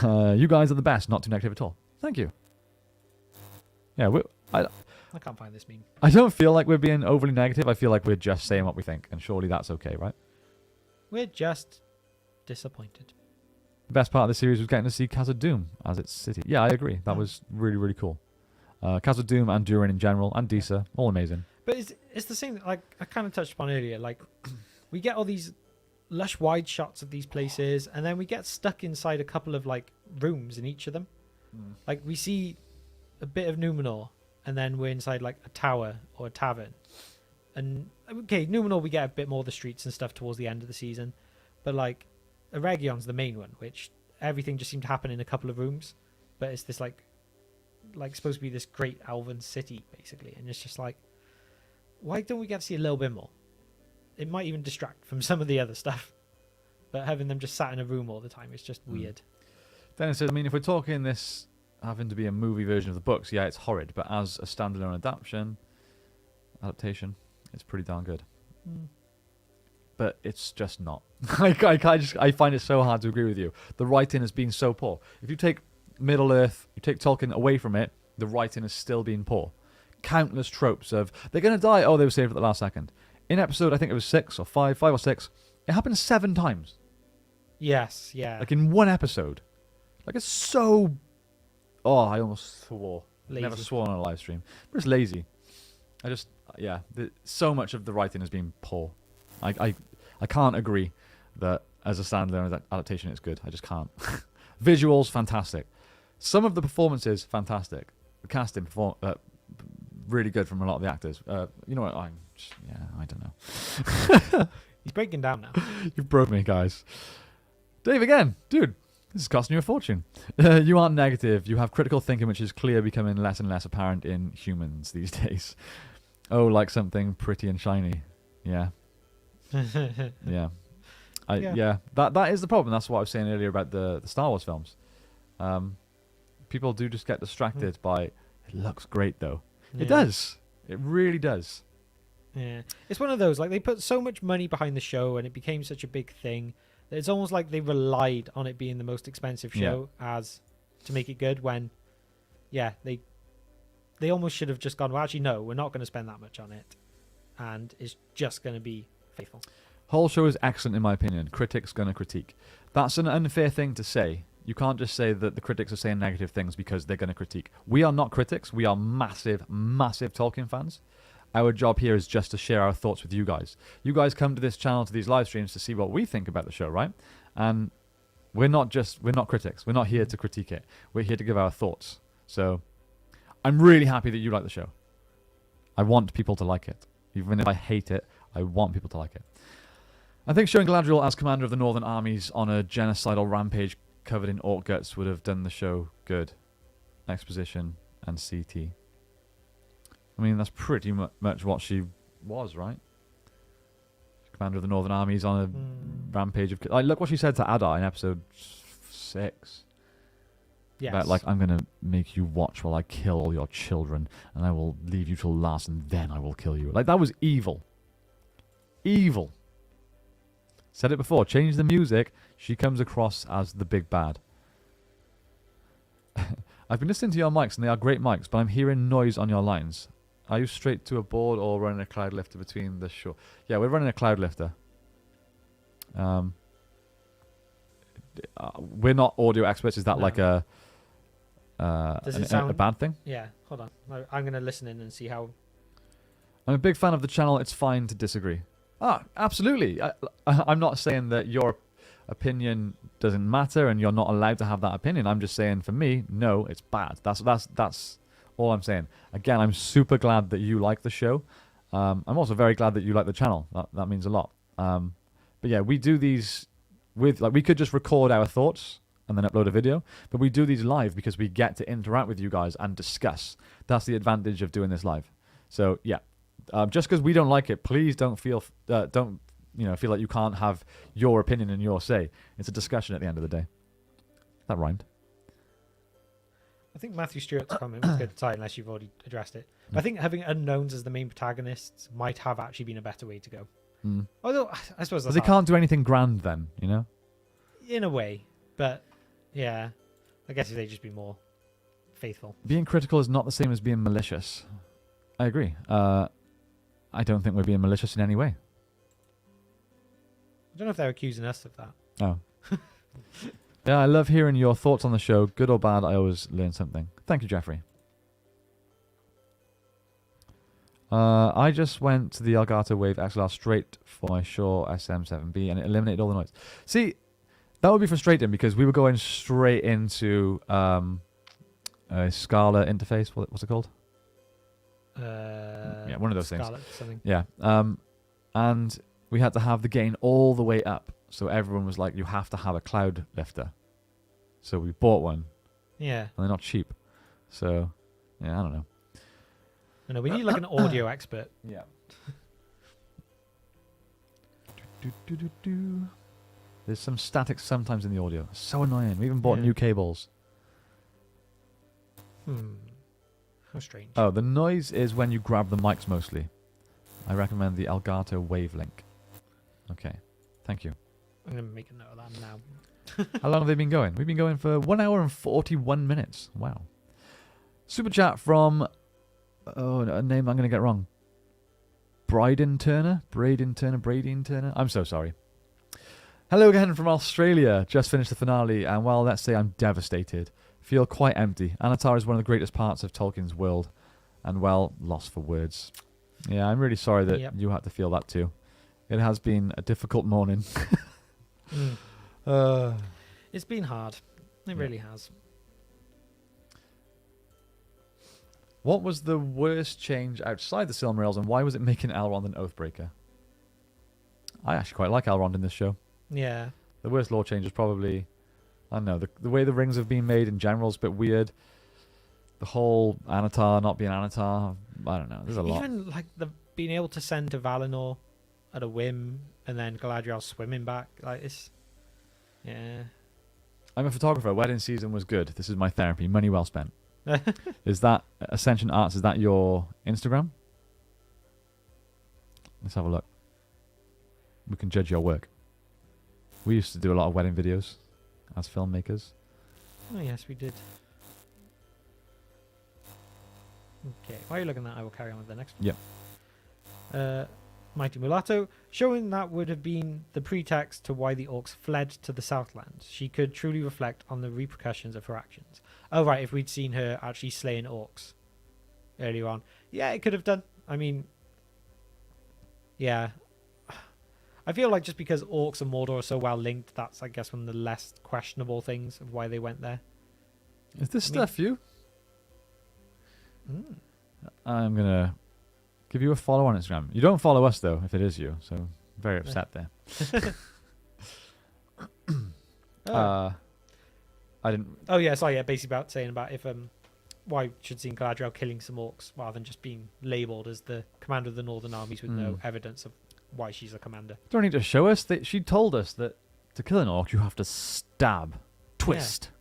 You guys are the best. Not too negative at all. Thank you. Yeah, I can't find this meme. I don't feel like we're being overly negative. I feel like we're just saying what we think, and surely that's okay, right? We're just disappointed. The best part of the series was getting to see Casa Doom as its city. Yeah, I agree. That was really, really cool. Casa Doom and Durin in general, and Disa, all amazing. But it's the same, like I kind of touched upon earlier, like we get all these lush wide shots of these places, and then we get stuck inside a couple of like rooms in each of them. Like we see a bit of Numenor, and then we're inside like a tower or a tavern. And okay, Numenor we get a bit more of the streets and stuff towards the end of the season, but like Eregion's the main one, which everything just seemed to happen in a couple of rooms, but it's this like supposed to be this great elven city basically, and it's just like, why don't we get to see a little bit more? It might even distract from some of the other stuff, but having them just sat in a room all the time is just weird. Dennis says, I mean, if we're talking this having to be a movie version of the books, yeah, it's horrid, but as a standalone adaptation, it's pretty darn good. But it's just not. I find it so hard to agree with you. The writing has been so poor. If you take Middle Earth, you take Tolkien away from it, the writing has still been poor. Countless tropes of, they're going to die, oh, they were saved at the last second. In episode, I think it was 5 or 6, it happened 7 times. Yes, yeah. Like in one episode. Like it's so... Oh, I almost swore. Lazy. Never swore on a live stream. But it's lazy. So much of the writing has been poor. I can't agree that as a standalone adaptation it's good. I just can't. Visuals, fantastic. Some of the performances, fantastic. The casting, really good from a lot of the actors. You know what? I don't know. He's breaking down now. You've broke me, guys. Dave again. Dude, this is costing you a fortune. You aren't negative. You have critical thinking, which is clear becoming less and less apparent in humans these days. Oh, like something pretty and shiny. Yeah. Yeah. That is the problem. That's what I was saying earlier about the Star Wars films. People do just get distracted by, it looks great though. Yeah. It does. It really does. Yeah. It's one of those, like they put so much money behind the show and it became such a big thing that it's almost like they relied on it being the most expensive show as to make it good when, they almost should have just gone, well, actually, no, we're not going to spend that much on it. And it's just going to be faithful. Whole show is excellent in my opinion. Critics going to critique. That's an unfair thing to say. You can't just say that the critics are saying negative things because they're going to critique. We are not critics. We are massive, massive Tolkien fans. Our job here is just to share our thoughts with you guys. You guys come to this channel, to these live streams to see what we think about the show, right? And we're not critics. We're not here to critique it. We're here to give our thoughts. So I'm really happy that you like the show. I want people to like it. Even if I hate it, I want people to like it. I think showing Galadriel as commander of the Northern armies on a genocidal rampage covered in orc guts would have done the show good. Exposition and CT. I mean, that's pretty much what she was, right? Commander of the Northern armies on a rampage of... Like, look what she said to Adar in episode 6. Yes. About, like, I'm going to make you watch while I kill all your children, and I will leave you till last, and then I will kill you. Like, that was evil. Evil. Said it before. Change the music. She comes across as the big bad. I've been listening to your mics, and they are great mics, but I'm hearing noise on your lines. Are you straight to a board or running a cloud lifter between the shore? Yeah, we're running a cloud lifter. We're not audio experts. Is that like a bad thing? Yeah, hold on. I'm going to listen in and see how... I'm a big fan of the channel. It's fine to disagree. Absolutely. I'm not saying that your opinion doesn't matter and you're not allowed to have that opinion. I'm just saying, for me, no, it's bad. That's all I'm saying. Again, I'm super glad that you like the show. I'm also very glad that you like the channel. That means a lot. But yeah, we do these with we could just record our thoughts and then upload a video, but we do these live because we get to interact with you guys and discuss. That's the advantage of doing this live. So yeah, just because we don't like it, please don't feel feel like you can't have your opinion and your say. It's a discussion at the end of the day. That rhymed. I think Matthew Stewart's comment was good to tie, unless you've already addressed it. But I think having unknowns as the main protagonists might have actually been a better way to go. Although I suppose that's they can't do anything grand then, in a way. But yeah, I guess they'd just be more faithful. Being critical is not the same as being malicious. I agree. I don't think we're being malicious in any way. I don't know if they're accusing us of that. Oh. Yeah, I love hearing your thoughts on the show. Good or bad, I always learn something. Thank you, Jeffrey. I just went to the Elgato Wave XLR straight for my Shure SM7B and it eliminated all the noise. See, that would be frustrating because we were going straight into a Scala interface. What's it called? Yeah, one of those things. Something. Yeah. And we had to have the gain all the way up. So everyone was like, you have to have a cloud lifter. So we bought one. Yeah. And they're not cheap. So, yeah, I don't know. No, we need like an audio expert. Yeah. There's some static sometimes in the audio. So annoying. We even bought new cables. How strange. Oh, the noise is when you grab the mics mostly. I recommend the Elgato Wavelink. Okay. Thank you. I'm going to make a note of that now. How long have they been going? We've been going for 1 hour and 41 minutes. Wow. Super chat from... Oh, a name I'm going to get wrong. Braden Turner? I'm so sorry. Hello again from Australia. Just finished the finale, and well, let's say I'm devastated. Feel quite empty. Anatar is one of the greatest parts of Tolkien's world, and well, lost for words. Yeah, I'm really sorry that you had to feel that too. It has been a difficult morning. It's been hard. It really has. What was the worst change outside the Silmarils, and why was it making Elrond an Oathbreaker? I actually quite like Elrond in this show. Yeah. The worst lore change is probably, I don't know, the way the rings have been made in general is a bit weird. The whole Anatar not being Anatar, I don't know. There's a lot. Even like the being able to send to Valinor at a whim, and then Galadriel swimming back, like it's, yeah. I'm a photographer. Wedding season was good. This is my therapy. Money well spent. Is that Ascension Arts? Is that your Instagram? Let's have a look. We can judge your work. We used to do a lot of wedding videos as filmmakers. Oh yes, we did. Okay, while you're looking at that, I will carry on with the next one. Yeah. Mighty Mulatto, showing that would have been the pretext to why the orcs fled to the Southlands. She could truly reflect on the repercussions of her actions. Oh, right, if we'd seen her actually slaying orcs earlier on. Yeah, it could have done. I mean, yeah. I feel like just because orcs and Mordor are so well linked, that's, I guess, one of the less questionable things of why they went there. Is this stuff you? I'm going to give you a follow on Instagram. You don't follow us, though, if it is you. So, very upset there. I didn't... Oh, yeah, sorry, yeah, basically about saying about if why should see Galadriel killing some orcs rather than just being labelled as the commander of the Northern armies with no evidence of why she's a commander. Don't need to show us. She told us that to kill an orc, you have to stab, twist. Yeah.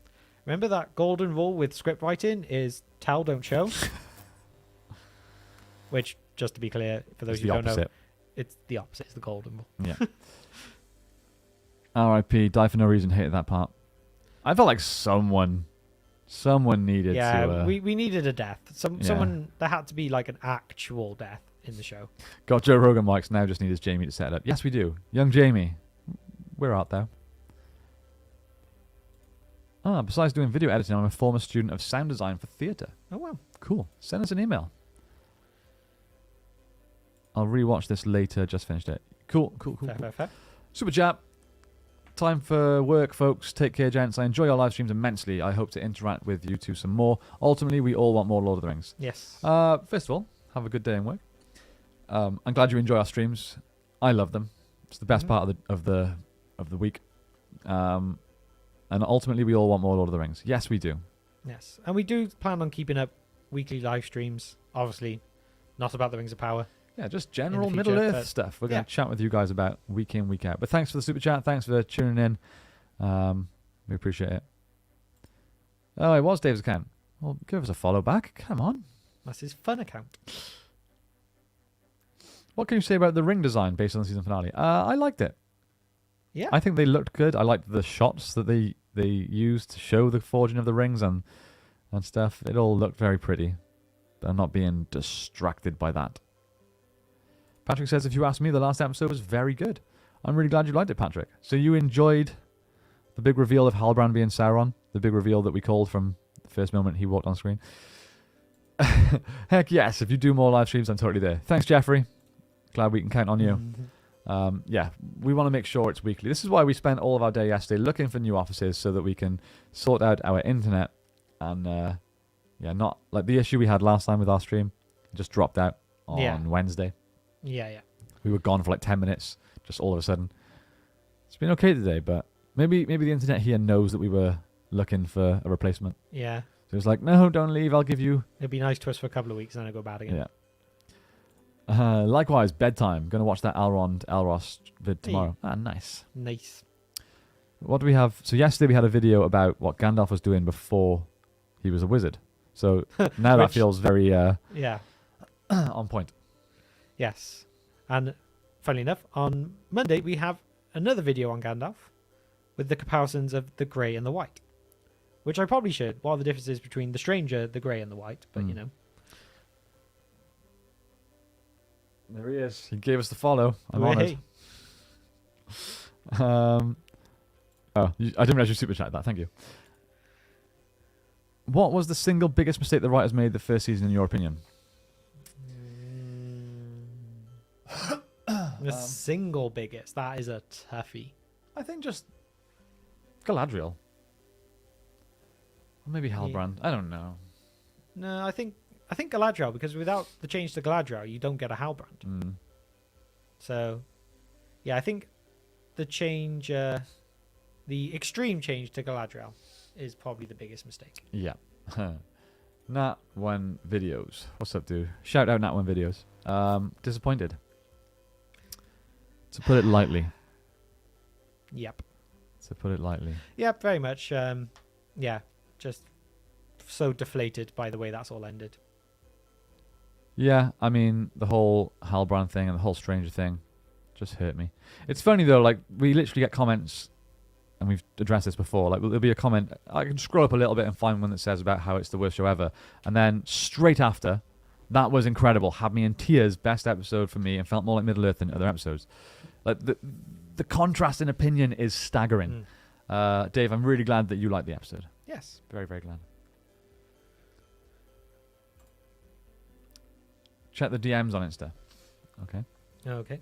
Remember that golden rule with script writing is tell, don't show? Which, just to be clear, for those who don't know, it's the opposite. It's the golden rule. Yeah. R.I.P. Die for no reason. Hated that part. I felt like someone needed to... Yeah, we needed a death. Someone... There had to be like an actual death in the show. Got Joe Rogan mics. Now just need his Jamie to set it up. Yes, we do. Young Jamie. We're out there. Besides doing video editing, I'm a former student of sound design for theatre. Oh, wow. Cool. Send us an email. I'll rewatch this later. Just finished it. Cool. Fair. Super chat. Time for work, folks. Take care, gents. I enjoy your live streams immensely. I hope to interact with you two some more. Ultimately, we all want more Lord of the Rings. Yes. First of all, have a good day in work. I'm glad you enjoy our streams. I love them. It's the best part of the week. And ultimately, we all want more Lord of the Rings. Yes, we do. Yes, and we do plan on keeping up weekly live streams. Obviously, not about the Rings of Power. Yeah, just general Middle Earth stuff. We're going to chat with you guys about week in, week out. But thanks for the super chat. Thanks for tuning in. We appreciate it. Oh, it was Dave's account. Well, give us a follow back. Come on. That's his fun account. What can you say about the ring design based on the season finale? I liked it. Yeah. I think they looked good. I liked the shots that they used to show the forging of the rings and stuff. It all looked very pretty. But I'm not being distracted by that. Patrick says, if you ask me, the last episode was very good. I'm really glad you liked it, Patrick. So you enjoyed the big reveal of Halbrand being Sauron? The big reveal that we called from the first moment he walked on screen? Heck yes. If you do more live streams, I'm totally there. Thanks, Jeffrey. Glad we can count on you. Yeah, we want to make sure it's weekly. This is why we spent all of our day yesterday looking for new offices so that we can sort out our internet. And, not like the issue we had last time with our stream. It just dropped out on Wednesday. Yeah. We were gone for like 10 minutes, just all of a sudden. It's been okay today, but maybe the internet here knows that we were looking for a replacement. Yeah. So it's like, no, don't leave. I'll give you... It'd be nice to us for a couple of weeks and then it'll go bad again. Yeah. Likewise, bedtime. Going to watch that Elros vid tomorrow. Hey. Nice. Nice. What do we have? So yesterday we had a video about what Gandalf was doing before he was a wizard. So now that feels very on point. Yes. And funnily enough, on Monday we have another video on Gandalf with the comparisons of the grey and the white. Which I probably should. What are the differences between the stranger, the grey and the white? But, you know. There he is. He gave us the follow. I'm honoured. I didn't realize you super chat that. Thank you. What was the single biggest mistake the writers made the first season, in your opinion? The single biggest. That is a toughie. I think just Galadriel. Or maybe Halbrand. I don't know. No, I think Galadriel, because without the change to Galadriel, you don't get a Halbrand. So, yeah, I think the change, the extreme change to Galadriel is probably the biggest mistake. Yeah. Nat One Videos. What's up, dude? Shout out Nat One Videos. Disappointed. To put it lightly. Yep. To put it lightly. Yep, very much. Yeah, just so deflated by the way that's all ended. Yeah, I mean, the whole Halbrand thing and the whole Stranger thing just hurt me. It's funny, though, like, we literally get comments, and we've addressed this before, like, there'll be a comment, I can scroll up a little bit and find one that says about how it's the worst show ever, and then straight after, that was incredible, had me in tears, best episode for me, and felt more like Middle-earth than other episodes. Like, the contrast in opinion is staggering. Dave, I'm really glad that you liked the episode. Yes. Very, very glad. Check the DMs on Insta. Okay. Okay.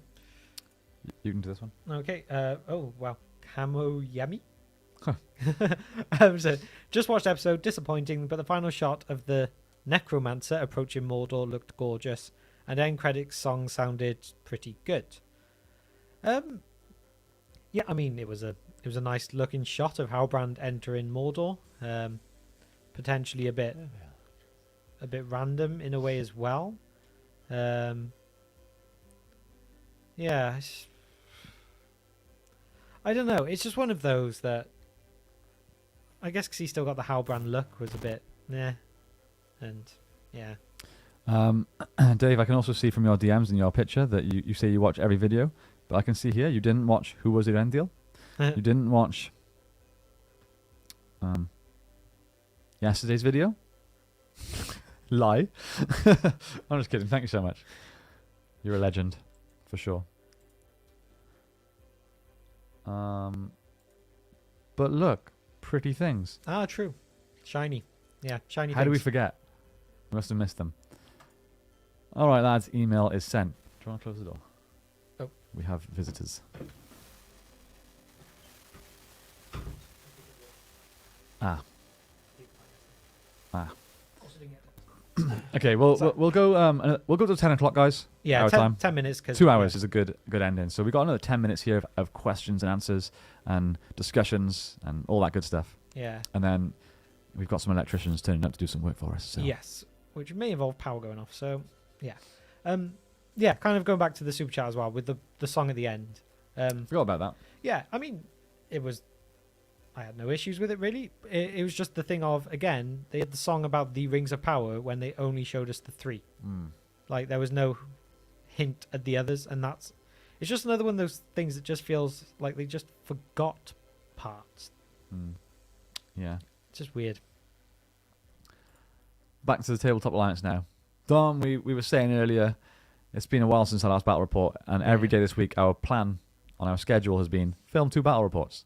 You can do this one. Okay. Oh, wow. Camo Yummy? So, just watched the episode. Disappointing, but the final shot of the necromancer approaching Mordor looked gorgeous, and end credits song sounded pretty good. Yeah, I mean, it was a nice looking shot of Halbrand entering Mordor. Potentially a bit random in a way as well. Yeah, I don't know. It's just one of those that I guess because he still got the Halbrand look was a bit and yeah. Dave, I can also see from your DMs and your picture that you say you watch every video, but I can see here you didn't watch Who Was It Endil? You didn't watch yesterday's video. Lie. I'm just kidding. Thank you so much. You're a legend, for sure. But look, pretty things. Ah, true. Shiny. Yeah, shiny. How do we forget? We must have missed them. All right, lads. Email is sent. Do you want to close the door? Oh. We have visitors. Ah. Okay, we'll go to 10 o'clock, guys. Yeah, Our 10, time. 10 minutes. 2 hours is a good ending. So we got another 10 minutes here of questions and answers and discussions and all that good stuff. Yeah. And then we've got some electricians turning up to do some work for us. So. Yes, which may involve power going off. So yeah, yeah. Kind of going back to the super chat as well with the song at the end. Forgot about that. Yeah, I mean, I had no issues with it really. It was just the thing of, again, they had the song about the rings of power when they only showed us the 3. Like there was no hint at the others, and it's just another one of those things that just feels like they just forgot parts. Yeah, it's just weird. Back to the Tabletop Alliance now. Dom, we were saying earlier, it's been a while since our last battle report, and every day this week our plan on our schedule has been film 2 battle reports.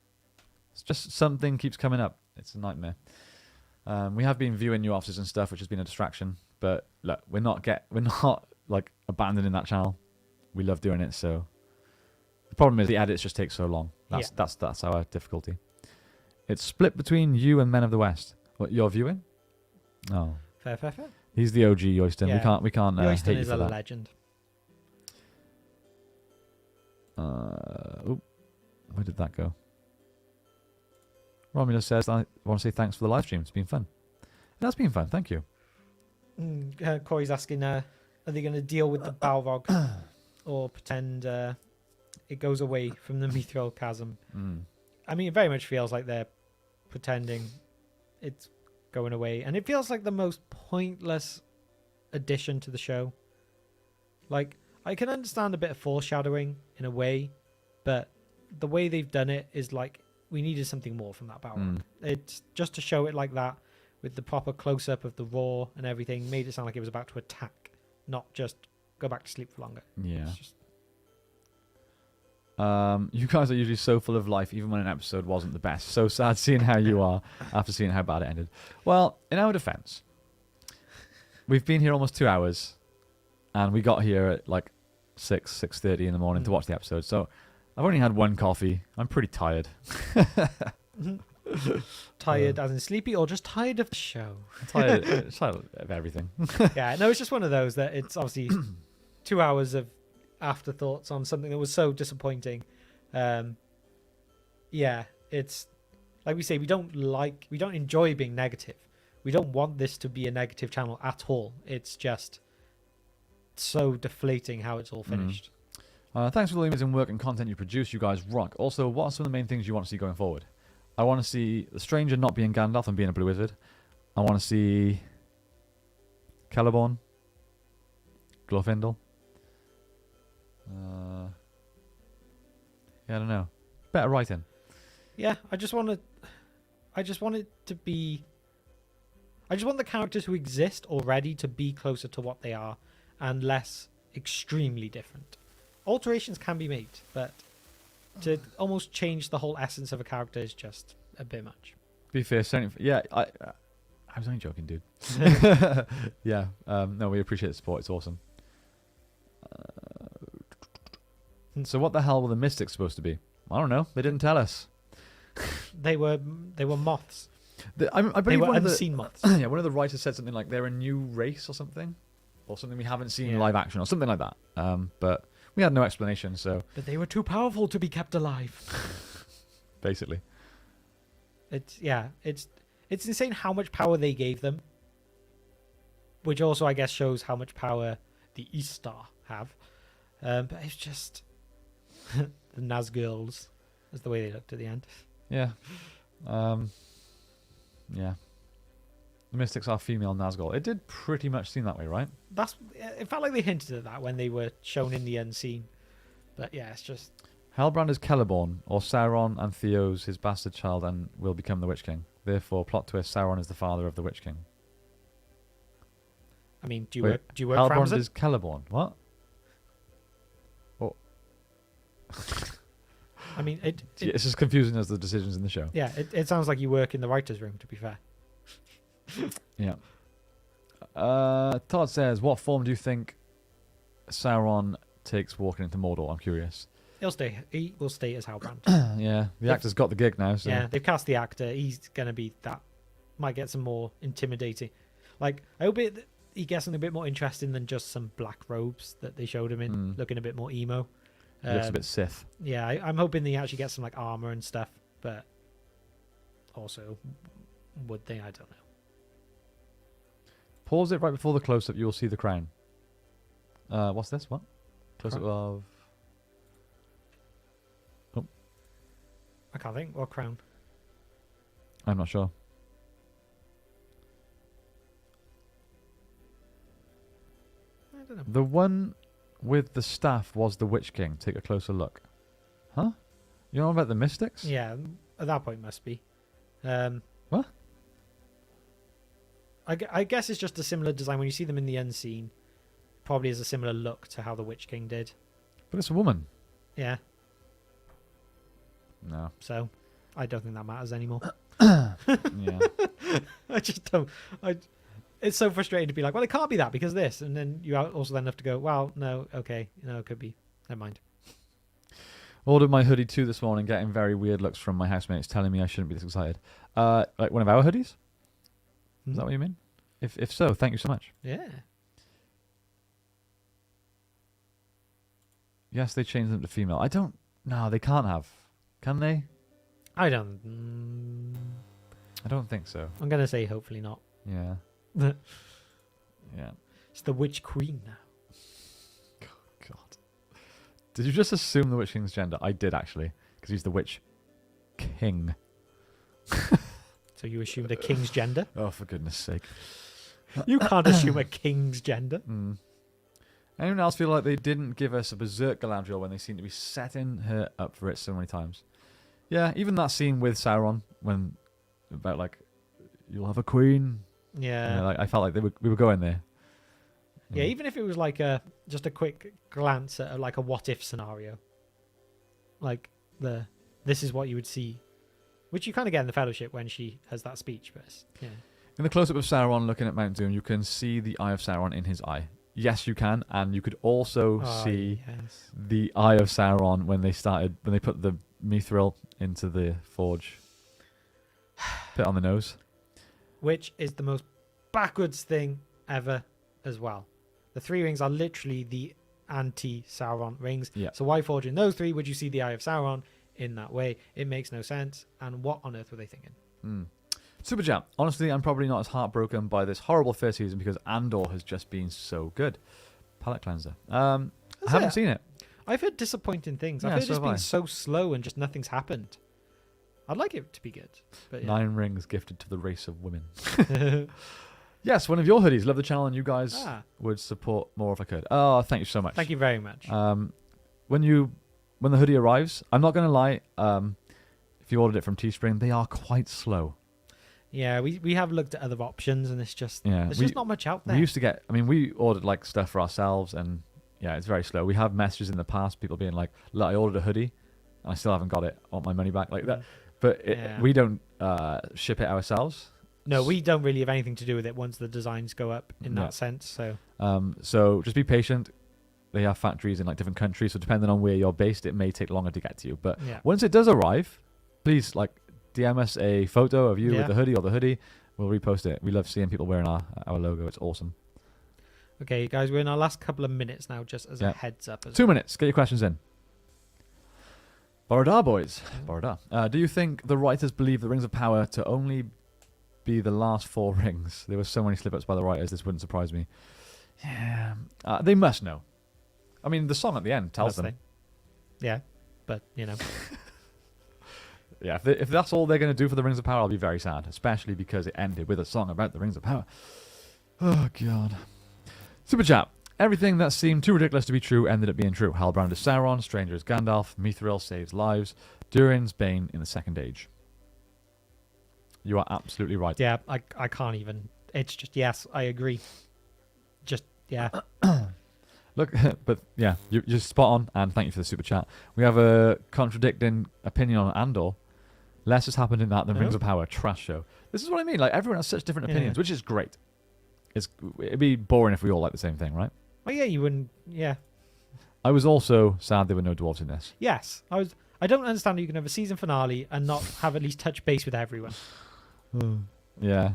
It's just something keeps coming up. It's a nightmare. We have been viewing new officers and stuff, which has been a distraction. But look, we're not like abandoning that channel. We love doing it. So the problem is the edits just take so long. That's our difficulty. It's split between you and Men of the West. What, you're viewing? Oh, Fair. he's the OG Yoyston. Yeah. We can't Yoyston hate you is for a that. legend. Where did that go? Romulus says, I want to say thanks for the live stream. It's been fun. That's been fun. Thank you. Corey's asking, are they going to deal with the Balrog or pretend it goes away from the mithril chasm? I mean, it very much feels like they're pretending it's going away. And it feels like the most pointless addition to the show. Like, I can understand a bit of foreshadowing in a way, but the way they've done it is like, we needed something more from that Balrog. It's just to show it like that with the proper close-up of the roar and everything made it sound like it was about to attack, not just go back to sleep for longer. Yeah. You guys are usually so full of life even when an episode wasn't the best. So sad seeing how you are after seeing how bad it ended. Well, in our defense, we've been here almost 2 hours and we got here at like 6:30 in the morning to watch the episode. So I've only had one coffee. I'm pretty tired. Tired as in sleepy, or just tired of the show? Tired of everything. Yeah, no, it's just one of those that it's obviously 2 hours of afterthoughts on something that was so disappointing. Yeah, it's like we say, we don't enjoy being negative. We don't want this to be a negative channel at all. It's just so deflating how it's all finished. Thanks for the amazing work and content you produce. You guys rock. Also, what are some of the main things you want to see going forward? I want to see the Stranger not being Gandalf and being a blue wizard. I want to see Celeborn, Glorfindel. Yeah, I don't know. Better writing. Yeah, I just want the characters who exist already to be closer to what they are and less extremely different. Alterations can be made, but to almost change the whole essence of a character is just a bit much. Be fair, yeah, I was only joking, dude. Yeah, no, we appreciate the support. It's awesome. So what the hell were the Mystics supposed to be? I don't know. They didn't tell us. They were moths. I believe they were one unseen moths. Yeah, one of the writers said something like they're a new race or something we haven't seen in live action or something like that. But we had no explanation. So. But they were too powerful to be kept alive. Basically. It's insane how much power they gave them, which also I guess shows how much power the Eastar have. But it's just the Nazgûls is the way they looked at the end. Yeah. Yeah. The Mystics are female Nazgûl. It did pretty much seem that way, right? It felt like they hinted at that when they were shown in the unseen. But yeah, it's just... Halbrand is Celeborn, or Sauron and Theo's his bastard child and will become the Witch King. Therefore, plot twist, Sauron is the father of the Witch King. I mean, do you work for Halbrand Amazon? is Celeborn. What? Oh. I mean, it's as confusing as the decisions in the show. Yeah, it sounds like you work in the writer's room, to be fair. Yeah. Todd says, what form do you think Sauron takes walking into Mordor? I'm curious. He will stay as Halbrand. Yeah, the actor's got the gig now. So. Yeah, they've cast the actor. He's going to be that. Might get some more intimidating. Like, I hope he gets something a bit more interesting than just some black robes that they showed him in, looking a bit more emo. He looks a bit Sith. Yeah, I'm hoping they actually get some like armor and stuff, but also, would they? I don't know. Pause it right before the close-up. You will see the crown. What's this? What? Close-up of... Oh. I can't think. What crown? I'm not sure. I don't know. The one with the staff was the Witch King. Take a closer look. Huh? You know about the Mystics? Yeah, at that point must be. What? I guess it's just a similar design. When you see them in the unseen, probably is a similar look to how the Witch King did. But it's a woman. Yeah. No. So, I don't think that matters anymore. Yeah. I just don't. It's so frustrating to be like, well, it can't be that because this, and then you also then have to go, well, no, okay, no, it could be. Never mind. Ordered my hoodie too this morning, getting very weird looks from my housemates telling me I shouldn't be this excited. Like one of our hoodies? Is that what you mean? If so, thank you so much. Yeah. Yes, they changed them to female. I don't... No, they can't have. Can they? I don't... I don't think so. I'm going to say hopefully not. Yeah. Yeah. It's the Witch Queen now. God. Did you just assume the Witch King's gender? I did, actually. Because he's the Witch King. So you assumed a king's gender? Oh, for goodness sake. You can't assume a king's gender. Anyone else feel like they didn't give us a Berserk Galadriel when they seem to be setting her up for it so many times? Yeah, even that scene with Sauron when about like, you'll have a queen. Yeah. You know, like, I felt like we were going there. Yeah, even if it was like just a quick glance at like a what if scenario. Like this is what you would see. Which you kind of get in the Fellowship when she has that speech, but yeah. In the close-up of Sauron looking at Mount Doom, you can see the Eye of Sauron in his eye. Yes, you can, and you could also see the Eye of Sauron when they put the mithril into the forge. Bit on the nose. Which is the most backwards thing ever as well. The 3 rings are literally the anti-Sauron rings. Yeah. So why forging those 3 would you see the Eye of Sauron in that way? It makes no sense. And what on earth were they thinking? Super Jam. Honestly, I'm probably not as heartbroken by this horrible first season because Andor has just been so good. Palette cleanser. I haven't seen it. I've heard disappointing things. I've heard it's been so slow and just nothing's happened. I'd like it to be good. But yeah. 9 rings gifted to the race of women. Yes, one of your hoodies. Love the channel, and you guys would support more if I could. Oh, thank you so much. Thank you very much. When the hoodie arrives, I'm not going to lie. If you ordered it from Teespring, they are quite slow. Yeah, we have looked at other options, and it's just there's just not much out there. We used to get. I mean, we ordered like stuff for ourselves, and yeah, it's very slow. We have messages in the past, people being like, "Look, I ordered a hoodie, and I still haven't got it. I want my money back," like that. But we don't ship it ourselves. No, we don't really have anything to do with it once the designs go up in that sense. So just be patient. They have factories in like different countries, so depending on where you're based, it may take longer to get to you. But once it does arrive, please like DM us a photo of you with the hoodie or the hoodie. We'll repost it. We love seeing people wearing our logo. It's awesome. Okay, guys, we're in our last couple of minutes now, just as a heads up. 2 minutes. Get your questions in. Borodar boys. Borodar. Do you think the writers believe the Rings of Power to only be the last 4 rings? There were so many slip-ups by the writers, this wouldn't surprise me. Yeah. They must know. I mean, the song at the end tells them. Yeah, but, you know. Yeah, if that's all they're going to do for the Rings of Power, I'll be very sad, especially because it ended with a song about the Rings of Power. Oh, God. Super chat. Everything that seemed too ridiculous to be true ended up being true. Halbrand is Sauron, Stranger is Gandalf, Mithril saves lives, Durin's Bane in the Second Age. You are absolutely right. Yeah, I can't even. It's just, yes, I agree. Just, yeah. Look, but yeah, you're spot on, and thank you for the super chat. We have a contradicting opinion on Andor. Less has happened in that than Rings of Power, trash show. This is what I mean. Like, everyone has such different opinions, which is great. It'd be boring if we all like the same thing, right? Well, yeah, you wouldn't. Yeah. I was also sad there were no dwarves in this. Yes, I don't understand how you can have a season finale and not have at least touch base with everyone. Yeah.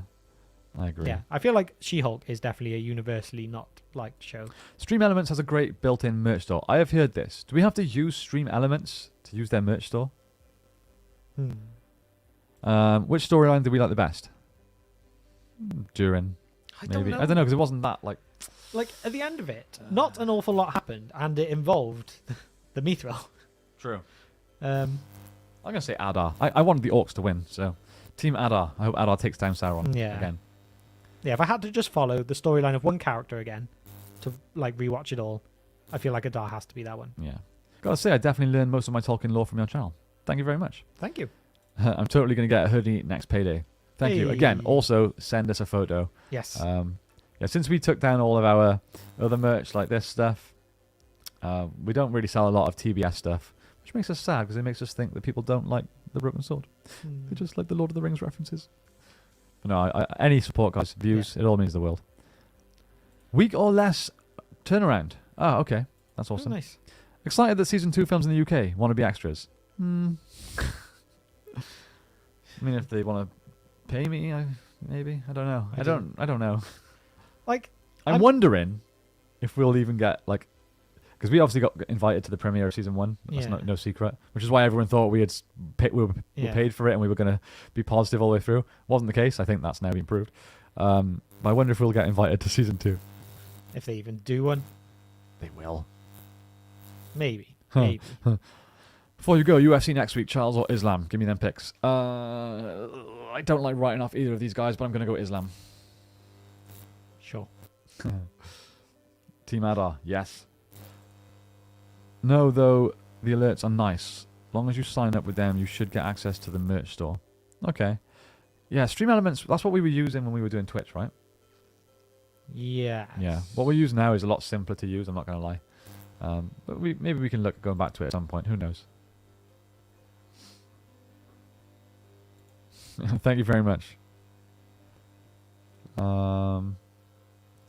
I agree. Yeah, I feel like She-Hulk is definitely a universally not liked show. Stream Elements has a great built-in merch store. I have heard this. Do we have to use Stream Elements to use their merch store? Which storyline do we like the best? Durin. Maybe. I don't know, because it wasn't that, like... Like, at the end of it, not an awful lot happened, and it involved the Mithril. True. Um, I'm going to say Adar. I wanted the Orcs to win, so... Team Adar. I hope Adar takes down Sauron again. Yeah, if I had to just follow the storyline of one character again to like rewatch it all, I feel like Adar has to be that one. Yeah. Gotta say, I definitely learned most of my Tolkien lore from your channel. Thank you very much. Thank you. I'm totally going to get a hoodie next payday. Thank you. Again, also send us a photo. Yes. Yeah, since we took down all of our other merch like this stuff, we don't really sell a lot of TBS stuff, which makes us sad because it makes us think that people don't like the Broken Sword. They just like the Lord of the Rings references. But no, any support, guys, views, it all means the world. Week or less turnaround. Ah, okay. That's awesome. Oh, nice. Excited that season 2 films in the UK want to be extras. I mean, if they want to pay me, maybe. I don't know. I don't know. Like, I'm wondering if we'll even get like, because we obviously got invited to the premiere of season 1. That's no secret. Which is why everyone thought we had we were paid for it and we were going to be positive all the way through. Wasn't the case. I think that's now been proved. But I wonder if we'll get invited to season 2. If they even do one. They will. Maybe. Maybe. Before you go, UFC next week, Charles or Islam? Give me them picks. I don't like writing off either of these guys, but I'm going to go Islam. Sure. Team Adar, yes. No, though, the alerts are nice. As long as you sign up with them, you should get access to the merch store. Okay. Yeah, Stream Elements, that's what we were using when we were doing Twitch, right? Yeah. Yeah. What we use now is a lot simpler to use, I'm not going to lie. But maybe we can look at going back to it at some point. Who knows? Thank you very much.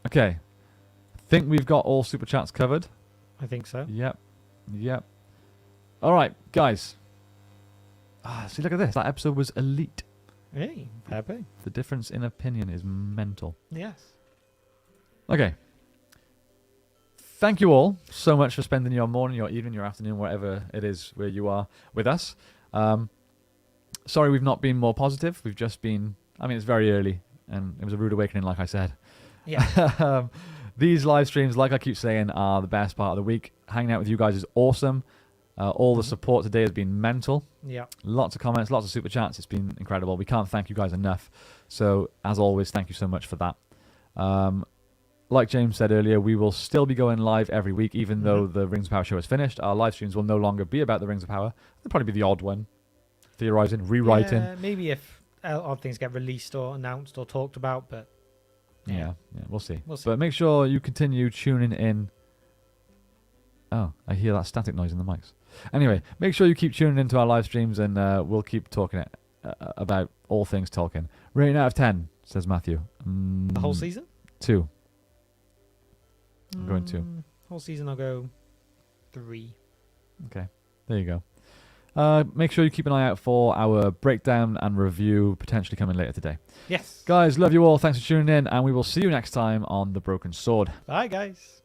Okay. I think we've got all super chats covered. I think so. Yep. All right, guys. See, look at this. That episode was elite. Hey, fair play. The difference in opinion is mental. Yes. Okay. Thank you all so much for spending your morning, your evening, your afternoon, wherever it is where you are with us. Sorry we've not been more positive. We've just been... I mean, it's very early, and it was a rude awakening, like I said. Yeah. These live streams, like I keep saying, are the best part of the week. Hanging out with you guys is awesome. All the support today has been mental. Yeah. Lots of comments, lots of super chats. It's been incredible. We can't thank you guys enough. So, as always, thank you so much for that. Like James said earlier, we will still be going live every week, even though the Rings of Power show is finished. Our live streams will no longer be about the Rings of Power. They'll probably be the odd one. Theorizing, rewriting. Yeah, maybe if odd things get released or announced or talked about, but... Yeah, we'll see. But make sure you continue tuning in. Oh, I hear that static noise in the mics. Anyway, make sure you keep tuning into our live streams, and we'll keep talking about all things Tolkien. Rating out of 10, says Matthew. The whole season? 2. I'm going 2. Whole season, I'll go 3. Okay, there you go. Make sure you keep an eye out for our breakdown and review potentially coming later today. Yes. Guys, love you all. Thanks for tuning in, and we will see you next time on The Broken Sword. Bye, guys.